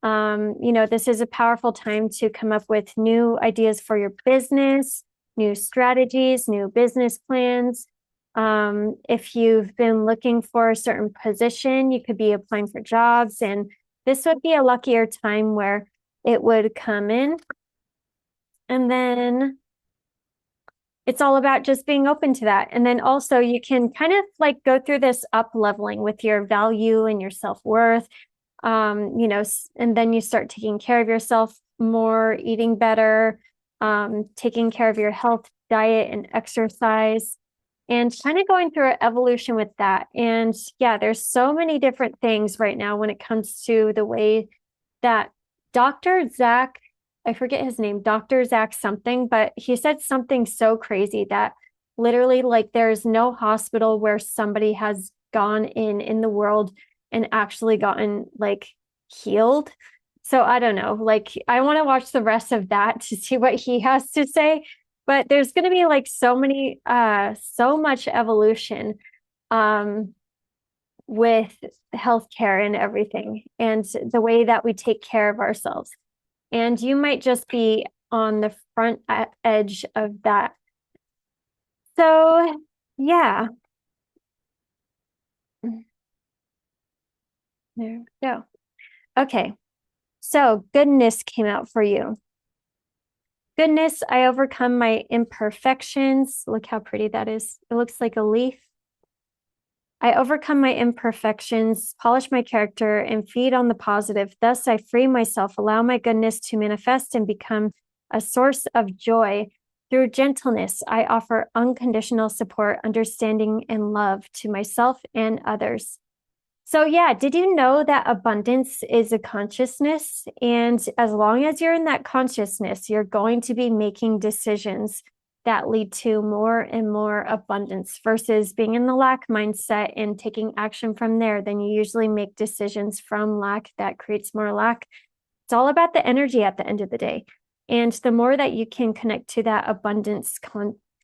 Speaker 1: This is a powerful time to come up with new ideas for your business, new strategies, new business plans. If you've been looking for a certain position, you could be applying for jobs, and this would be a luckier time where it would come in. And then it's all about just being open to that. And then also you can kind of like go through this up leveling with your value and your self-worth. And then you start taking care of yourself more, eating better, taking care of your health, diet, and exercise, and kind of going through an evolution with that. And yeah, there's so many different things right now when it comes to the way that Dr. Zach, I forget his name, Dr. Zach something, but he said something so crazy that literally like there's no hospital where somebody has gone in the world and actually gotten like healed. So I don't know, like I want to watch the rest of that to see what he has to say. But there's going to be like so much evolution with healthcare and everything, and the way that we take care of ourselves. And you might just be on the front edge of that. So yeah, there we go. Okay, so goodness came out for you. Goodness, I overcome my imperfections. Look how pretty that is. It looks like a leaf. I overcome my imperfections, polish my character, and feed on the positive. Thus, I free myself, allow my goodness to manifest and become a source of joy. Through gentleness, I offer unconditional support, understanding, and love to myself and others. So yeah, did you know that abundance is a consciousness? And as long as you're in that consciousness, you're going to be making decisions that lead to more and more abundance versus being in the lack mindset and taking action from there. Then you usually make decisions from lack that creates more lack. It's all about the energy at the end of the day. And the more that you can connect to that abundance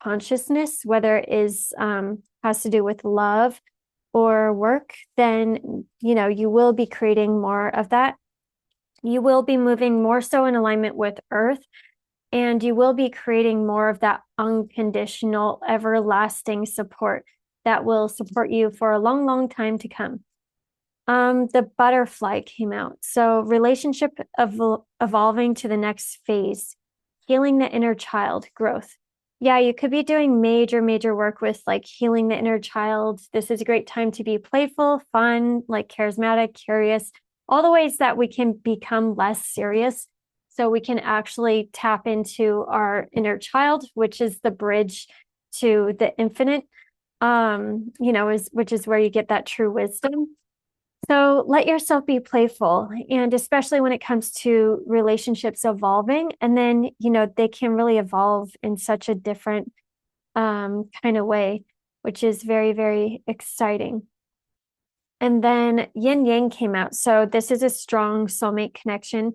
Speaker 1: consciousness, whether it is has to do with love or work, then you will be creating more of that. You will be moving more so in alignment with Earth, and you will be creating more of that unconditional, everlasting support that will support you for a long, long time to come. The butterfly came out. So relationship evolving to the next phase. healing the inner child growth. Yeah, you could be doing major work with like healing the inner child. This is a great time to be playful, fun, like charismatic, curious, all the ways that we can become less serious. So we can actually tap into our inner child, which is the bridge to the infinite, which is where you get that true wisdom. So let yourself be playful, and especially when it comes to relationships evolving, and then, they can really evolve in such a different kind of way, which is very, very exciting. And then yin yang came out. So this is a strong soulmate connection.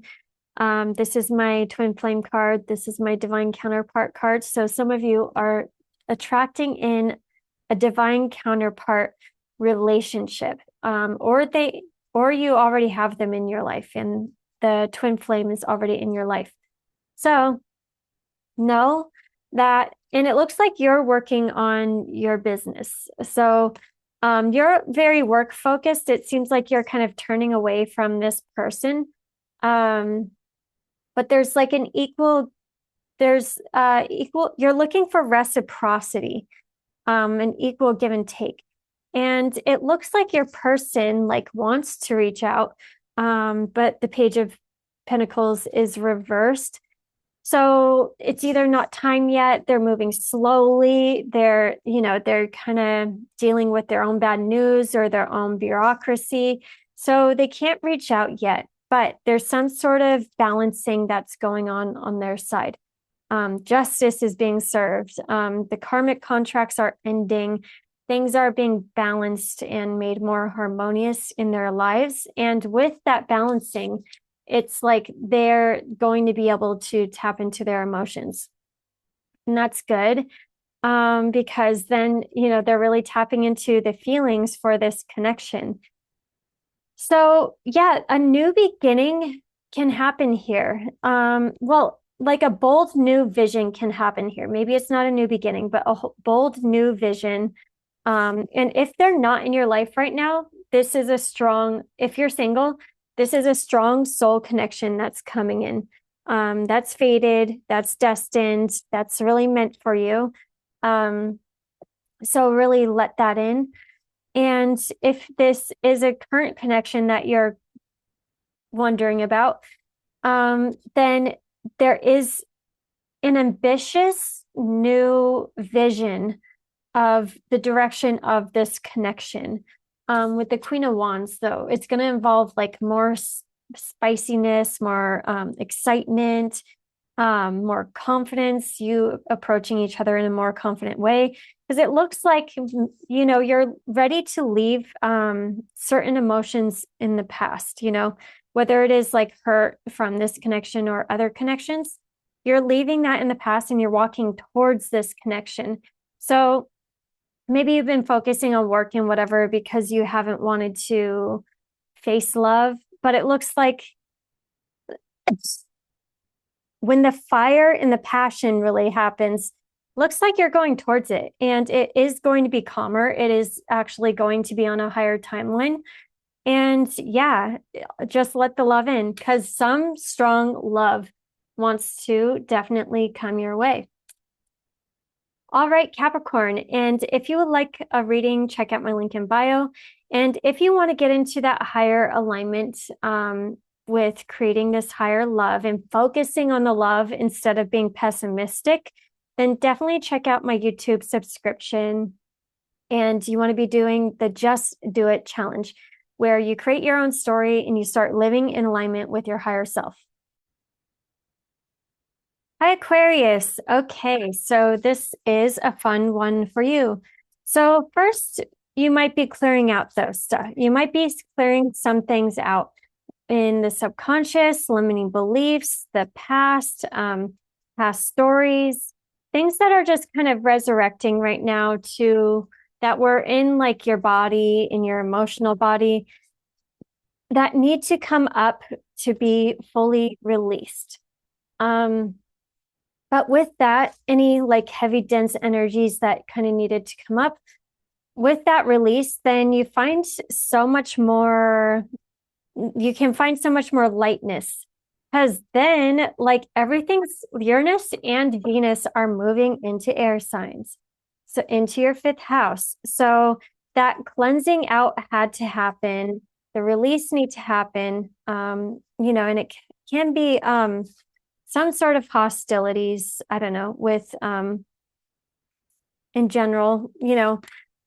Speaker 1: This is my twin flame card. This is my divine counterpart card. So some of you are attracting in a divine counterpart relationship, or you already have them in your life, and the twin flame is already in your life. So know that, and it looks like you're working on your business. So you're very work focused. It seems like you're kind of turning away from this person. But there's like you're looking for reciprocity, an equal give and take. And it looks like your person like wants to reach out, but the Page of Pentacles is reversed. So it's either not time yet, they're moving slowly, they're kind of dealing with their own bad news or their own bureaucracy. So they can't reach out yet, but there's some sort of balancing that's going on their side. Justice is being served. The karmic contracts are ending. Things are being balanced and made more harmonious in their lives. And with that balancing, it's like they're going to be able to tap into their emotions. And that's good, because then, they're really tapping into the feelings for this connection. So yeah, a new beginning can happen here. Like a bold new vision can happen here. Maybe it's not a new beginning, but a bold new vision. And if they're not in your life right now, if you're single, this is a strong soul connection that's coming in. That's fated, that's destined, that's really meant for you. So really let that in. And if this is a current connection that you're wondering about, then there is an ambitious new vision of the direction of this connection. With the Queen of Wands, though, it's going to involve like more spiciness, more excitement, more confidence, you approaching each other in a more confident way. Because it looks like, you're ready to leave certain emotions in the past, whether it is like hurt from this connection or other connections, you're leaving that in the past and you're walking towards this connection. So maybe you've been focusing on work and whatever because you haven't wanted to face love, but it looks like when the fire and the passion really happens, looks like you're going towards it, and it is going to be calmer. It is actually going to be on a higher timeline. And yeah, just let the love in, because some strong love wants to definitely come your way. All right, Capricorn. And if you would like a reading, check out my link in bio. And if you want to get into that higher alignment with creating this higher love and focusing on the love instead of being pessimistic, then definitely check out my YouTube subscription. And you want to be doing the Just Do It challenge, where you create your own story and you start living in alignment with your higher self. Hi, Aquarius. Okay, so this is a fun one for you. So first, you might be clearing out those stuff. You might be clearing some things out in the subconscious, limiting beliefs, the past, past stories, things that are just kind of resurrecting right now that were in like your body, in your emotional body, that need to come up to be fully released. But with that, any like heavy, dense energies that kind of needed to come up, with that release, then you can find so much more lightness Because then, like everything's Uranus and Venus are moving into air signs. So into your fifth house. So that cleansing out had to happen. The release need to happen. And it can be some sort of hostilities, I don't know, with in general,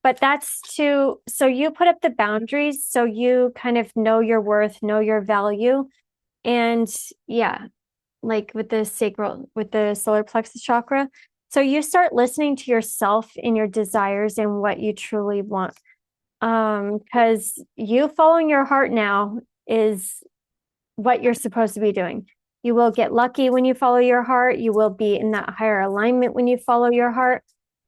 Speaker 1: but that's so you put up the boundaries so you kind of know your worth, know your value. And yeah, like with the solar plexus chakra. So you start listening to yourself and your desires and what you truly want. Because you following your heart now is what you're supposed to be doing. You will get lucky when you follow your heart. You will be in that higher alignment when you follow your heart.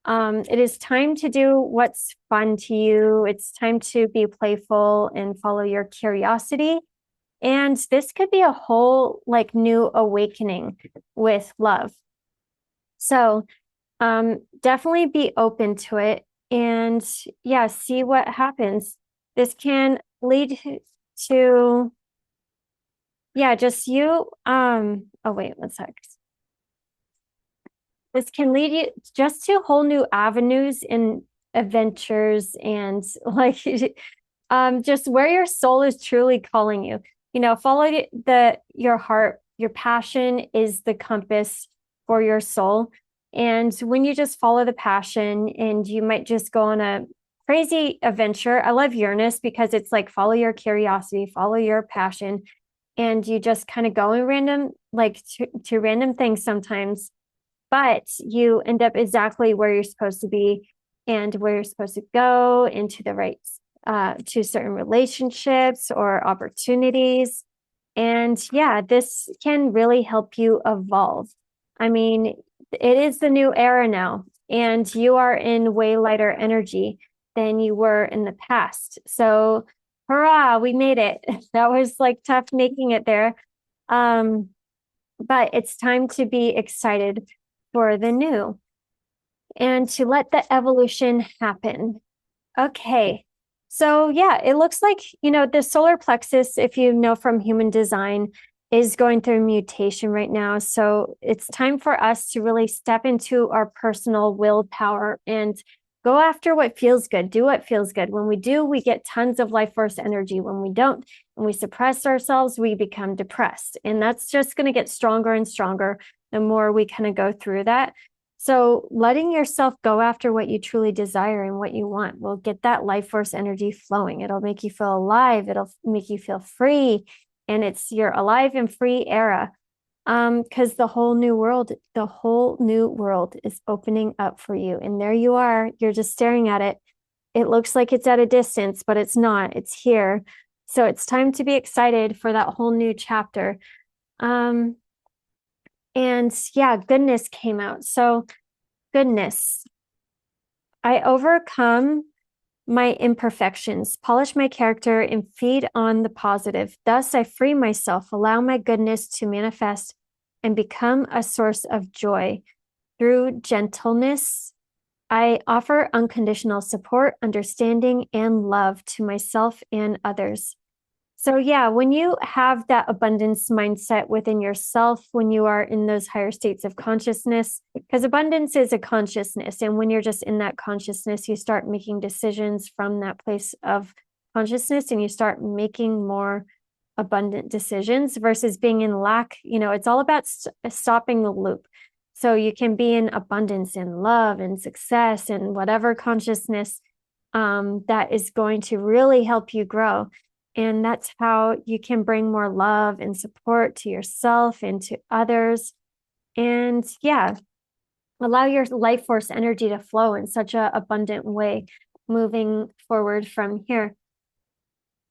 Speaker 1: It is time to do what's fun to you. It's time to be playful and follow your curiosity. And this could be a whole like new awakening with love. So definitely be open to it and yeah, see what happens. This can lead to just you. Oh wait, one sec. This can lead you just to whole new avenues and adventures and like just where your soul is truly calling you. Follow your heart. Your passion is the compass for your soul. And when you just follow the passion and you might just go on a crazy adventure. I love Uranus because it's like follow your curiosity, follow your passion, and you just kind of go in random, like to random things sometimes, but you end up exactly where you're supposed to be and where you're supposed to go into the right to certain relationships or opportunities. And yeah, this can really help you evolve. I mean, it is the new era now, and you are in way lighter energy than you were in the past. So, hurrah, we made it. That was like tough making it there. But it's time to be excited for the new and to let the evolution happen. Okay. So yeah, it looks like, the solar plexus, if you know from human design, is going through mutation right now. So it's time for us to really step into our personal willpower and go after what feels good, do what feels good. When we do, we get tons of life force energy. When we don't, and we suppress ourselves, we become depressed. And that's just going to get stronger and stronger the more we kind of go through that. So letting yourself go after what you truly desire and what you want will get that life force energy flowing. It'll make you feel alive. It'll make you feel free. And it's your alive and free era. Because the whole new world is opening up for you. And there you are. You're just staring at it. It looks like it's at a distance, but it's not. It's here. So it's time to be excited for that whole new chapter. And yeah, goodness came out. So goodness, I overcome my imperfections, polish my character, and feed on the positive. Thus, I free myself, allow my goodness to manifest and become a source of joy. Through gentleness, I offer unconditional support, understanding, and love to myself and others. So yeah, when you have that abundance mindset within yourself, when you are in those higher states of consciousness, because abundance is a consciousness. And when you're just in that consciousness, you start making decisions from that place of consciousness and you start making more abundant decisions versus being in lack. It's all about stopping the loop. So you can be in abundance and love and success and whatever consciousness that is going to really help you grow. And that's how you can bring more love and support to yourself and to others. And yeah, allow your life force energy to flow in such an abundant way moving forward from here.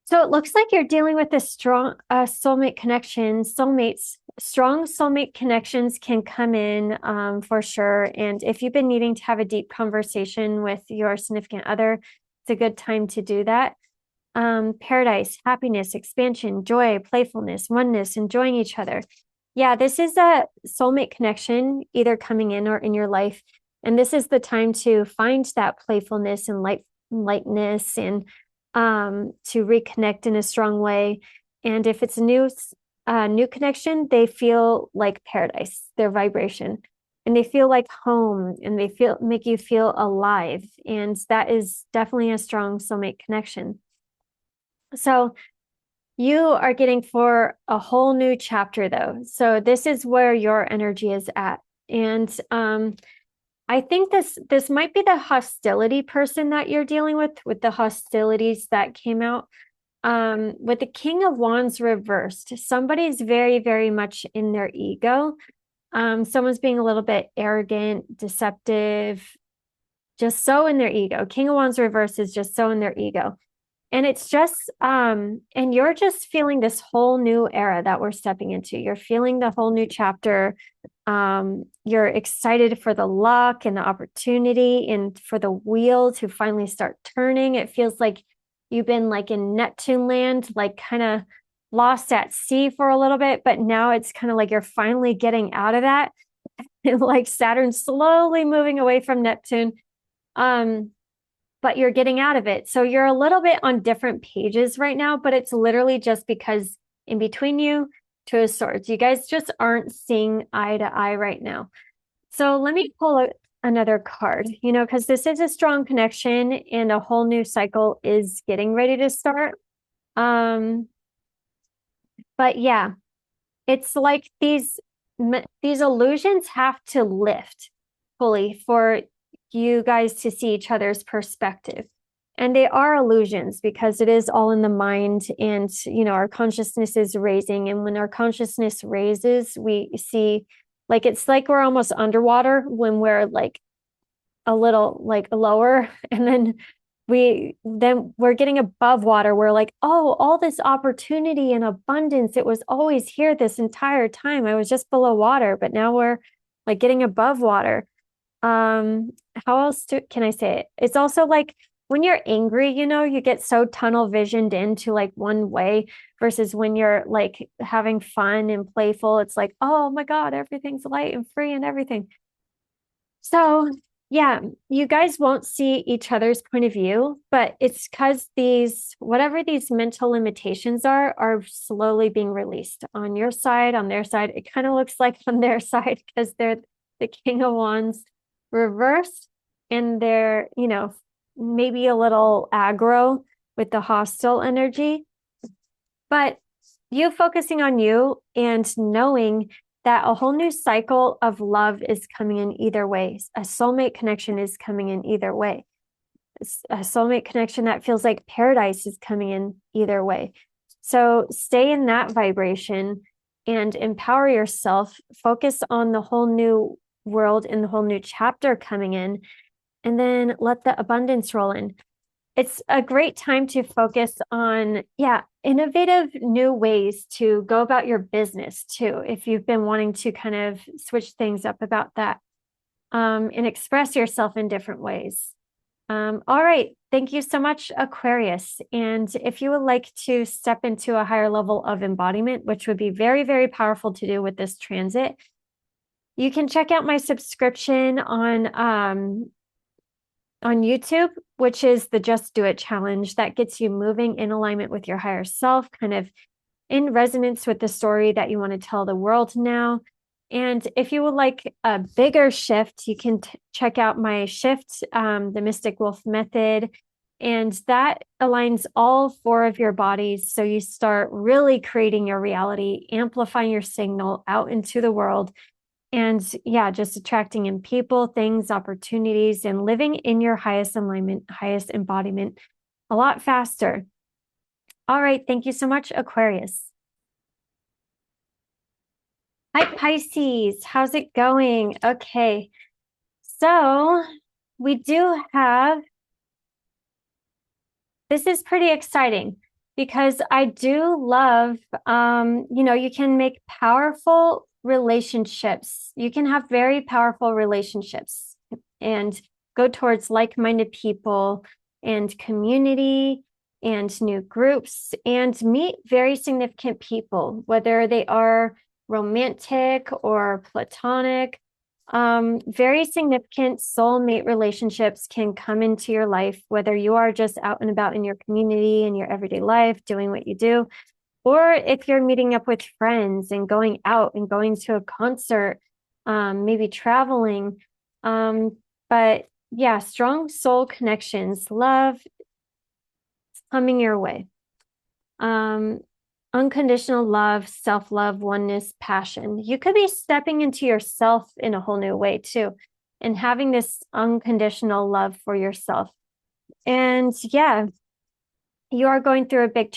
Speaker 1: So it looks like you're dealing with a strong soulmate connection. Strong soulmate connections can come in for sure. And if you've been needing to have a deep conversation with your significant other, it's a good time to do that. Paradise, happiness, expansion, joy, playfulness, oneness, enjoying each other. Yeah, this is a soulmate connection either coming in or in your life. And this is the time to find that playfulness and lightness and to reconnect in a strong way. And if it's new new connection, they feel like paradise, their vibration, and they feel like home, and they make you feel alive. And that is definitely a strong soulmate connection. So you are getting for a whole new chapter though. So this is where your energy is at. And I think this might be the hostility person that you're dealing with the hostilities that came out. With the King of Wands reversed, somebody's very, very much in their ego. Someone's being a little bit arrogant, deceptive, just so in their ego. King of Wands reversed is just so in their ego. And it's just, and you're just feeling this whole new era that we're stepping into. You're feeling the whole new chapter. You're excited for the luck and the opportunity and for the wheel to finally start turning. It feels like you've been like in Neptune land, like kind of lost at sea for a little bit, but now it's kind of like you're finally getting out of that. Like Saturn slowly moving away from Neptune. But you're getting out of it. So you're a little bit on different pages right now, but it's literally just because in between you, Two of Swords, you guys just aren't seeing eye to eye right now. So let me pull another card, because this is a strong connection and a whole new cycle is getting ready to start. But yeah, it's like these illusions have to lift fully for you guys to see each other's perspective. And they are illusions because it is all in the mind, and our consciousness is raising. And when our consciousness raises, we see like it's like we're almost underwater when we're like a little like lower, and then we're getting above water. We're like, oh, all this opportunity and abundance, it was always here this entire time. I was just below water, but now we're like getting above water. How else can I say it? It's also like when you're angry, you get so tunnel visioned into like one way versus when you're like having fun and playful. It's like, oh my God, everything's light and free and everything. So yeah, you guys won't see each other's point of view, but it's because whatever these mental limitations are slowly being released on your side, on their side. It kind of looks like on their side because they're the King of Wands reversed, and they're, maybe a little aggro with the hostile energy. But you focusing on you and knowing that a whole new cycle of love is coming in either way. A soulmate connection is coming in either way. A soulmate connection that feels like paradise is coming in either way. So stay in that vibration and empower yourself. Focus on the whole new world and the whole new chapter coming in, and then let the abundance roll in. It's a great time to focus on, innovative new ways to go about your business too, if you've been wanting to kind of switch things up about that, and express yourself in different ways. All right. Thank you so much, Aquarius. And if you would like to step into a higher level of embodiment, which would be very, very powerful to do with this transit, you can check out my subscription on YouTube, which is the Just Do It challenge that gets you moving in alignment with your higher self, kind of in resonance with the story that you want to tell the world now. And if you would like a bigger shift, you can check out my shift, the Mystic Wolf Method. And that aligns all four of your bodies. So you start really creating your reality, amplifying your signal out into the world. And just attracting in people, things, opportunities, and living in your highest alignment, highest embodiment a lot faster. All right. Thank you so much, Aquarius. Hi, Pisces. How's it going? Okay. So we do have, this is pretty exciting because I do love, you can make powerful relationships. You can have very powerful relationships and go towards like-minded people and community and new groups and meet very significant people, whether they are romantic or platonic. Very significant soulmate relationships can come into your life, whether you are just out and about in your community, in your everyday life, doing what you do, or if you're meeting up with friends and going out and going to a concert, maybe traveling. But yeah, strong soul connections, love coming your way. Um, Unconditional love, self-love, oneness, passion. You could be stepping into yourself in a whole new way too, and having this unconditional love for yourself. And yeah, you are going through a big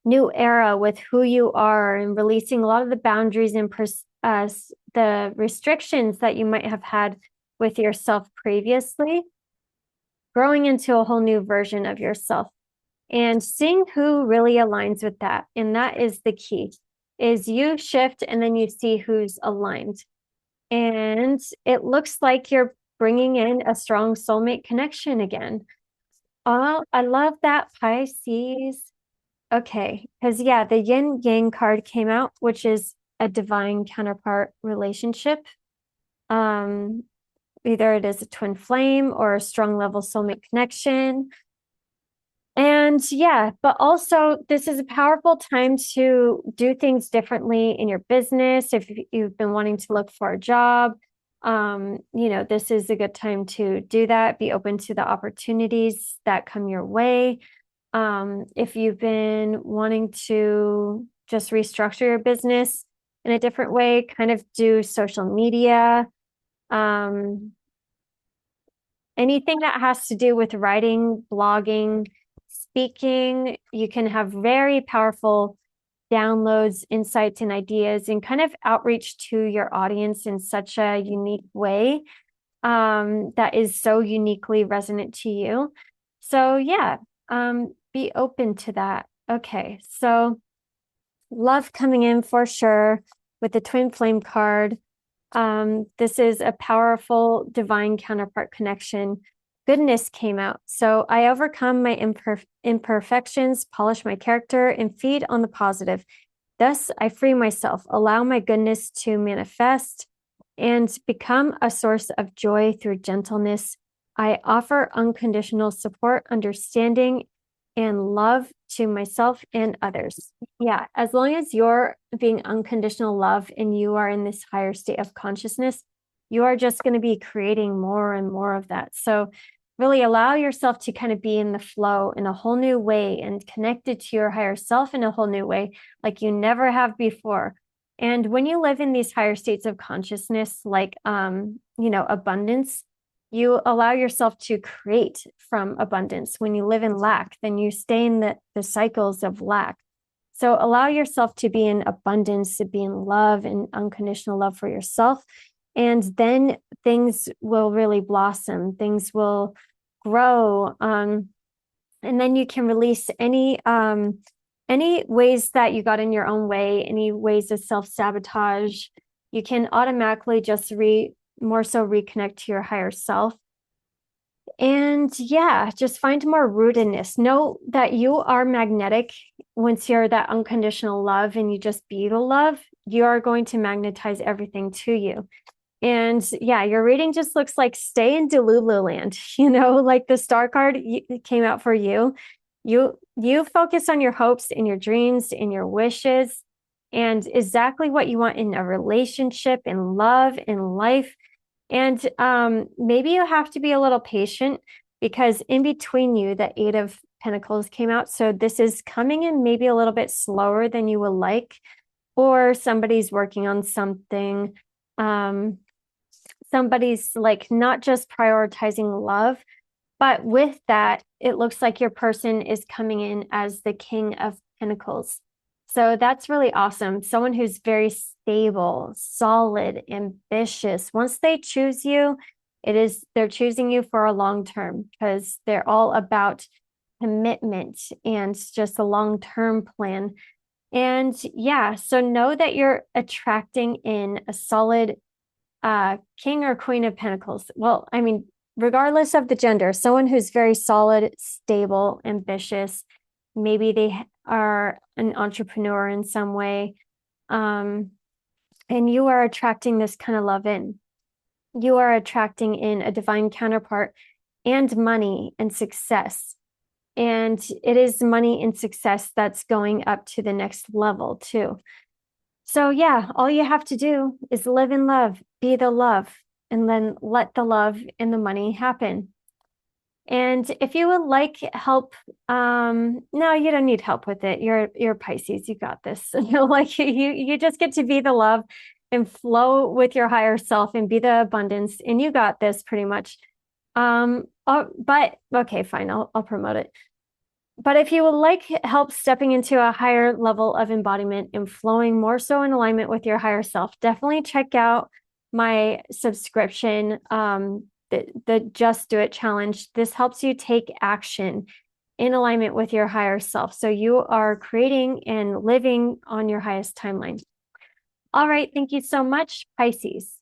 Speaker 1: new era with who you are and releasing a lot of the boundaries and the restrictions that you might have had with yourself previously, growing into a whole new version of yourself and seeing who really aligns with that. And that is the key, is you shift and then you see who's aligned. And it looks like you're bringing in a strong soulmate connection again. Oh, I love that, Pisces. Okay, because yeah, the yin yang card came out, which is a divine counterpart relationship. Um, Either it is a twin flame or a strong level soulmate connection. And yeah, but also this is a powerful time to do things differently in your business. If you've been wanting to look for a job, this is a good time to do that. Be open to the opportunities that come your way. If you've been wanting to just restructure your business in a different way, kind of do social media, um, anything that has to do with writing, blogging, speaking, you can have very powerful downloads, insights, and ideas, and kind of outreach to your audience in such a unique way that is so uniquely resonant to you. So, yeah, be open to that. Okay, so love coming in for sure with the twin flame card. This is a powerful divine counterpart connection. Goodness came out. So I overcome my imperfections, polish my character, and feed on the positive. Thus, I free myself, allow my goodness to manifest, and become a source of joy through gentleness. I offer unconditional support, understanding, and love to myself and others. Yeah, as long as you're being unconditional love and you are in this higher state of consciousness, you are just going to be creating more and more of that. So, really allow yourself to kind of be in the flow in a whole new way and connected to your higher self in a whole new way, like you never have before. And when you live in these higher states of consciousness, like, abundance, you allow yourself to create from abundance. When you live in lack, then you stay in the cycles of lack. So allow yourself to be in abundance, to be in love and unconditional love for yourself. And then things will really blossom, things will grow. And then you can release any ways that you got in your own way, any ways of self-sabotage. You can automatically just more so reconnect to your higher self. And yeah, just find more rootedness. Know that you are magnetic. Once you're that unconditional love and you just be the love, you are going to magnetize everything to you. And yeah, your reading just looks like stay in Delulu land, like the star card came out for you. You focus on your hopes and your dreams and your wishes and exactly what you want in a relationship, in love, in life. And maybe you have to be a little patient because in between you, the Eight of Pentacles came out. So this is coming in maybe a little bit slower than you would like, or somebody's working on something. Somebody's like not just prioritizing love, but with that, it looks like your person is coming in as the King of Pentacles. So that's really awesome. Someone who's very stable, solid, ambitious. Once they choose you, they're choosing you for a long term because they're all about commitment and just a long-term plan. And yeah, so know that you're attracting in a solid King or Queen of Pentacles. Well, I mean, regardless of the gender, someone who's very solid, stable, ambitious. Maybe they are an entrepreneur in some way. And you are attracting this kind of love in. You are attracting in a divine counterpart and money and success. And it is money and success that's going up to the next level too. So yeah, all you have to do is live in love, be the love, and then let the love and the money happen. And if you would like help, no, you don't need help with it. You're Pisces, you got this. Like you just get to be the love and flow with your higher self and be the abundance, and you got this pretty much. But okay, fine, I'll promote it. But if you would like help stepping into a higher level of embodiment and flowing more so in alignment with your higher self, definitely check out my subscription, the Just Do It challenge. This helps you take action in alignment with your higher self. So you are creating and living on your highest timeline. All right. Thank you so much, Pisces.